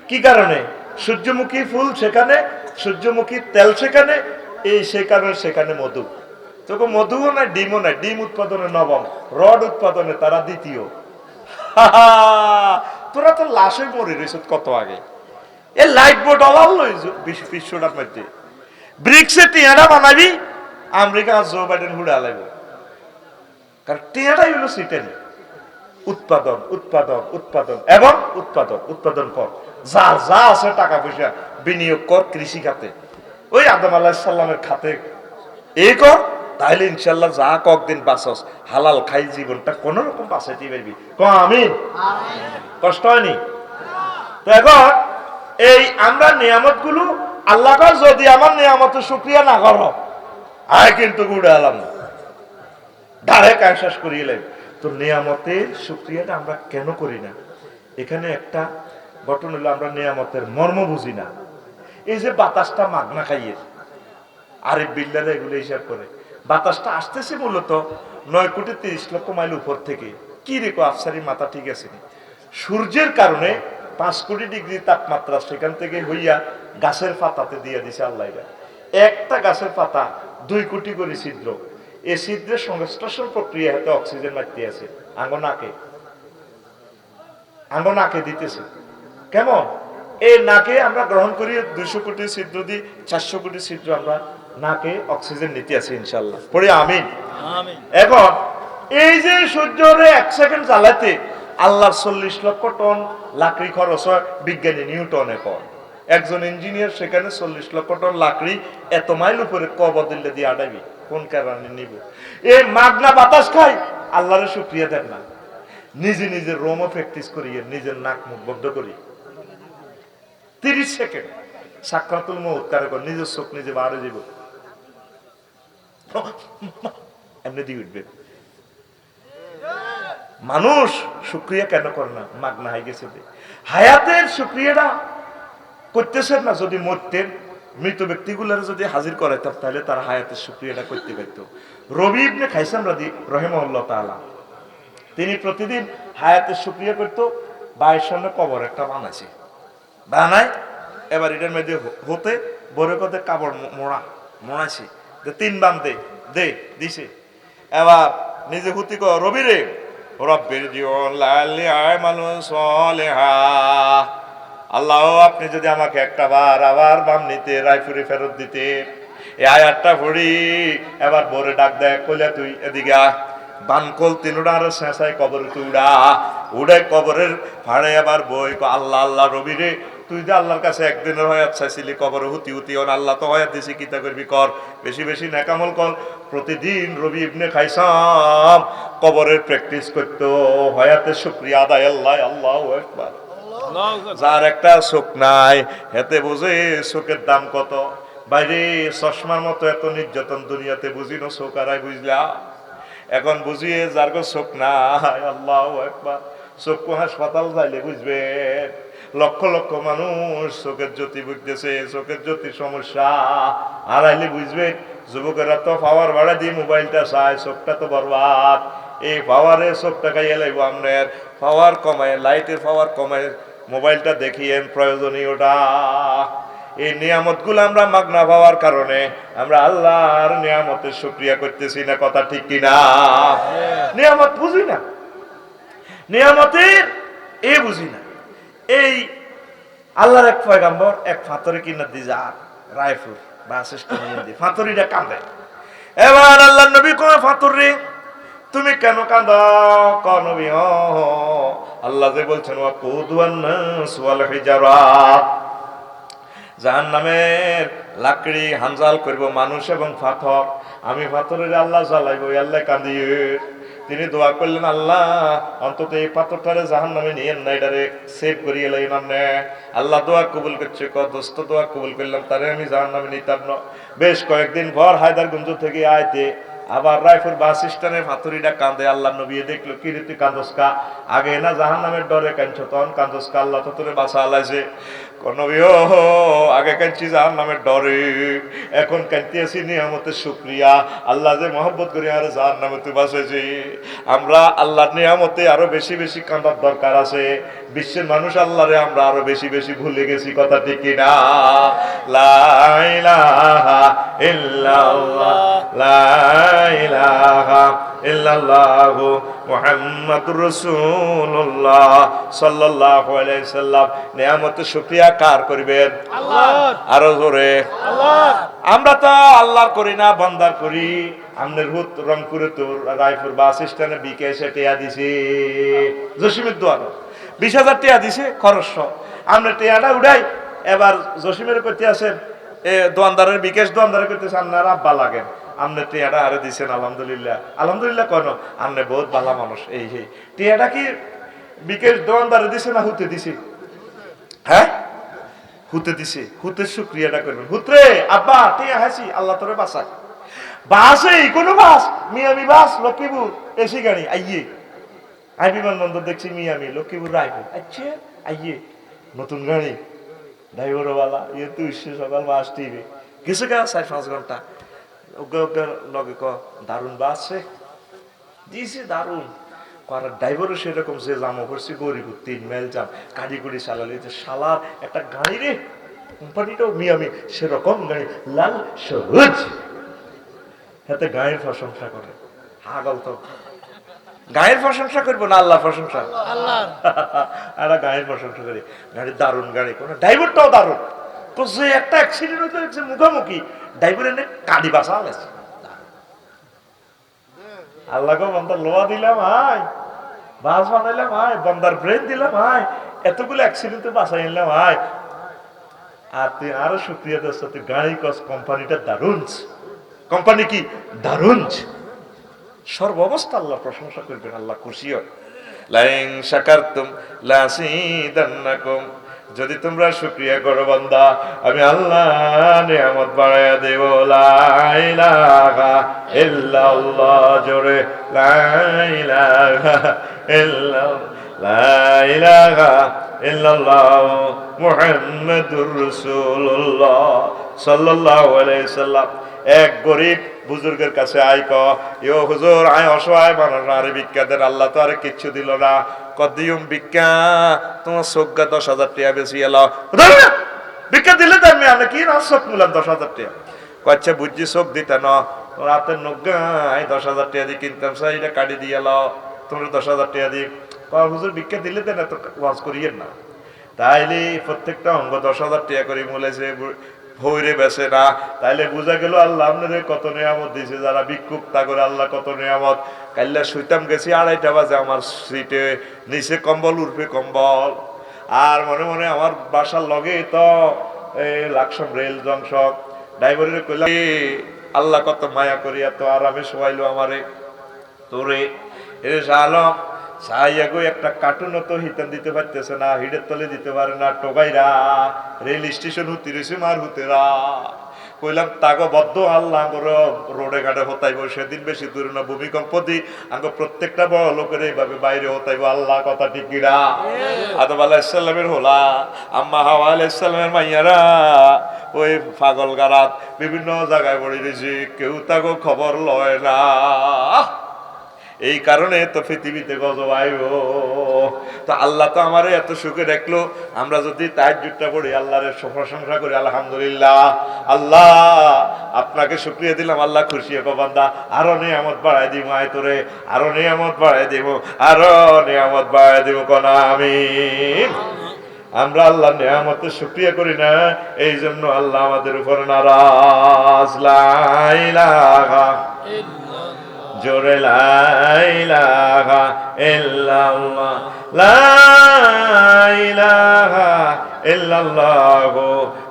কি কারণে? সূর্যমুখী ফুল সেখানে, সূর্যমুখী তেল সেখানে, এই সেখানে মধু। তোকে মধুও নাই, ডিমও নাই। ডিম উৎপাদনে নবম, রড উৎপাদনে তারা দ্বিতীয়। তোরা তো লাশে মরে রয়েছ কত আগে। এ লাইট বোর্ড অভাব লই বিশ্বটার মধ্যে ব্রিক্সে টিয়াটা বানাবি, আমেরিকা জো বাইডেন হুড়ে আলাইব, কারণ টিয়াটাই হলো সিটেন। উৎপাদন উৎপাদন উৎপাদন এবং উৎপাদন কর, যা যা আছে টাকা পয়সা বিনিয়োগ কর কৃষি খাতে, ওই আদম আলাইহিস সালামের খাতে এই কর, তাহলে ইনশাল্লাহ যা কয়েকদিন বাঁচস, হালাল খাই জীবনটা কোন রকম বাঁচাইতে পারবি। আমিন। কষ্ট হয়নি তো? এখন এই আমরা নিয়ামত গুলো আল্লাহ যদি আমার নিয়ামতের শুকরিয়া না করো, আয় কিন্তু গুড়ে আলাম না, ধারে কায় শেষ করিয়ে এলেন। তো নিয়ামতের শুকরিয়াটা আমরা কেন করি না? এখানে একটা ঘটনা হলো, আমরা নিয়ামতের মর্ম বুঝি না। এই যে বাতাসটা মাগনা খাইয়ে, আরিফ বিল্লারা এগুলো হিসাব করে, বাতাসটা আসতেছে মূলত 9,30,00,000 মাইল উপর থেকে। কি রেখো আফসারি মাথা ঠিক আছে? সূর্যের কারণে 5 কোটি ডিগ্রি তাপমাত্রা সেখান থেকে হইয়া গাছের পাতাতে দিয়ে দিছে আল্লাহ। একটা গাছের পাতা 2 কোটি করে ছিদ্র, এই ছিদ্রের সংশ্লেষণ প্রক্রিয়া হাতে অক্সিজেন মারতে আছে, আঙ্গ নাকে দিতেছে। কেমন? এই নাকে আমরা গ্রহণ করি 200 কোটি ছিদ্র দিয়ে, 400 কোটি ছিদ্র আমরা নাকে অক্সিজেন নিতে আছি ইনশাল্লাহ, পড়ে আমিন। এখন এই যে সূর্যরে 1 সেকেন্ড জ্বালাতে আল্লাহর 40 লক্ষ টন লাকড়ি খরচ হয়, বিজ্ঞানী নিউটনে কর। একজন ইঞ্জিনিয়ার সেখানে 40 লক্ষ টন লাকড়ি এত মাইল উপরে কবর দিলে দিয়ে আড়াইবি, কোন কারণে নিব? এই মাগনা বাতাস খাই, আল্লাহর শুকরিয়া দেন না। নিজে নিজে রোমও প্র্যাকটিস করি, নিজের নাক মুখ বন্ধ করি 30 সেকেন্ড সাকরাতুল মউত কারে কর, নিজের চোখ নিজে বাড়ে যাব, এমনি দিয়ে উঠবে। মানুষ শুকরিয়া কেন করে না? মাগনা হয়ে গেছে। হায়াতের শুকরিয়াটা করতেছেন না। যদি মরতেন, মৃত ব্যক্তিগুলোর যদি হাজির করাইতাম তাহলে তার হায়াতের শুকরিয়াটা করতে পারত। রবি ইবনে খাইসাম রাহিমাহুল্লাহ তাআলা তিনি প্রতিদিন হায়াতের শুকরিয়া করতো। বায়ের সামনে কবর একটা বানাইছে, বানায় এবার এটার মধ্যে হতে বড় কথা কাপড় মোড়াইছে, 3 বাম দে দিছে। এবার নিজে হুতি কর, রবি রে রব্বির জীবন লালি আয় মানুষ সলেহা, আল্লাহ আপনি যদি আমাকে একটা বার আবার বাম নিতে রায়পুরে ফেরত দিতে, এই আয়াতটা পড়ি। এবার বরে ডাক দেয়, কইলা তুই এদিকে আ। বানকল তিনুডা আর শেষায় কবরে তুই উড়ে কবরের ফাড়ে আবার বই, আল্লাহ আল্লাহ রবি রে তুই যে আল্লাহর কাছে একদিনের হয়াত চাইছিলি, কবরে হুতি আল্লাহ তো হয়াত দিছি, কিতা করবি কর, বেশি বেশি নেকামল কর। প্রতিদিন রবি ইবনে খাইসাম কবরের প্র্যাকটিস করতো, হয়াতের শুকরিয়া আদায়। আল্লাহ আল্লাহু আকবার। যার একটা চোখ নাই হেতে বুঝে চোখের দাম কত। বাইরে চশমার মতো এত নির্যাতন দুনিয়াতে বুঝিনো, চোখ আরাই বুঝলা। এখন বুঝিয়ে যার চোখ নাই, আল্লাহু আকবার। চক্ষু হাসপাতাল যাইলে বুঝবে, লক্ষ লক্ষ মানুষ চোখের জ্যোতি বুঝতেছে, চোখের জ্যোতি সমস্যা হারাইলে বুঝবে। যুবকেরা তো পাওয়ার ভাড়া দিয়ে মোবাইলটা চায়, চোখটা তো বরবাদ। এই পাওয়ারে চোখটা খাইয়ে লাগবো, আপনার পাওয়ার কমায়, লাইটের পাওয়ার কমায় মোবাইলটা দেখিয়েন প্রয়োজনীয়টা। এই নিয়ামত গুলো আমরা মাগনা পাওয়ার কারণে আমরা আল্লাহর নিয়ামতের শুকরিয়া করতেছি না, কথা ঠিক কিনা? নিয়ামত বুঝি না, নিয়ামতের এ বুঝি না। এই আল্লাহর এক পয়গাম্বর এক ফাতরে কিনা দিয়ে যা রায়পুর বাস স্ট্যান্ডে দিয়ে ফাতরিটা কাঁদে। এবার আল্লাহ নবী কয়, ফাতর রে তুমি কেন কাঁদ? নবী আল্লাহ যে বলছেন ওয়াকুদুন নাস ওয়াল হিজারাত, জাহান্নামের লাকড়ি হানজাল করব মানুষ এবং পাথর, আমি পাথরের আল্লাহ জ্বালাইব, আল্লাহ কাঁদিয়ে। তিনি দোয়া করলেন, আল্লাহ অন্তত এই পাথরটারে জাহান্নামে নিয়েন না, এটারে সেভ করিয়ে লাইন না। আল্লাহ দোয়া কবুল করছে, দোস্ত দোয়া কবুল করলাম, তারে আমি জাহান্নামে নিতাম না। বেশ কয়েকদিন পর হায়দারগঞ্জ থেকে আইতে আবার রায়পুর বাস স্ট্যান্ডে ফাতুরিটা কাঁদে। আল্লাহ নবী দেখলো, কি রে তুই কান্দস কা? আগে না জাহান্নামের ডরে কাঁদছ, তখন কান্দস কা? আল্লাহ তো তোরে বাঁচা আলাইছে। নবী ও আগে কাঁদছি জাহান্নামের ডরে, এখন কাঁদতেছি নিয়ামতের শুকরিয়া। আল্লাহ যে মহব্বত করি আর জাহান্নামে তুই বাঁচাইছি। আমরা আল্লাহর নিয়ামতে আরো বেশি বেশি কাঁদার দরকার আছে। বিশ্বের মানুষ আল্লাহরে আমরা আরো বেশি বেশি ভুলে গেছি, কথা ঠিক কিনা? লা ইলাহা ইল্লাল্লাহ, লা ইলাহা ইল্লাল্লাহু মুহাম্মাদুর রাসূলুল্লাহ সাল্লাল্লাহু আলাইহি সাল্লাম। নিয়ামতের শুকরিয়া কার করবেন? আল্লাহর। আরো জোরে আল্লাহর। আমরা তো আল্লাহর করি না, বান্দার করি। আমনের হুত রংপুরে তো রায়পুর বাস স্ট্যান্ডে বিকেএসে টিয়া দিছে, জসিমের দোয়া 20,000 টিয়া দিছে খরচ। আমরা টিয়াটা উড়াই, এবার জসিমের করতে আসেন দোয়ানদারের বিকেশ দোয়ানদারের করতেছে, আপনার আব্বা লাগেন, আপনি টিয়াটা আরে দিচ্ছেন আলহামদুলিল্লাহ। আলহামদুলিল্লাহ কেন? আপনি বহুত ভালো মানুষ। এই টিয়াটা কি বিকেশ দোয়ানদারে দিছে না হুতে দিছে? হ্যাঁ, হুতে দিছে। হুতের শুকরিয়াটা করবেন। হুতরে আব্বা টিয়া হাসি, আল্লাহ তোরে বাঁচায়। বাসে কোনো বাস, মিয়ামি বাস, লক্ষ্মীপুর এসি গাড়ি আইয়ে, আই বিমানবন্দর দেখছি মিয়ামি, লক্ষ্মীপুর, রায়পুর। আচ্ছা আইয়ে নতুন গাড়ি, ড্রাইভারওয়ালা ইয়ে তুই সকাল বাস টিভি কিছু গা 4-5 ঘন্টা লগে ক দারুণ বাস রে দিয়েছে, দারুণ। ড্রাইভারও সেরকম, যে জামো করছি গরিব 3 মাইল জাম কাড়ি কুড়ি চালালে, যে শালার একটা গাড়ি রে, কোম্পানিটাও মিয়ামি, সেরকম গাড়ি লাল সবুজ। হাতে গায়ের প্রশংসা করে। হাগল তো গায়ের প্রশংসা করবো না, আল্লাহ প্রশংসা, আল্লাহ। আর গায়ের প্রশংসা করি, গাড়ি দারুণ গাড়ি, কোন ড্রাইভারটাও দারুণ। তো যে একটা অ্যাক্সিডেন্ট হয়েছে মুখোমুখি, ড্রাইভার এনে কাঁদি বাসা গেছে। আল্লাহকে বন্দার লোয়া দিলাম, হাই বাস বানাইলাম, হাই বন্দার ব্রেন দিলাম, হাই এতগুলো অ্যাক্সিডেন্টে বাসাই নিলাম, হাই আর তুই আরো শুক্রিয়া দিস, তুই গাড়ি কস কোম্পানিটা দারুণ। কোম্পানি কি দারুণ। সর্বাবস্থা আল্লাহ প্রশংসা করবেন, আল্লাহ খুশি হয়। লাইন শাকারতুম লাযিদান্নাকুম, যদি তোমরা শুকরিয়া করো বান্দা, আমি আল্লাহ নিয়ামত বাড়ায়া দেব। লা ইলাহা ইল্লাল্লাহ, জোরে লা ইলাহা ইল্লাল্লাহ, লা ইলাহা ইল্লাল্লাহ মুহাম্মাদুর রাসূলুল্লাহ সাল্লাল্লাহু আলাইহি সাল্লাম। এক গরিব বুজুর্গের কাছে আয়, ইয়ো হুজুর, আয় অসহায় মানুষ, আরে ভিক্ষা দেন। আল্লাহ তো আরে কিচ্ছু দিল না। কদিয়ম ভিক্ষা, তোমার চোখা 10,000 টাকা বেশি এলো। ভিক্ষা দিলে তো আমি কি না চোখ নিলাম 10,000 টাকা। কচ্ছা বুঝছি চোখ দিতে না, রাতের নগায় 10,000 টাকা দিয়ে কিনতাম, সেইটা কাটি দিয়ে এলো, তোমরা 10,000 টাকা দিয়ে। হুজুর ভিক্ষা দিলে দেন, এত ওয়াজ করিয়েন না। তাইলে প্রত্যেকটা অঙ্গ 10,000 টাকা করে মূলেছে, ভৈরে বেছে না। তাইলে বোঝা গেল আল্লাহ আপনাদের কত নিয়ামত দিয়েছে। যারা ভিক্ষুক তা করে আল্লাহ কত নিয়ামত। কাইল্লা শুইতাম গেছি 2:30 বাজে, আমার সিটে নিচে কম্বল, উঠবে কম্বল। আর মনে মনে আমার বাসার লগে তো লাকসাম রেল জংশন। ড্রাইভারের কইলাম, আল্লাহ কত মায়া করি, এত আরামে শোয়াইলো আমারে। তোরে এ আলম সাইয়াগো একটা কার্টুনও তো হিতান দিতে পারতেছে না, হিডের তলে দিতে পারে না। টোকাইরা রেল স্টেশন হতে রয়েছে মার হুতেরা। কইলাম তাগো বদ্ধ আল্লাহ রোডে ঘাটে হতাইব, সেদিন বেশি দূরে না, ভূমিকম্প দি আঙ্গ প্রত্যেকটা বড় লোকের এইভাবে বাইরে হতাইব। আল্লাহ কথা ঠিক কিনা? আদম আলাইহিস সালামের হোলা, আম্মা হাওয়া আলাইহিস সালামের মাইয়ারা ওই পাগল গারাত বিভিন্ন জায়গায় পড়ে রয়েছে, কেউ তাগো খবর লয় না। এই কারণে তো পৃথিবীতে গজব আইব। তো আল্লাহ তো আমারে এত সুখে রাখলো, আমরা যদি তাহাজ্জুদটা পড়ি, আল্লাহর প্রশংসা করি, আলহামদুলিল্লাহ, আল্লাহ আপনাকে শুকরিয়া দিলাম, আল্লাহ খুশি হবো। বান্দা আরো নিয়ামত বাড়াই দিব, আয় তোরে আরো নিয়ামত বাড়াই দিব, আরো নিয়ামত বাড়াই দিব, কোনা আমিন। আমরা আল্লাহ নিয়ামতের শুকরিয়া করি না, এই জন্য আল্লাহ আমাদের উপর নারাজ। লা ইলাহা জোরে লা ইলাহা ইল্লাল্লাহ, লা ইলাহা ইল্লাল্লাহ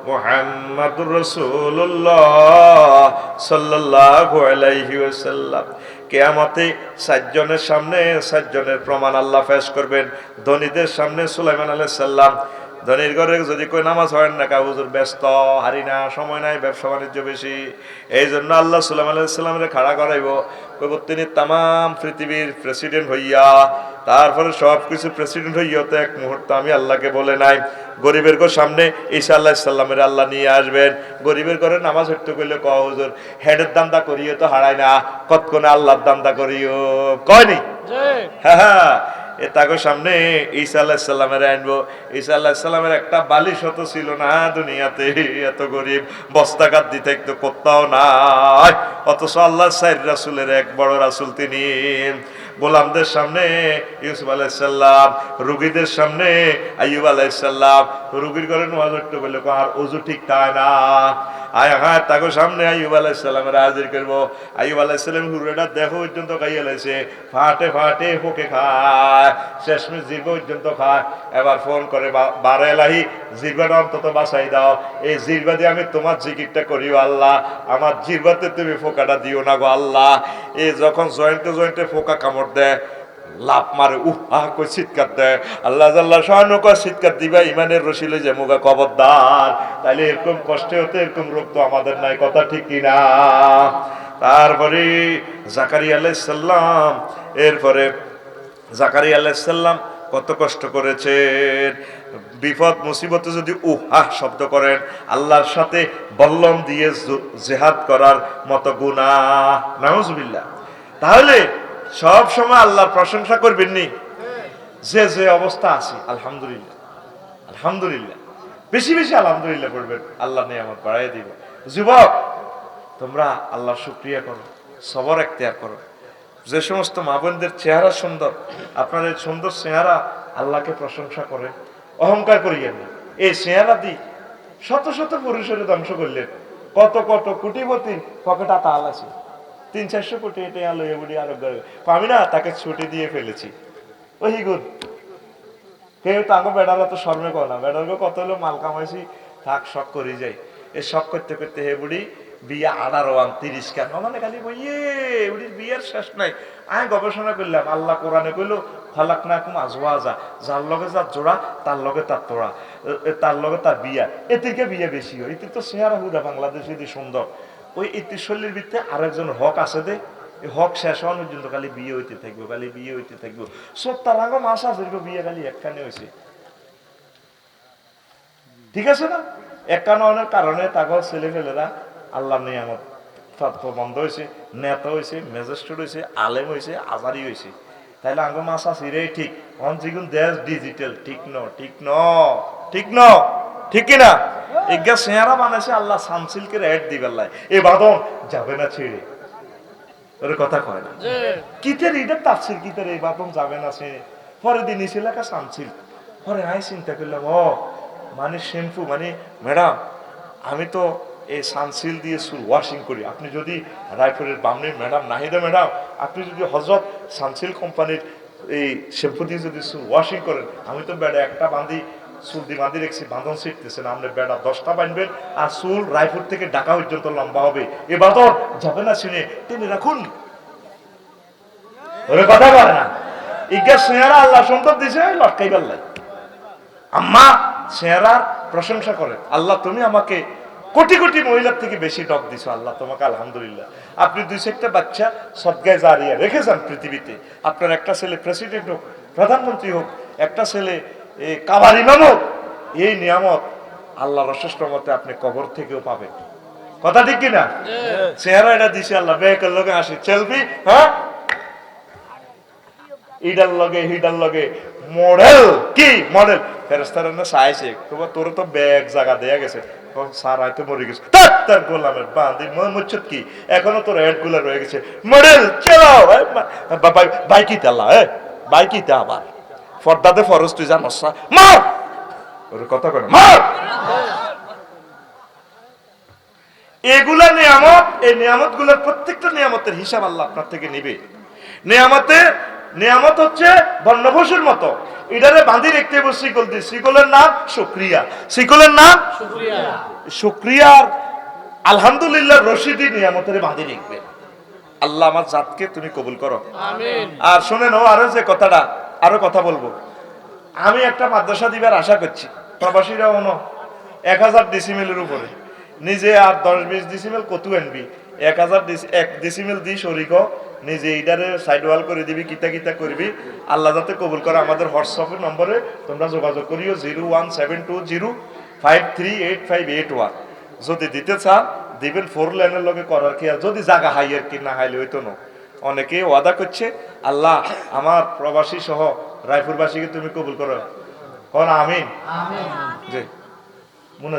মুহাম্মাদুর রাসূলুল্লাহ সাল্লাল্লাহু আলাইহি ওয়াসাল্লাম। কিয়ামতে 7 জনের সামনে 7 জনের প্রমাণ আল্লাহ পেশ করবেন। ধনীদের সামনে সুলাইমান আলাইহিস সালাম, ধনীর ঘরে যদি কই নামাজ হয় না, কা হুজুর ব্যস্ত, হারি না, সময় নাই, ব্যবসা বাণিজ্য বেশি। এই জন্য আল্লাহ সুলাইমান আলাইহিস সালামের খাড়া করাইব, কইব তিনি তামাম পৃথিবীর প্রেসিডেন্ট হইয়া, তারপরে সব কিছু প্রেসিডেন্ট হইয়া তো এক মুহূর্ত আমি আল্লাহকে বলে নাই। গরিবের ঘর সামনে ঈসা আলাইহিস সালামের আল্লাহ নিয়ে আসবেন। গরিবের ঘরে নামাজ হইতে কইলে ক হুজুর হেডের দান্দা করিও তো হারায় না, কতক্ষণে আল্লাহর দান্দা করিও, কয়নি? হ্যাঁ হ্যাঁ, এ তাকে সামনে ঈসা আলাইহিস সালামের আনবো। ঈসা আলাইহিস সালামের একটা বালিশ হতো ছিল না দুনিয়াতে, এত গরিব, বস্তাঘাত দিতে একটু কোথাও নাই। অথচ আল্লাহ সাইর রাসূলের এক বড় রাসূল তিনি। গোলামদের সামনে ইউসুফ আলাইহিস সালাম, রোগীদের সামনে আইয়ুব আলাইহিস সালাম। রোগীর ঘরে নামাজ পড়তে বললে আর ওযু ঠিক থাকে না, আয় হ্যাঁ তাকে সামনে আইয়ুব আলাইহিস সালামের হাজির করব। আইয়ুব আলাইহিস সালাম হুরেটা দেখো পর্যন্ত খাইয়া লাইছে, ফাটে ফাটে হোকে খায়, শেষমেশ জিরবা পর্যন্ত খায়। এবার ফোন করে, বারে এলাহি জিরবাটা অন্তত বাঁচাই দাও, এই জিরবা দিয়ে আমি তোমার জিকিরটা করিও আল্লাহ, আমার জিরবাতে তুমি ফোকাটা দিও না গো আল্লাহ। এই যখন জয়েন্টে জয়েন্টে ফোকা কামড় দেয়, লাভ মারে, কই চিৎকার দেয়, আল্লাহ জাল্লাহ শাহানু কয় চিৎকার দিবা ইমানের রসিলে যে মুগা খবরদার। তাইলে এরকম কষ্টে হতে এরকম রোগ তো আমাদের নাই, কথা ঠিক কিনা? তারপরে জাকারিয়া আলাইহিস সালাম, এরপরে জাকারিয়া আলাইহিস সালাম কত কষ্ট করেছেন। বিপদ মুসিবতে যদি শব্দ করেন, আল্লাহর সাথে বল্লম দিয়ে জিহাদ করার মতো গুনাহ, নাউজুবিল্লাহ। তাহলে সব সময় আল্লাহর প্রশংসা করবেন নি, যে যে অবস্থা আছে আলহামদুলিল্লাহ, আলহামদুলিল্লাহ, বেশি বেশি আলহামদুলিল্লাহ পড়বেন, আল্লাহ নিয়ামত বাড়াই দিব। যুবক তোমরা আল্লাহর শুকরিয়া করো, সবর এখতিয়ার করো। যে সমস্ত মা বোনদের চেহারা সুন্দর, আপনাদের সুন্দর চেহারা আল্লাহকে প্রশংসা করে, অহংকার করিয়েন না। এই চেহারা দি শত শত পুরুষের ধ্বংস করলেন। কত কত কোটিপতির পকেটা তাল আছে, 300-400 কোটি এটা আলো এগুলি আরোগ্য পাবি না, তাকে ছুটি দিয়ে ফেলেছি। ওই গুণ কেউ তাঙ্গ বেড়ারা তো শর্মে কর না, বেড়ার কত হলো মাল কামাইছি, থাক শখ করে যাই। এই শখ করতে করতে হে বুড়ি বিয়ে 18-30 কেন মানে খালি বইয়ে বুড়ির বিয়ের শেষ নাই। আমি গবেষণা করলাম, আল্লাহ কোরআনে কইলো খালাকনাকুম আজওয়াজা, যার লগে যার জোড়া তার লগে তার তোড়া, তার লগে তার বিয়া, এ থেকে বিয়ে বেশি হয়। এতে তো চেহারা হুদা বাংলাদেশে সুন্দর, ওই ইতিশল্যের ভিত্তিতে আরেকজন হক আছে দে, এই হক শেষ হওয়ার পর্যন্ত খালি বিয়ে হইতে থাকবো, খালি বিয়ে হইতে থাকবো। সত্তর আঙ্গ মাস আছে বিয়ে খালি একখানে হয়েছে, ঠিক আছে না? একাননের কারণে তাগল ছেলে ফেলেরা আল্লাহ নিয়ামত বন্ধ হয়েছে, নেতা হয়েছে, ম্যাজিস্ট্রেট হয়েছে, আলেম হয়েছে, আজারি হয়েছে। তাইলে আঙ্গ মাস আছে রে ঠিক অন যেগুন দেশ ডিজিটাল, ঠিক ন ঠিক ন ঠিক ন ঠিক কিনা? এগা চেহারা বানাইছে আল্লাহ সানসিল্কের অ্যাড দিবার লাই, এ বাদন যাবে না ছেড়ে, ওর কথা কয় না কিতের এটা তাফসির কিতের এই বাদন যাবে না ছেড়ে। পরে দিন এসে লেখা সানসিল, পরে আই চিন্তা করলাম ও মানে শ্যাম্পু, মানে ম্যাডাম আমি তো এই সানসিল দিয়ে চুল ওয়াশিং করি, আপনি যদি রায়পুরের বামনি ম্যাডাম নাহিদা ম্যাডাম আপনি যদি হজরত সানসিল কোম্পানির এই শ্যাম্পু দিয়ে যদি চুল ওয়াশিং করেন, আমি তো বেড়া একটা বাঁধি চুল দিয়ে বাঁধি রেখেছি, বাঁধন ছিটতেছে না, আপনি বেড়া 10টা বাঁধবেন আর চুল রায়পুর থেকে ঢাকা পর্যন্ত লম্বা হবে, এ বাদর যাবে না শুনে টেনে রাখুন, ওরে কথা বলে না। ইগা চেহারা আল্লাহ সম্পদ দিছে লটকাই পারলাই। আম্মা চেহারার প্রশংসা করে, আল্লাহ তুমি আমাকে কোটি কোটি মহিলার থেকে বেশি ডক দিছো, আল্লাহ তোমাকে আলহামদুলিল্লাহ। আপনি 2-4টা বাচ্চা সদগায় জারিয়া রেখে যান পৃথিবীতে, আপনার একটা ছেলে প্রেসিডেন্ট হোক, প্রধানমন্ত্রী হোক, একটা ছেলে কাবার ইমাম হোক, এই নিয়ামত আল্লাহর অশেষ রহমতে আপনি কবর থেকেও পাবেন। কথা ঠিক কিনা? চেহারা এটা দিছে আল্লাহ, বেকের লগে আসি চেলবি, হ্যাঁ ইডার লগে হিডার লগে মডেল কি মডেল ফেরেস্তারা না চাইছে, তোর তো ব্যাগ জায়গা দেয়া গেছে, স্যার হয়তো মরে গেছে, তার গোলামের বাঁধি মুচ্ছত কি এখনো তোর হেড গুলা রয়ে গেছে, মডেল চালাও বাইকিতে আল্লাহ বাইকিতে আবার ফর্দাতে ফরজ তুই জানোস না, মার ওর কথা কয় মার। এগুলা নিয়ামত, এই নিয়ামত গুলার প্রত্যেকটা নিয়ামতের হিসাব আল্লাহ আপনার থেকে নিবে। নিয়ামত হচ্ছে বর্ণভূষের মতো, এটারে বাঁধি রেখতে হবে শিকল দিয়ে, শিকলের নাম শুকরিয়া, শিকলের নাম শুকরিয়ার আলহামদুলিল্লাহ রশিদি নিয়ামতের বাঁধি রেখবে। আল্লাহ আমার জাতকে তুমি কবুল করো আমিন। আর শুনে নাও আরো যে কথাটা, আরো কথা বলবো, আমি একটা মাদ্রাসা দিবার আশা করছি, প্রবাসীরা অন 1000 ডিসিমেলের উপরে, নিজে আর 10-20 ডিসিমেল কত আনবি, 1000 ডিসিমেল দি শরিক নিজে এইটারে সাইড ওয়াল করে দিবি, কিতা কিতা করবি, আল্লাহ যাতে কবুল করে। আমাদের হোয়াটসঅ্যাপের নম্বরে তোমরা যোগাযোগ করিও 01720538581, যদি দিতে চান দিবেন, 4 লাইনের লগে করার কি, আর যদি জায়গা হাইয়ের কি না হাইলে হইতো না। অনেকে ওয়াদা করছে, আল্লাহ আমার প্রবাসী সহ রায়পুরবাসীকে তুমি কবুল করো, আমিন। জি মনে